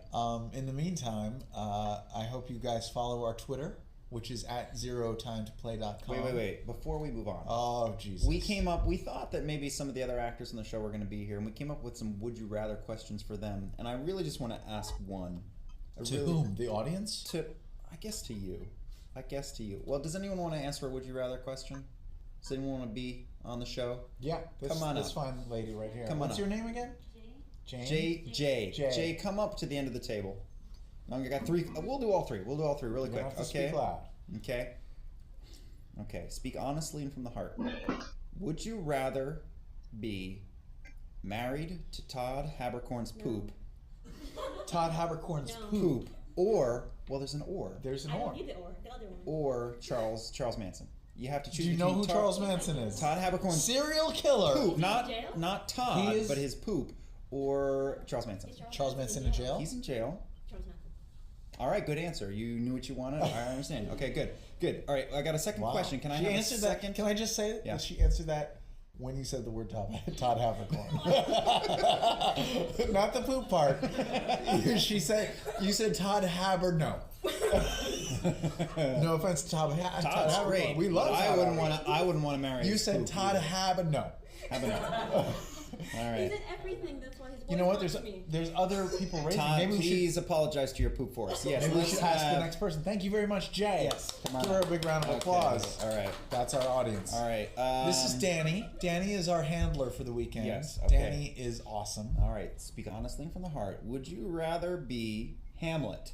In the meantime, I hope you guys follow our Twitter, which is at zerotimetoplay.com. Wait. Before we move on. Oh Jesus. We thought that maybe some of the other actors on the show were going to be here, and we came up with some would you rather questions for them. And I really just want to ask one. To whom? The audience? I guess to you. Well, does anyone want to answer a would you rather question? Does anyone want to be on the show? Yeah. Come on this up. fine lady right here. Come on What's up. your name again? Jane. Jay, Jay. come up to the end of the table. I got three. We'll do all three. We'll do all three really You don't quick. have to Okay. speak loud. Okay. Okay. Speak honestly and from the heart. Would you rather be married to Todd Habercorn's poop, Todd Habercorn's No. poop. or there's an or, There's an I or. don't need the or. The other one. or Charles Manson? You have to choose. Do you know between who Charles Manson is? Todd Habercorn's Serial killer. poop, in jail? not Todd, He is- but his poop, or Charles Manson. Is Charles Manson in jail? He's in jail. Charles Manson. All right, good answer. You knew what you wanted. I understand. Okay, good. All right, I got a second Wow. question. Can I She have a answered second? that. Can I just say Yeah. that she answered that when you said the word Todd Habercorn? Not the poop part. You said Todd Haber. No. No offense to Todd Todd's Habercorn. great. We love but Todd I wouldn't want to marry. You his said poop Todd either. Haber. No. All He's right. in everything. That's why his voice You know what? comes There's to me. there's other people raising. Todd, Maybe we should. please apologize to your poop for us. Yes, Maybe we let's should ask the have- next person. Thank you very much, Jay. Yes, come on Give her up. a big round of Okay, applause. All right. That's our audience. All right. This is Danny. Danny is our handler for the weekend. Yes, okay. Danny is awesome. All right. Speak honestly and from the heart. Would you rather be Hamlet,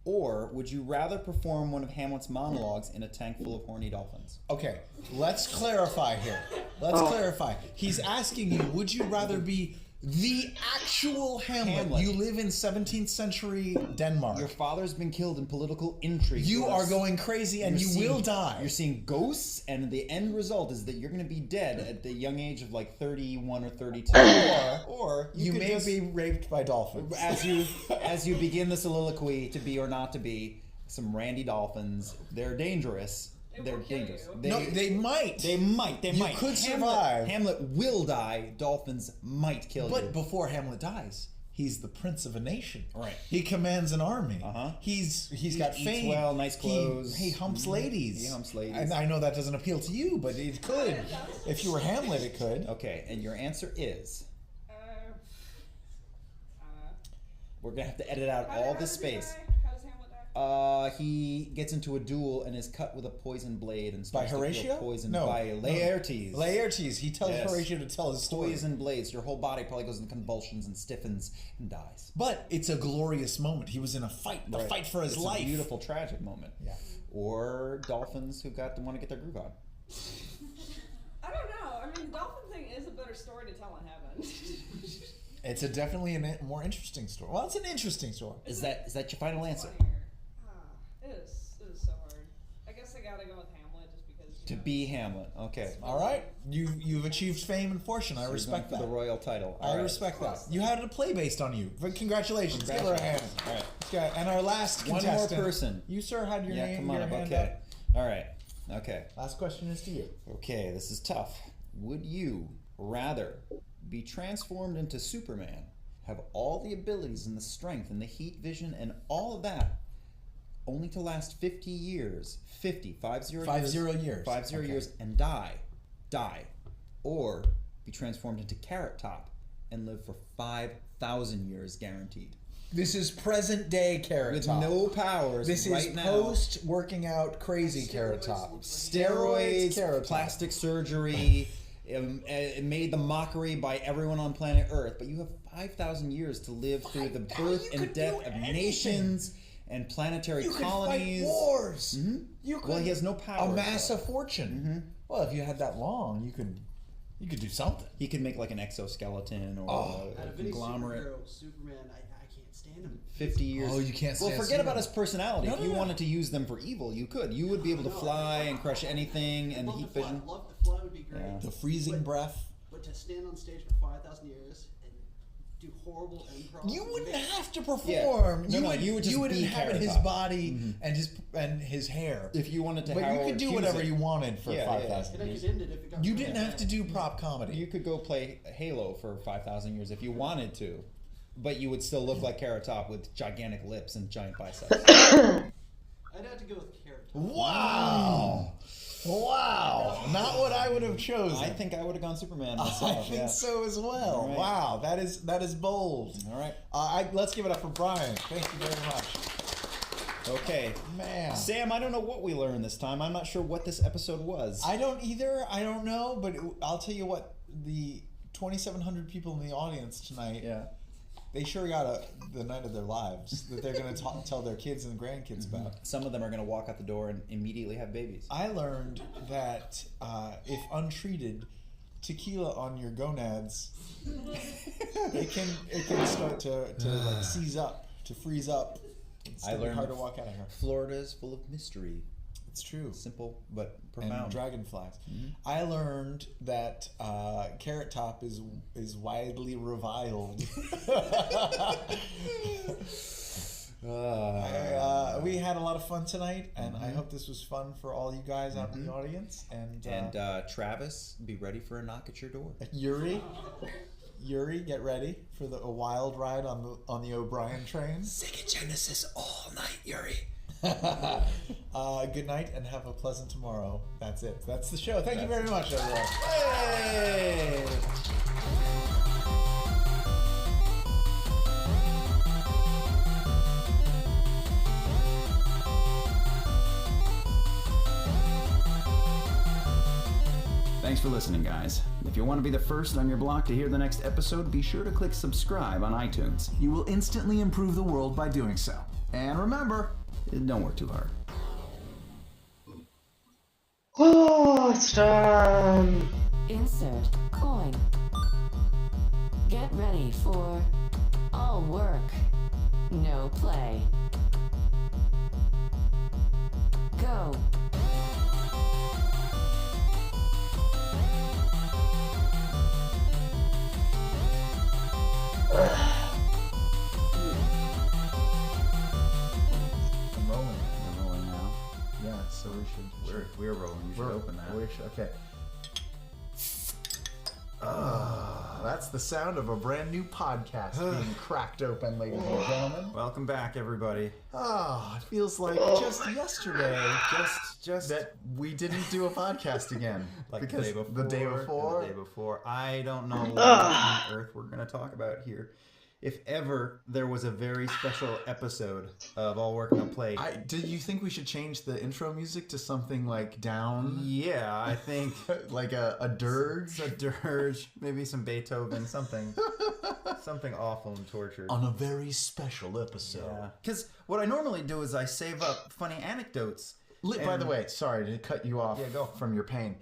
or would you rather perform one of Hamlet's monologues in a tank full of horny dolphins? Okay, let's clarify here. Let's clarify. He's asking you, would you rather be The actual Hamlet. You live in 17th century Denmark. Your father's been killed in political intrigue. You are going crazy and you will die. You're seeing ghosts, and the end result is that you're going to be dead at the young age of like 31 or 32. or you could may just, be raped by dolphins. as you begin the soliloquy to be or not to be, some randy dolphins. They're dangerous. They're dangerous. They might. They might. You could survive. Hamlet will die. Dolphins might kill you. But before Hamlet dies, he's the prince of a nation. Right. He commands an army. Uh-huh. He's He got eats fame. well, nice clothes. He humps ladies. He humps ladies. And I know that doesn't appeal to you, but it could. If you were Hamlet, it could. Okay, and your answer is we're gonna have to edit out all this space. How does Hamlet die? He gets into a duel and is cut with a poison blade and By starts to feel Horatio? poisoned No. by Laertes. Laertes. He tells Yes. Horatio to tell his story. Poison blades. Your whole body probably goes into convulsions and stiffens and dies. But it's a glorious moment. He was in a fight. The Right. fight for his It's life. a beautiful, tragic moment. Yeah. Or dolphins who want to get their groove on. I don't know. I mean, the dolphin thing is a better story to tell in heaven. It's definitely a more interesting story. Well, it's an interesting story. Is that your final answer? It is so hard. I guess I gotta go with Hamlet just because. To be Hamlet. Okay. All right. You've achieved fame and fortune. I So respect you're going that. for the royal title. I All right. respect that. You had a play based on you. But congratulations. Give her a hand. All right. Okay. And our last One contestant. more person. You, sir, had your Yeah, name. come on your up. hand Okay. All right. Okay. up. Last question is to you. Okay, this is tough. Would you rather be transformed into Superman, have all the abilities and the strength and the heat vision and all of that, only to last 50 years, 50 years, 50 Okay. years, and die, or be transformed into Carrot Top and live for 5,000 years guaranteed This is present day Carrot with Top. no powers. This right is now. post working out crazy Carrot Top. Steroids, Carrot Top. plastic surgery. It made the mockery by everyone on planet Earth, but you have 5,000 years to live through the birth you and could death do of anything. nations and planetary You could colonies. fight wars. Mhm. You could Well, he has no power. amass a fortune. Well, if you had that long, you could do something. He could make like an exoskeleton or Oh. a Out of any conglomerate. superhero, Superman, I can't stand him. 50 years. Oh, you can't Well, stand forget about Superman. his personality. No, if no, you no. wanted to use them for evil, you could. You would be able to fly and crush anything and Love heat to fly. vision. Love to fly would be great. Yeah. The freezing But- breath. But to stand on stage for 5,000 years and do horrible improv. You wouldn't make- have to perform. Yeah. No, you would just you would be inhabit Carrot his Top. body and his hair. If you wanted to, But you Howard could do Hughes whatever it. you wanted for Yeah, 5,000 And I years. could end it if it got You really didn't have bad. to do prop comedy. You could go play Halo for 5,000 years if you wanted to, but you would still look like Carrot Top with gigantic lips and giant biceps. I'd have to go with Carrot Top. Wow. Wow. Not what I would have chosen. I think I would have gone Superman I myself. think yeah. so as well. All right. Wow, that is bold. All right. Let's give it up for Brian. Thank you very much. Okay. Man. Sam, I don't know what we learned this time. I'm not sure what this episode was. I don't either. I don't know, but I'll tell you what, the 2,700 people in the audience tonight, yeah. they sure got the night of their lives that they're going to tell their kids and grandkids about. Some of them are going to walk out the door and immediately have babies. I learned that if untreated, tequila on your gonads, it can start to like seize up, to freeze up. It's I learned hard to walk out of here. Florida is full of mystery. It's true. Simple but And profound. dragonflies. I learned that Carrot Top is widely reviled. We had a lot of fun tonight, and I hope this was fun for all you guys out in the audience. And, Travis, be ready for a knock at your door. Yuri, get ready for a wild ride on the O'Brien train. Sega Genesis all night, Yuri. Good night and have a pleasant tomorrow. That's it. That's the show. Thank you very much, everyone. Hey! Thanks for listening, guys. If you want to be the first on your block to hear the next episode, be sure to click subscribe on iTunes. You will instantly improve the world by doing so. And remember, Don't work too hard. Oh, it's time. Insert coin. Get ready for all work, no play. Go. I'm rolling. We're rolling now. Yeah, so we should. We're rolling. You should open that. Okay. That's the sound of a brand new podcast being cracked open, ladies and gentlemen. Welcome back, everybody. Oh, it feels like just yesterday, Just that we didn't do a podcast again. like because the day before. I don't know what on earth we're going to talk about here. If ever there was a very special episode of All Work No Play. Do you think we should change the intro music to something like down? Yeah, I think Like a dirge? a dirge, maybe some Beethoven, something awful and tortured. On a very special episode. Yeah, because what I normally do is I save up funny anecdotes. By the way, sorry to cut you off from your pain.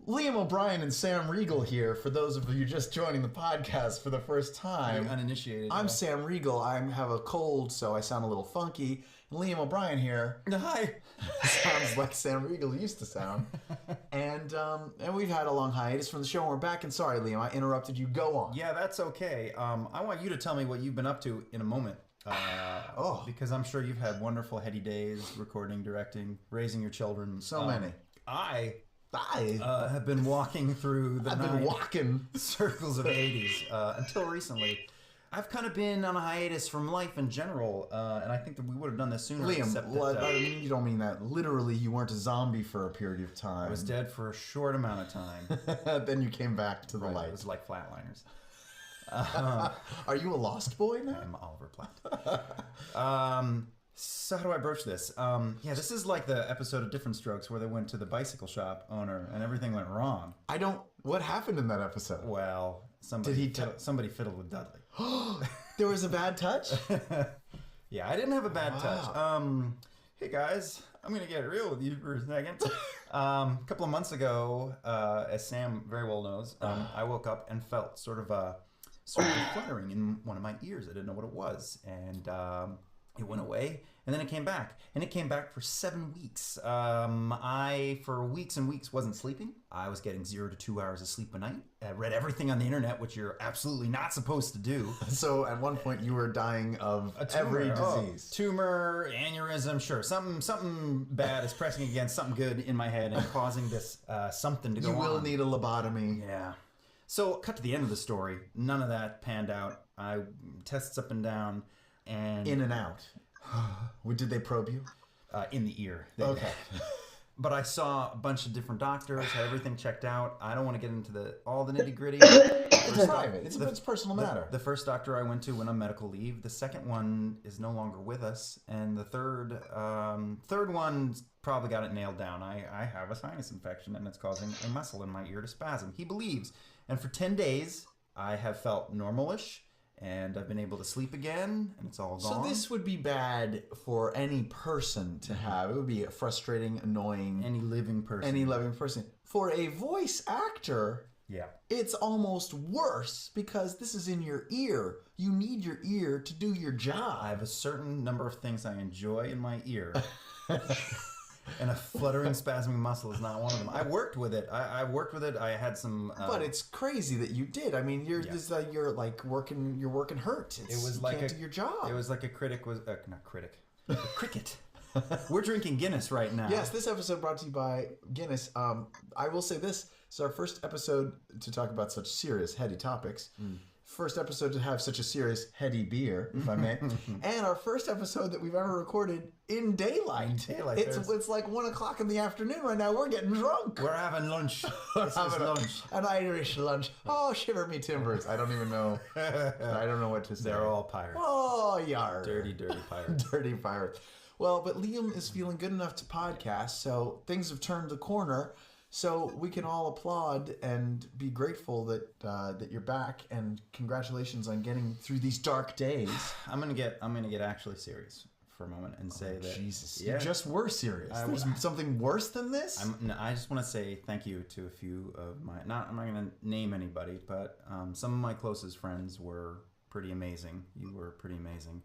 Liam O'Brien and Sam Riegel here, for those of you just joining the podcast for the first time. You're uninitiated. I'm Sam Riegel. I have a cold, so I sound a little funky. And Liam O'Brien here Hi. sounds like Sam Riegel used to sound. And we've had a long hiatus from the show, and we're back. And sorry, Liam, I interrupted you. Go on. Yeah, that's okay. I want you to tell me what you've been up to in a moment. Because I'm sure you've had wonderful heady days, recording, directing, raising your children. So many. I I have been walking through the I've been walking. circles of 80s until recently. I've kind of been on a hiatus from life in general, and I think that we would have done this sooner. Liam, except what, that, I mean, you don't mean that. Literally, you weren't a zombie for a period of time. I was dead for a short amount of time. Then you came back to the Right, light. it was like Flatliners. Are you a lost boy now? I'm Oliver Platt. So how do I broach this? Yeah, this is like the episode of Different Strokes where they went to the bicycle shop owner and everything went wrong. What happened in that episode? Well, somebody fiddled with Dudley. There was a bad touch? Yeah, I didn't have a bad touch. Hey guys, I'm gonna get real with you for a second. A couple of months ago, as Sam very well knows, I woke up and felt sort of a fluttering in one of my ears. I didn't know what it was, and it went away, and then it came back, and it came back for 7 weeks. I, for weeks and weeks, wasn't sleeping. I was getting 0 to 2 hours of sleep a night. I read everything on the internet, which you're absolutely not supposed to do. So at one point you were dying of every disease. Tumor, aneurysm, sure. Something bad is pressing against something good in my head and causing this something to go on. You will need a lobotomy. Yeah. So, cut to the end of the story. None of that panned out. I tests up and down, and In and out. Did they probe you? in the ear. Okay. But I saw a bunch of different doctors, had everything checked out. I don't want to get into all the nitty gritty. It's private. It's a personal matter. The first doctor I went to went on medical leave. The second one is no longer with us, and the third one's probably got it nailed down. I have a sinus infection, and it's causing a muscle in my ear to spasm. He believes, and for 10 days I have felt normalish. And I've been able to sleep again, and it's all gone. So this would be bad for any person to have. It would be frustrating, annoying. Any living person. For a voice actor, Yeah. it's almost worse because this is in your ear. You need your ear to do your job. I have a certain number of things I enjoy in my ear. And a fluttering, spasming muscle is not one of them. I worked with it. I worked with it. I had some. But it's crazy that you did. I mean, you're working hurt. It was you like can't do your job. It was like a critic was not critic. A cricket. We're drinking Guinness right now. Yes, this episode brought to you by Guinness. I will say this is our first episode to talk about such serious, heady topics. First episode to have such a serious, heady beer, if I may. And our first episode that we've ever recorded in daylight. It's like 1 o'clock in the afternoon right now. We're getting drunk. We're having lunch. This is lunch. An Irish lunch. Oh, shiver me timbers. I don't even know. I don't know what to say. They're all pirates. Oh, yar. Dirty pirates. Dirty pirates. Well, but Liam is feeling good enough to podcast, so things have turned the corner. So we can all applaud and be grateful that you're back, and congratulations on getting through these dark days. I'm gonna get actually serious for a moment and say that Jesus, yeah, you just were serious. I There's was- something worse than this? I just want to say thank you to a few of my. I'm not going to name anybody, but some of my closest friends were pretty amazing. You were pretty amazing.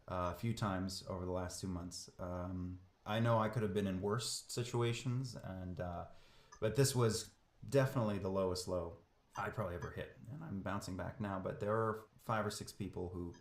A few times over the last 2 months. I know I could have been in worse situations, but this was definitely the lowest low I probably ever hit, and I'm bouncing back now. But there are 5 or 6 people who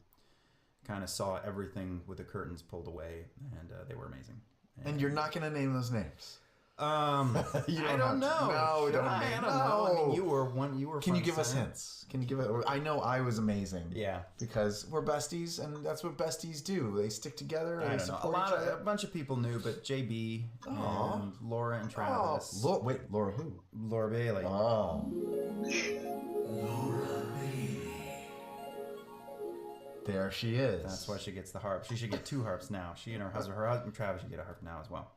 kind of saw everything with the curtains pulled away, and they were amazing. And you're not going to name those names. You I have don't to. know. No, Should don't I? name- I don't know. I mean, no. you were one. You were. Can you front give us center. hints? Can you give it? I know I was amazing. Yeah. Because we're besties, and that's what besties do. They stick together. I They don't know. support each A other. bunch of people knew, but JB Aw. and Laura and Oh, Travis, Laura who? Laura Bailey. Oh. There she is. That's why she gets the harp. She should get 2 harps now. She and her husband Travis should get a harp now as well.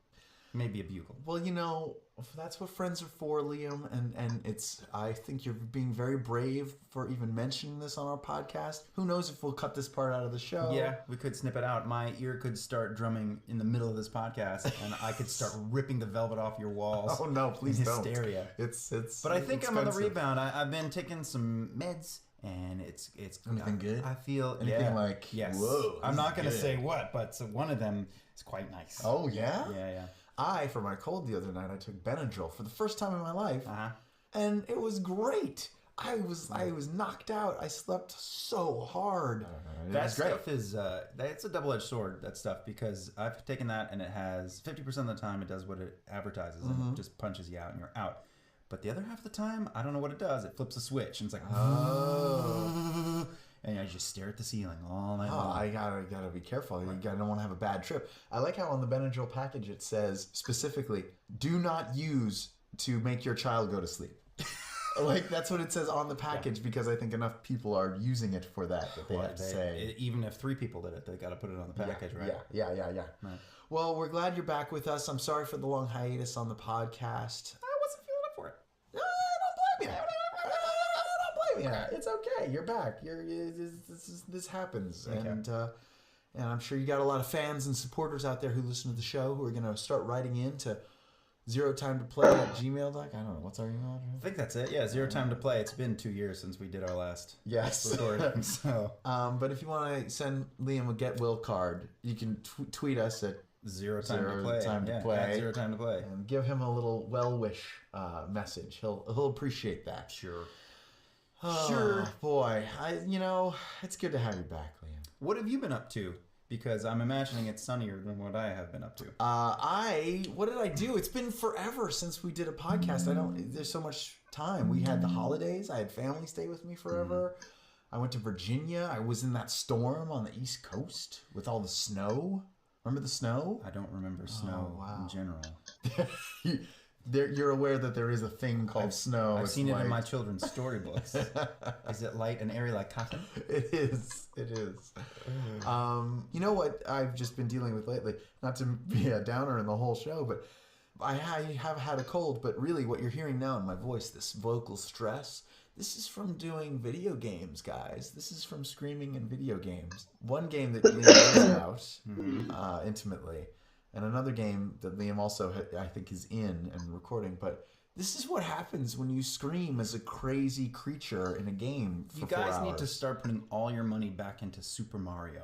Maybe a bugle. Well, you know, that's what friends are for, Liam, and it's. I think you're being very brave for even mentioning this on our podcast. Who knows if we'll cut this part out of the show? Yeah, we could snip it out. My ear could start drumming in the middle of this podcast, and I could start ripping the velvet off your walls. Oh no, please in don't. hysteria. It's. But I think I'm on the expensive. rebound. I've been taking some meds, and it's. Anything good? I feel Anything yeah, like, yes. whoa, I'm this not is gonna good. say what, but one of them is quite nice. Oh yeah. Yeah. For my cold the other night, I took Benadryl for the first time in my life, Uh-huh. and it was great. I was knocked out. I slept so hard. That stuff is it's a double-edged sword. That stuff, because I've taken that and it has 50% of the time it does what it advertises and it just punches you out and you're out. But the other half of the time, I don't know what it does. It flips a switch and it's like, Oh. and I just stare at the ceiling all night Oh, long. I gotta be careful. You don't want to have a bad trip. I like how on the Benadryl package it says specifically, "Do not use to make your child go to sleep." Like that's what it says on the package because I think enough people are using it for that they have to say. Even if 3 people did it, they got to put it on the package, right? Yeah. Right. Well, we're glad you're back with us. I'm sorry for the long hiatus on the podcast. I wasn't feeling up for it. No, don't blame me. Don't blame me. It's okay. You're back. This happens, Okay. and I'm sure you got a lot of fans and supporters out there who listen to the show who are going to start writing in to zerotimeToplay@gmail.com. I don't know what's our email I address. think that's it. Yeah, 0 time to play. It's been 2 years since we did our last Yes. recording. So But if you want to send Liam a get will card, you can tweet us at 0 time to Zero play. time to Yeah, play. at 0 time to play. and give him a little well wish message. He'll appreciate that. Sure. Oh, Sure. boy, it's good to have you back, Liam. What have you been up to? Because I'm imagining it's sunnier than what I have been up to. What did I do? It's been forever since we did a podcast. There's so much time. We had the holidays. I had family stay with me forever. I went to Virginia. I was in that storm on the East Coast with all the snow. Remember the snow? I don't remember snow wow. in general. You're aware that there is a thing called snow. I've It's seen it in like- my children's storybooks. Is it light and airy like cotton? It is. You know what I've just been dealing with lately? Not to be a downer in the whole show, but I have had a cold. But really, what you're hearing now in my voice, this vocal stress, this is from doing video games, guys. This is from screaming in video games. One game that Liam knows about intimately, and another game that Liam also, I think, is in and recording. But this is what happens when you scream as a crazy creature in a game for You 4 guys hours. need to start putting all your money back into Super Mario.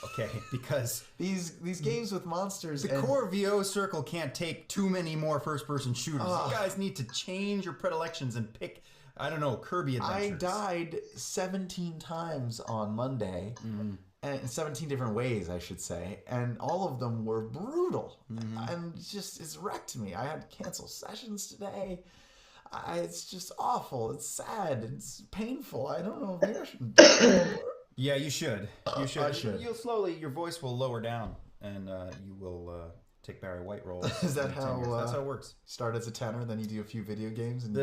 Okay, because These games with monsters. the core VO circle can't take too many more first-person shooters. You guys need to change your predilections and pick, I don't know, Kirby Adventures. I died 17 times on Monday, and in 17 different ways, I should say, and all of them were brutal, and it's wrecked me. I had to cancel sessions today. It's just awful. It's sad. It's painful. I don't know. Maybe I shouldn't do it. Yeah, you should. You should. I should. You'll slowly, your voice will lower down, and you will take Barry White roles. Is that in 10 how, years. That's how it works. Start as a tenor, then you do a few video games, and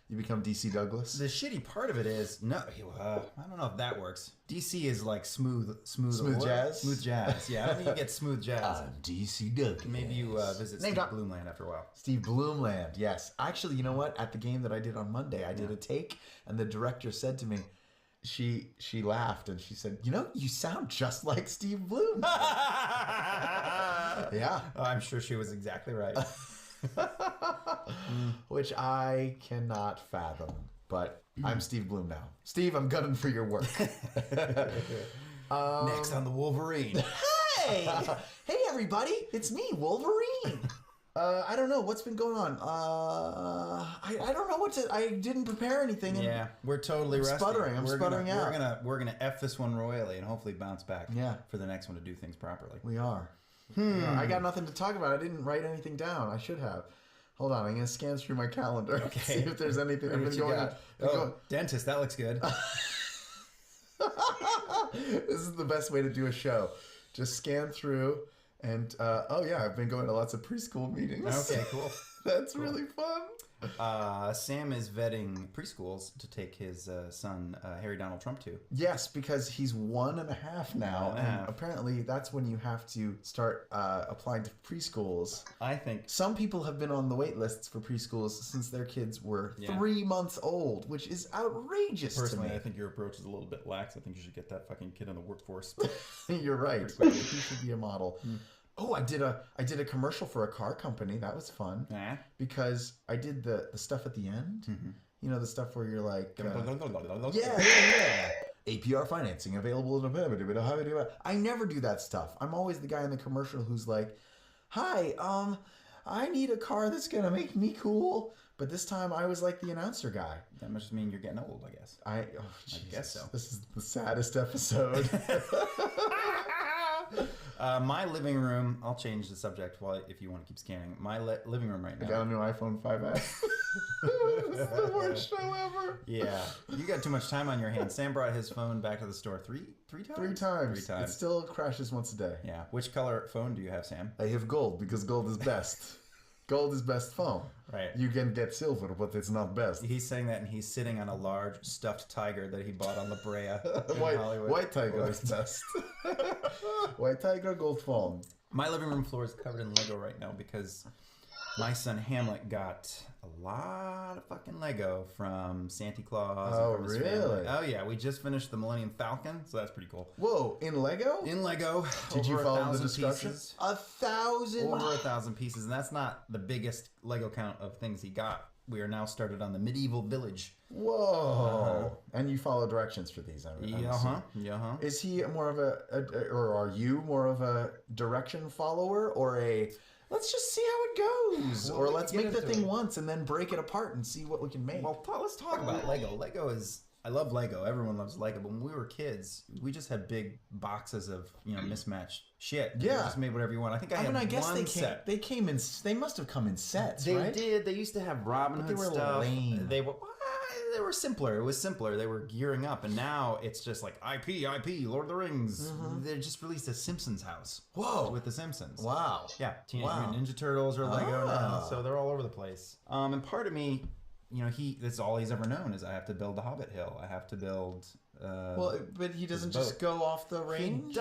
you become DC Douglas. The shitty part of it is I don't know if that works. DC is like smooth jazz? Smooth jazz. Yeah, I don't think you get smooth jazz. DC Douglas. Maybe you visit Name Steve drop. Bloomland after a while. Steve Bloomland, yes. Actually, you know what? At the game that I did on Monday, I did a take, and the director said to me, she laughed and she said, you sound just like Steve Bloom. Yeah. I'm sure she was exactly right. Which I cannot fathom, but I'm Steve Bloom now. Steve, I'm gunning for your work. Next on the Wolverine. Hey! Hey, everybody! It's me, Wolverine! I don't know. What's been going on? I don't know what to... I didn't prepare anything. And Yeah, we're totally rusty. sputtering. I'm sputtering out. We're gonna F this one royally and hopefully bounce back Yeah. for the next one to do things properly. We are. I got nothing to talk about. I didn't write anything down. I should have. Hold on. I'm going to scan through my calendar. Okay. See if there's anything I've been going on. Dentist, that looks good. This is the best way to do a show. Just scan through and I've been going to lots of preschool meetings. Okay, cool. That's really fun. Sam is vetting preschools to take his son Harry Donald Trump to. Yes, because he's 1.5 now, and apparently that's when you have to start applying to preschools. I think Some people have been on the wait lists for preschools since their kids were 3 months old, which is outrageous personally, to me. I think your approach is a little bit lax. I think you should get that fucking kid in the workforce. You're right. He should be a model. Oh, I did a commercial for a car company. That was fun because I did the stuff at the end. You know, the stuff where you're like, yeah. APR financing available in a... I never do that stuff. I'm always the guy in the commercial who's like, hi, I need a car that's gonna make me cool. But this time I was like the announcer guy. That must mean you're getting old, I guess. I guess so. This is the saddest episode. My living room, I'll change the subject if you want to keep scanning. My living room right now. I got a new iPhone 5S. This is the worst show ever. Yeah. You got too much time on your hands. Sam brought his phone back to the store three times? 3 times. 3 times. It still crashes once a day. Yeah. Which color phone do you have, Sam? I have gold because gold is best. Gold is best phone. Right. You can get silver, but it's not best. He's saying that and he's sitting on a large stuffed tiger that he bought on La Brea in Hollywood. White tiger is best. White tiger, gold phone. My living room floor is covered in Lego right now because my son Hamlet got a lot of fucking Lego from Santa Claus. Oh, and from his really? family. Oh, yeah. We just finished the Millennium Falcon, so that's pretty cool. Whoa, in Lego? In Lego. Did you over follow the 1,000 description? pieces. 1,000? Over 1,000 pieces, and that's not the biggest Lego count of things he got. We are now started on the medieval village. Whoa. And you follow directions for these, I'm assuming. Yeah. Is he more of or are you more of a direction follower or a let's just see how it goes? Well, or we let's can get make the into thing it. once and then break it apart and see what we can make? Well, let's talk about Lego. I love Lego. Everyone loves Lego. But when we were kids, we just had big boxes of mismatched shit. You Yeah. just made whatever you want. I think I had I guess one they set. came in. They must have come in sets, They right? did. They used to have Robin But Hood they were stuff. lame. They were simpler. It was simpler. They were gearing up, and now it's just like IP, Lord of the Rings. They just released a Simpsons house. Whoa. With the Simpsons. Wow. Yeah, Teenage Wow. Mutant Ninja Turtles are Lego now, Ah. so they're all over the place. And part of me, that's all he's ever known is I have to build the Hobbit Hill. I have to build. Well, but he doesn't just go off the range.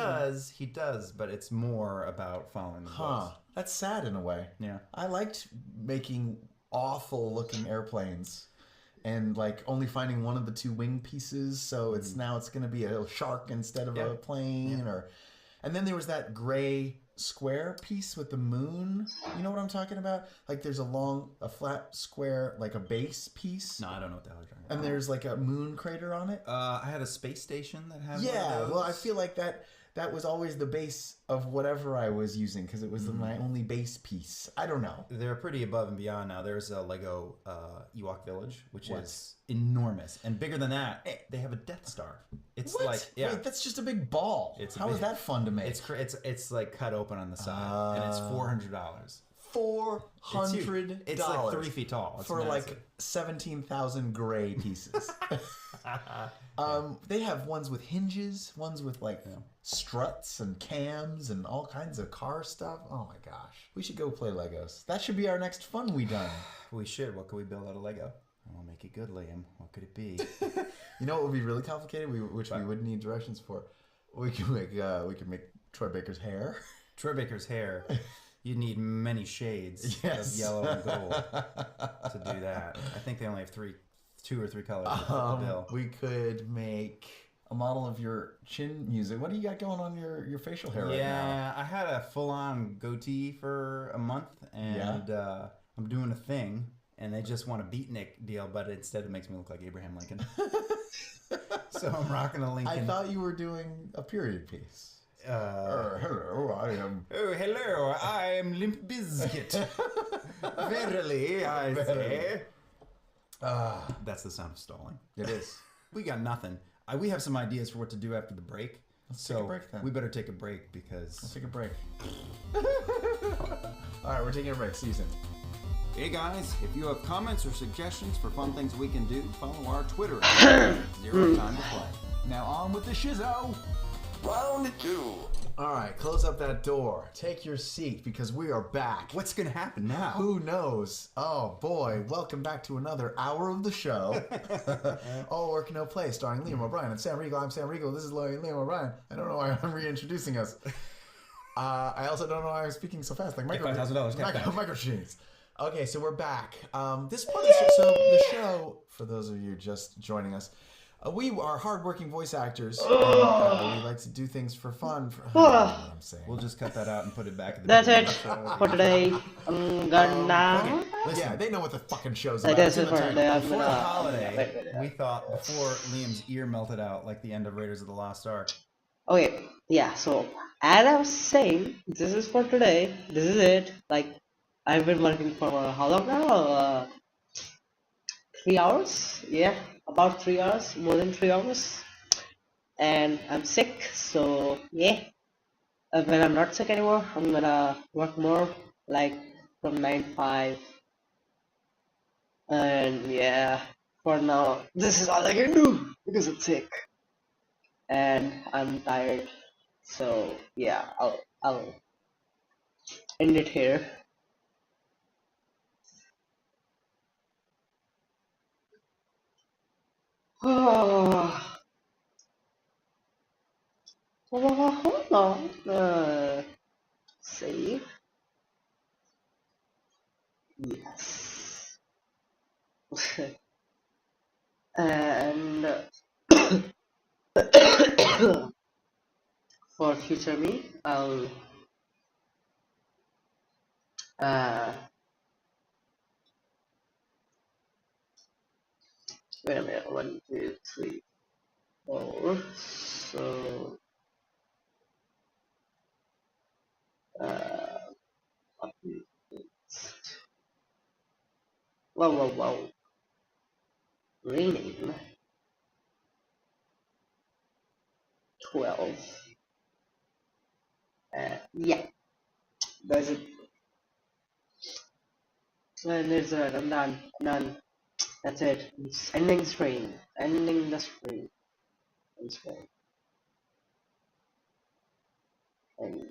He does, but it's more about following the books. That's sad in a way. Yeah. I liked making awful looking airplanes. And like only finding one of the 2 wing pieces, so it's going to be a shark instead of a plane, and then there was that gray square piece with the moon. You know what I'm talking about? Like there's a flat square, like a base piece. No, I don't know what the hell you're talking about. And there's like a moon crater on it. I had a space station that had. Yeah, one of those. well, I feel like that was always the base of whatever I was using because it was my only base piece. I don't know. They're pretty above and beyond now. There's a Lego Ewok Village, which is enormous and bigger than that. They have a Death Star. It's What? like Wait, that's just a big ball. How is that fun to make? It's like cut open on the side, and it's $400. $400. It's like 3 feet tall. It's for massive. like 17,000 gray pieces. They have ones with hinges, ones with like struts and cams and all kinds of car stuff. Oh my gosh. We should go play Legos. That should be our next fun we done. We should. What could we build out of Lego? I'll make it good, Liam. What could it be? You know what would be really complicated, which we would need directions for? We could make Troy Baker's hair. Troy Baker's hair. You'd need many shades of yellow and gold to do that. I think they only have 2 or 3 colors. With the bill. We could make a model of your chin music. What do you got going on your facial hair right now? Yeah, I had a full-on goatee for a month, and I'm doing a thing, and they just want a beatnik deal, but instead it makes me look like Abraham Lincoln. So I'm rocking a Lincoln. I thought you were doing a period piece. Hello, I am. Oh, hello, I am Limp Bizkit. Verily, I say. That's the sound of stalling. It is. We got nothing. We have some ideas for what to do after the break. Let's take a break then. We better take a break because... Let's take a break. Alright, we're taking a break. See you soon. Hey guys, if you have comments or suggestions for fun things we can do, follow our Twitter at Zero Time to Play. Now on with the shizzo! Round 2. Alright, close up that door. Take your seat because we are back. What's gonna happen now? Who knows? Oh boy, welcome back to another hour of the show. All Work No Play, starring Liam O'Brien and Sam Riegel. I'm Sam Riegel. This is Liam O'Brien. I don't know why I'm reintroducing us. I also don't know why I'm speaking so fast. Like $5,000 micro machines. Okay, so we're back. This part of the show, for those of you just joining us, we are hardworking voice actors. We like to do things for fun. I don't know what I'm saying. We'll just cut that out and put it back at the That's beginning it of the show. for today. I'm gonna. Yeah, they know what the fucking show's I about. guess It's it's in for the today. title. I'm Before the gonna. holiday, we thought before Liam's ear melted out like the end of Raiders of the Lost Ark. Okay, yeah, so as I was saying, this is for today. This is it. Like, I've been working for how long now? 3 hours? Yeah, about 3 hours, more than 3 hours. And I'm sick, so yeah. When I'm not sick anymore, I'm gonna work more, like from 9 to 5. And yeah, for now, this is all I can do because I'm sick. And I'm tired, so yeah, I'll end it here. Hold on. Save. Yes. And for future me, I'll wait a minute. 1, 2, 3, 4. So wow. Rename 12. Yeah, that's it. And it's I'm done. That's it. It's ending stream. Ending the stream. And